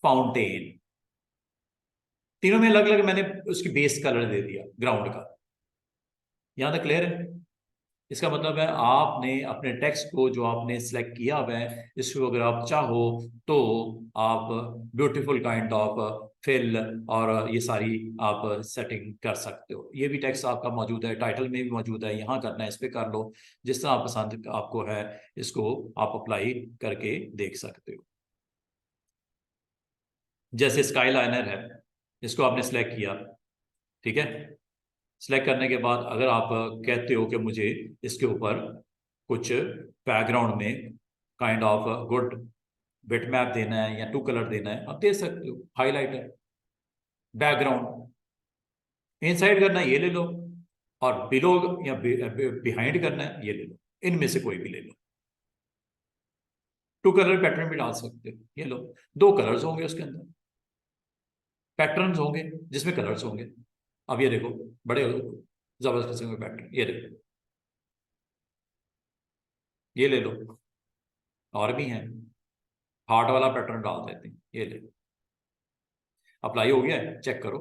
फाउंटेन। तीनों में अलग अलग मैंने उसकी बेस कलर दे दिया ग्राउंड का। यहां तक क्लियर है? इसका मतलब है आपने अपने टेक्स्ट को जो आपने सिलेक्ट किया हुआ है, इसको अगर आप चाहो तो आप ब्यूटीफुल काइंड ऑफ फिल और ये सारी आप सेटिंग कर सकते हो। ये भी टेक्स्ट आपका मौजूद है, टाइटल में भी मौजूद है, यहाँ करना है इस पे कर लो, जिस तरह आप पसंद आपको है, इसको आप अप्लाई करके देख सकते हो। जैसे स्काई लाइनर है, इसको आपने सेलेक्ट किया, ठीक है। सिलेक्ट करने के बाद अगर आप कहते हो कि मुझे इसके ऊपर कुछ बैकग्राउंड में काइंड ऑफ गुड बिटमैप देना है या टू कलर देना है, आप दे सकते हो। हाईलाइटर, बैकग्राउंड, इनसाइड करना है ये ले लो, और बिलो या बिहाइंड करना है ये ले लो, इनमें से कोई भी ले लो। टू कलर पैटर्न भी डाल सकते हो, ये लो, दो कलर्स होंगे उसके अंदर, पैटर्न्स होंगे जिसमें कलर्स होंगे। अब ये देखो, बड़े जबरदस्त किस्म के पैटर्न, ये देखो, ये ले लो, और भी हैं। हार्ट वाला पैटर्न डाल देते हैं, ये ले, अप्लाई हो गया है, चेक करो।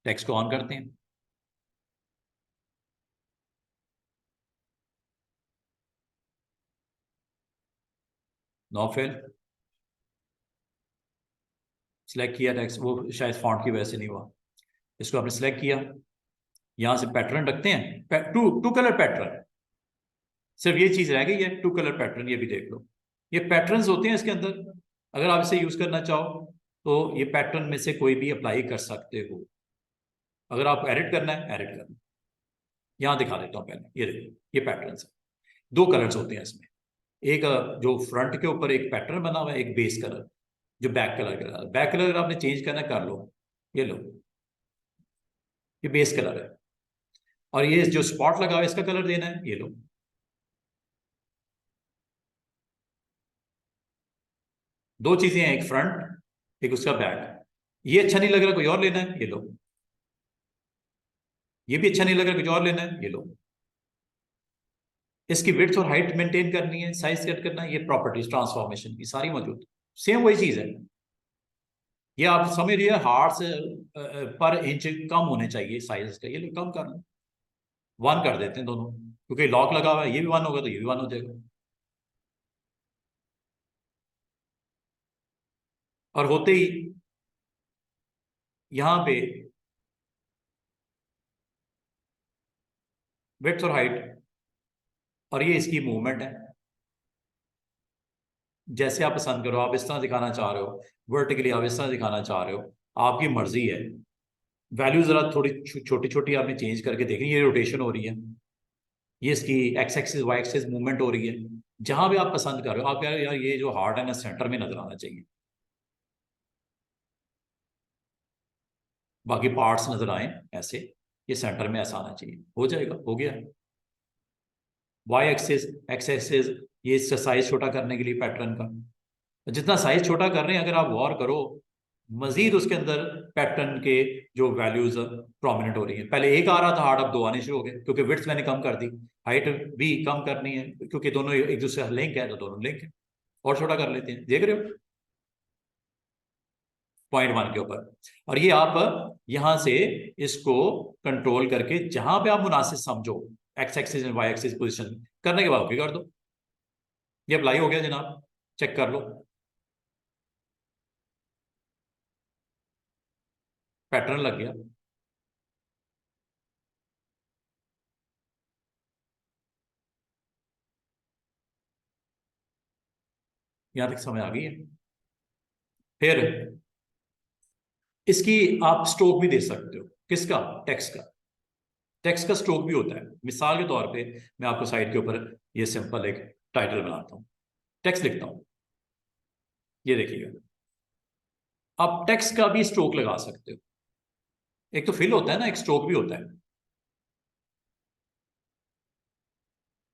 टेक्स्ट को ऑन करते हैं, नो फिल, सिलेक्ट किया टेक्स्ट, वो शायद फॉन्ट की वजह से नहीं हुआ। इसको आपने सिलेक्ट किया, यहां से पैटर्न रखते हैं, टू टू कलर पैटर्न, सिर्फ ये चीज रह गई है, टू कलर पैटर्न, ये भी देख लो। ये पैटर्न्स होते हैं इसके अंदर, अगर आप इसे यूज करना चाहो तो ये पैटर्न में से कोई भी अप्लाई कर सकते हो। अगर आपको एडिट करना है, एडिट करना, यहां दिखा देता हूं पहले, ये देखो, ये पैटर्न है, दो कलर्स होते हैं इसमें। एक जो फ्रंट के ऊपर एक पैटर्न बना हुआ है, एक बेस कलर जो बैक कलर का, बैक कलर अगर आपने चेंज करना कर लो, ये लो, ये बेस कलर है। और ये जो स्पॉट लगा हुआ है इसका कलर देना है, ये लो। दो चीजें हैं, एक फ्रंट, एक उसका बैक। ये अच्छा नहीं लग रहा, कोई और लेना है, ये लो। ये भी अच्छा नहीं लग रहा, कुछ और लेना है, ये लो। इसकी विड्थ और हाइट मेंटेन करनी है, साइज सेट करना है, ये प्रॉपर्टीज ट्रांसफॉर्मेशन की सारी मौजूद। सेम वही चीज है। ये आप समझ रही है, हार्ट से पर इंच कम होने चाहिए साइज का, ये लो कम कर लो, 1 कर देते हैं दोनों, क्योंकि लॉक लगा हुआ है, ये भी 1 होगा तो ये भी 1 हो जाएगा। और होते ही यहां पे विड्थ और हाइट, और ये इसकी मूवमेंट है। जैसे आप पसंद करो, आप इस तरह दिखाना चाह रहे हो वर्टिकली, आप इस तरह दिखाना चाह रहे हो, आपकी मर्जी है। वैल्यू जरा थोड़ी छोटी छोटी आपने चेंज करके देखनी, ये रोटेशन हो रही है, ये इसकी X axis Y axis movement हो रही है। जहां भी आप पसंद कर रहे हो, आप यार यार ये जो हार्ट है ना सेंटर में नजर आना चाहिए, बाकी पार्ट्स नजर आए ऐसे, ये सेंटर में ऐसा आना चाहिए, हो जाएगा, हो गया। वाई एक्सिस एक्स एक्सिस, ये इसका साइज छोटा करने के लिए पैटर्न का, जितना साइज छोटा कर रहे हैं, अगर आप गौर करो, मजीद उसके अंदर पैटर्न के जो वैल्यूज प्रोमिनेंट हो रही है। पहले एक आ रहा था हार्ड, अब 2 आने शुरू हो गए, क्योंकि विड्थ मैंने कम कर दी, हाइट भी कम करनी है, क्योंकि दोनों एक दूसरे से लिंक है, तो दोनों लिंक है। और छोटा कर लेते हैं, देख रहे हो, 0.1 के ऊपर। और ये आप यहां से इसको कंट्रोल करके जहां पे आप मुनासिब समझो, X axis and Y axis position करने के बाद ओके कर दो। ये अप्लाई हो गया जनाब, चेक कर लो, पैटर्न लग गया। यहां तक समझ आ गई है। फिर इसकी आप स्ट्रोक भी दे सकते हो, किसका, टेक्स्ट का। टेक्स्ट का स्ट्रोक भी होता है। मिसाल के तौर पे मैं आपको साइड के ऊपर ये सिंपल एक टाइटल बनाता हूं, टेक्स्ट लिखता हूं, ये देखिएगा। आप टेक्स्ट का भी स्ट्रोक लगा सकते हो। एक तो फिल होता है ना, एक स्ट्रोक भी होता है।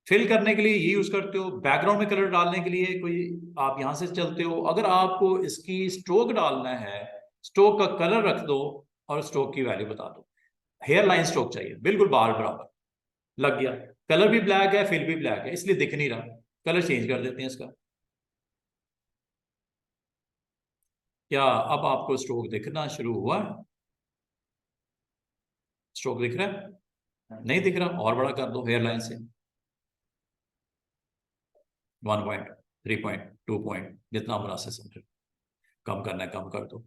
फिल करने के लिए ये यूज करते हो, बैकग्राउंड में कलर डालने के लिए कोई आप यहां से चलते हो। अगर आपको इसकी स्ट्रोक डालना है, स्ट्रोक का कलर रख दो और स्ट्रोक की वैल्यू बता दो। हेयर लाइन स्ट्रोक चाहिए बिल्कुल बाल बराबर, लग गया। कलर भी ब्लैक है, फिल भी ब्लैक है, इसलिए दिख नहीं रहा, कलर चेंज कर देते हैं इसका। क्या अब आपको स्ट्रोक दिखना शुरू हुआ? स्ट्रोक दिख रहा है? नहीं दिख रहा, और बड़ा कर दो हेयर लाइन से, 1 पॉइंट, 3 पॉइंट, 2 पॉइंट, जितना मुनासिब समझो। कम करना है कम कर दो।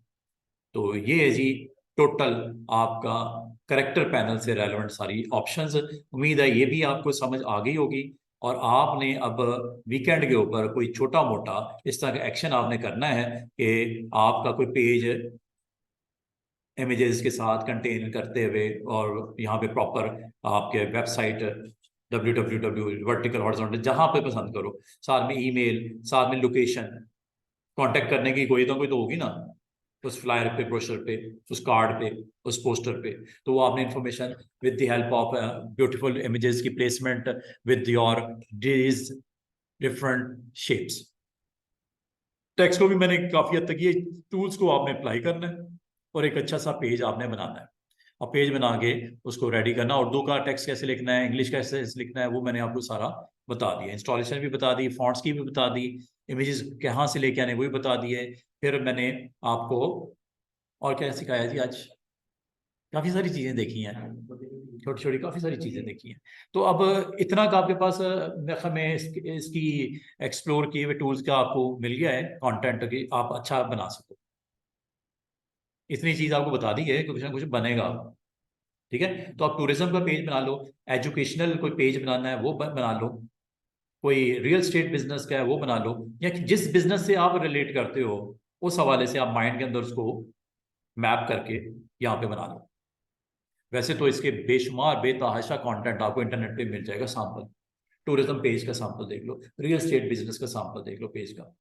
तो ये है जी टोटल आपका करेक्टर पैनल से रेलेवेंट सारी ऑप्शंस। उम्मीद है ये भी आपको समझ आ गई होगी, और आपने अब वीकेंड के ऊपर कोई छोटा मोटा इस तरह का एक्शन आपने करना है कि आपका कोई पेज इमेजेस के साथ कंटेन करते हुए, और यहाँ पे प्रॉपर आपके वेबसाइट www वर्टिकल हॉरिजॉन्टल जहाँ पे पसंद करो, साथ में ईमेल, साथ में लोकेशन, कांटेक्ट करने की कोई तो होगी ना, उस फ्लायर पे, ब्रोशर पे, उस कार्ड पे, उस पोस्टर पे। तो वो आपने information with the help of beautiful images की placement with your these different shapes. Text को भी मैंने काफी हद तक ये टूल्स को आपने अप्लाई करना है, और एक अच्छा सा पेज आपने बनाना है, और पेज बना के उसको रेडी करना। उर्दू का टेक्स्ट कैसे लिखना है, इंग्लिश कैसे लिखना है, वो मैंने आपको सारा बता दिया। इंस्टॉलेशन भी बता दी, फॉन्ट्स की भी बता दी, इमेजेस कहाँ से लेके आने वो भी बता दिए। फिर मैंने आपको और क्या सिखाया जी आज, काफी सारी चीजें देखी हैं, छोटी छोटी काफी सारी चीजें देखी हैं। तो अब इतना का आपके पास मेरे ख्याल में इसकी एक्सप्लोर किए हुए टूल्स का आपको मिल गया है कंटेंट की, आप अच्छा बना सको। इतनी चीज आपको बता दी है कि कुछ ना कुछ बनेगा। ठीक है, तो आप टूरिज्म का पेज बना लो, एजुकेशनल कोई पेज बनाना है वो बना लो, कोई रियल स्टेट बिजनेस का है वो बना लो, या जिस बिजनेस से आप रिलेट करते हो उस हवाले से आप माइंड के अंदर उसको मैप करके यहाँ पे बना लो। वैसे तो इसके बेशुमार बेतहाशा कंटेंट आपको इंटरनेट पे मिल जाएगा। सैंपल टूरिज्म पेज का सैंपल देख लो, रियल स्टेट बिजनेस का सैंपल देख लो पेज का,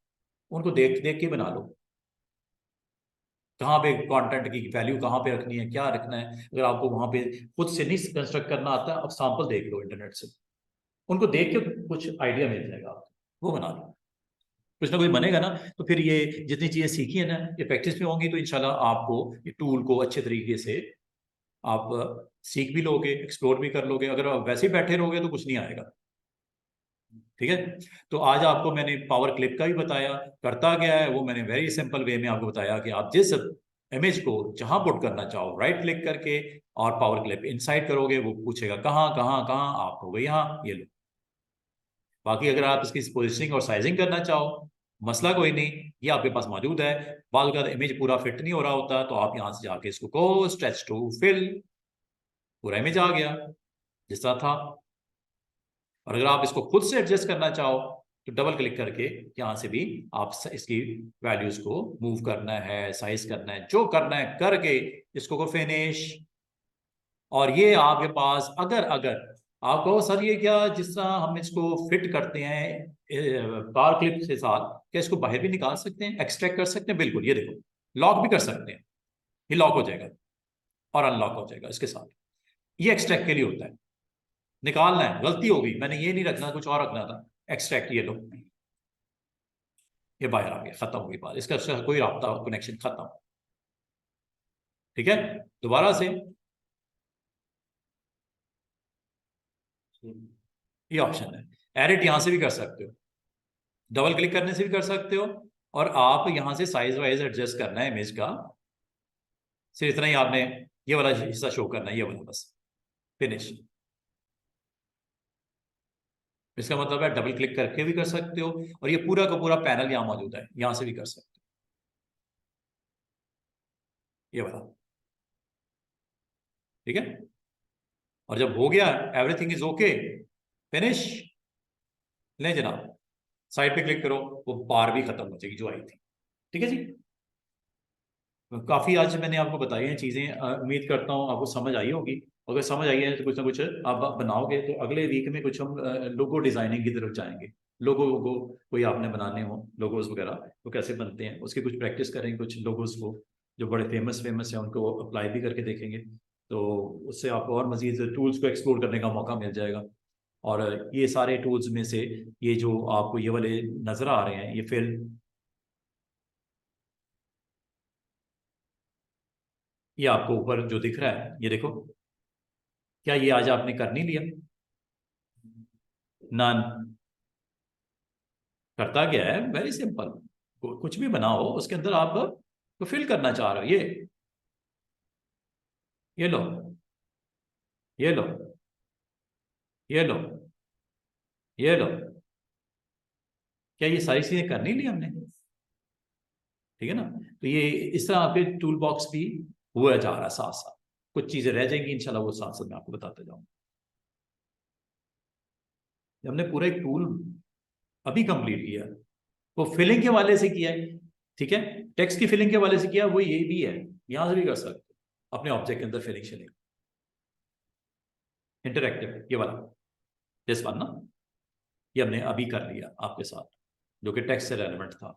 उनको देख देख के बना लो। कहाँ पे कंटेंट की वैल्यू कहाँ पे रखनी है, क्या रखना है। अगर आपको वहां पे खुद से नहीं कंस्ट्रक्ट करना आता, अब सैंपल देख लो इंटरनेट से, उनको देख के कुछ आइडिया मिल जाएगा आपको, वो बना लो। कुछ ना कुछ बनेगा ना, तो फिर ये जितनी चीजें सीखी है ना, ये प्रैक्टिस में होंगी, तो इंशाल्लाह आपको ये टूल को अच्छे तरीके से आप सीख भी लोगे, एक्सप्लोर भी कर लोगे। अगर आप वैसे ही बैठे रहोगे तो कुछ नहीं आएगा। ठीक है, तो आज आपको मैंने पावर क्लिप का भी बताया, करता क्या है वो मैंने वेरी सिंपल वे में आपको बताया कि आप जिस इमेज को जहां पुट करना चाहो राइट क्लिक करके और पावर क्लिप इनसाइड करोगे, वो पूछेगा कहाँ कहाँ कहाँ, आप हो गई यहाँ, ये लो। बाकी अगर आप इसकी पोजिशनिंग और साइजिंग करना चाहो, मसला कोई नहीं, ये आपके पास मौजूद है। बाद का इमेज पूरा फिट नहीं हो रहा होता, तो आप यहां से जाके इसको को स्ट्रेच टू फिल, पूरा इमेज आ गया जिस तरह था। और अगर आप इसको खुद से एडजस्ट करना चाहो तो डबल क्लिक करके यहां से भी आप इसकी वैल्यूज को मूव करना है, साइज करना है, जो करना है करके इसको को फिनिश। और ये आपके पास अगर अगर आप कहो सर ये क्या जिस तरह हम इसको फिट करते हैं पावर क्लिप के साथ, क्या इसको बाहर भी निकाल सकते हैं, एक्सट्रैक्ट कर सकते हैं? बिल्कुल, ये देखो लॉक भी कर सकते हैं, ये लॉक हो जाएगा और अनलॉक हो जाएगा इसके साथ। ये एक्सट्रैक्ट के लिए होता है, निकालना है, गलती हो गई मैंने ये नहीं रखना, कुछ और रखना था, एक्सट्रैक्ट, ये लो, ये बाहर आ गया, खत्म हो गई बात, इसका कोई राब्ता कनेक्शन खत्म। ठीक है, दोबारा से ये ऑप्शन है, एडिट यहां से भी कर सकते हो, डबल क्लिक करने से भी कर सकते हो, और आप यहां से साइज वाइज एडजस्ट करना है इमेज का, सिर्फ इतना ही आपने ये वाला हिस्सा शो करना है, ये वाला बस, फिनिश। इसका मतलब है डबल क्लिक करके भी कर सकते हो, और ये पूरा का पूरा पैनल यहां मौजूद है, यहां से भी कर सकते हो, ये वाला। ठीक है, और जब हो गया एवरीथिंग इज ओके, फिनिश, ले जनाब साइड पे क्लिक करो, वो बार भी खत्म हो जाएगी जो आई थी। ठीक है जी, काफी आज मैंने आपको बताई हैं चीजें, उम्मीद करता हूँ आपको समझ आई होगी। अगर समझ आई है तो कुछ ना कुछ आप बनाओगे, तो अगले वीक में कुछ हम लोगो डिजाइनिंग की तरफ जाएंगे। लोगो को कोई आपने बनाने हो लोगोस वगैरह, तो कैसे बनते हैं उसकी कुछ प्रैक्टिस करेंगे, कुछ लोगोस को जो बड़े फेमस फेमस हैं उनको अप्लाई भी करके देखेंगे, तो उससे आपको और मजीद टूल्स को एक्सप्लोर करने का मौका मिल जाएगा। और ये सारे टूल्स में से ये जो आपको ये वाले नजर आ रहे हैं, ये फिल, ये आपको ऊपर जो दिख रहा है ये देखो, क्या ये आज आपने कर नहीं लिया? नन, करता क्या है, वेरी सिंपल, कुछ भी बनाओ उसके अंदर आप तो फिल करना चाह रहे हो, ये लो, ये लो, ये लो, ये लो, क्या ये सारी चीजें कर नहीं ली हमने? ठीक है ना, तो ये इस तरह आपके टूल बॉक्स भी हुआ जा रहा है साथ साथ, कुछ चीजें रह जाएंगी इंशाल्लाह, वो साथ साथ मैं आपको बताते जाऊंगा। हमने पूरा एक टूल अभी कंप्लीट किया, वो फिलिंग के वाले से किया है। ठीक है, टेक्स्ट की फिलिंग के वाले से किया, वो ये भी है, यहां से भी कर सकते हो अपने ऑब्जेक्ट के अंदर फिलिंग शिलिंग, इंटरएक्टिव ये वाला, दिस वन ना, ये हमने अभी कर लिया आपके साथ, जो कि टेक्स्ट से रेलेवेंट था।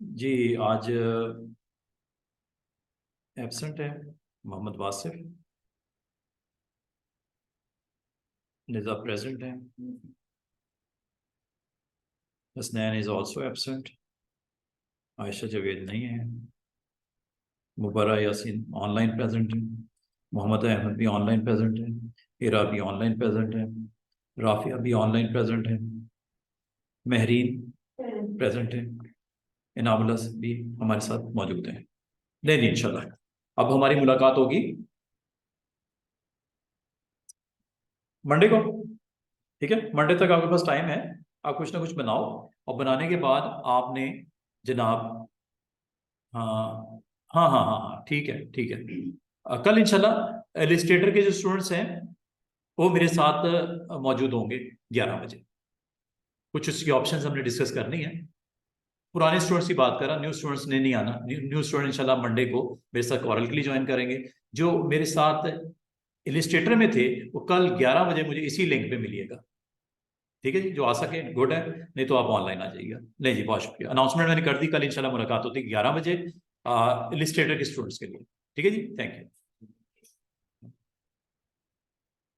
जी, आज एब्सेंट है मोहम्मद वासिफ, निज़ा प्रेजेंट है, Hasnain is also absent, Ayesha Javed नहीं है, मुबर्रा यासीन ऑनलाइन प्रेजेंट है, मोहम्मद अहमद भी ऑनलाइन प्रेजेंट है, इरा भी ऑनलाइन प्रेजेंट है, राफिया भी ऑनलाइन प्रेजेंट है, महरीन प्रेजेंट है, इनामुल्लाह भी हमारे साथ मौजूद है। नहीं नहीं, इंशाल्लाह अब हमारी मुलाकात होगी मंडे को। ठीक है, मंडे तक आपके पास टाइम है, आप कुछ ना कुछ बनाओ, और बनाने के बाद आपने जनाब, हाँ हाँ हाँ हाँ हाँ, ठीक है ठीक है, कल इंशाल्लाह इलस्ट्रेटर के जो स्टूडेंट्स हैं वो मेरे साथ मौजूद होंगे 11 बजे। कुछ उसकी ऑप्शंस हमने डिस्कस करनी है, पुराने स्टूडेंट्स की बात कर रहा, न्यू स्टूडेंट्स ने नहीं आना, न्यू स्टूडेंट इंशाल्लाह मंडे को मेरे साथ कॉरल के लिए ज्वाइन करेंगे। जो मेरे साथ इलिस्ट्रेटर में थे वो कल 11 बजे मुझे इसी लिंक पे मिलिएगा। ठीक है जी, जो आ सके गुड है, नहीं तो आप ऑनलाइन आ जाइएगा। नहीं जी, बहुत शुक्रिया, अनाउंसमेंट मैंने कर दी, कल इंशाल्लाह मुलाकात होती है 11 बजे इलिस्ट्रेटर के स्टूडेंट्स के लिए। ठीक है जी, थैंक यू।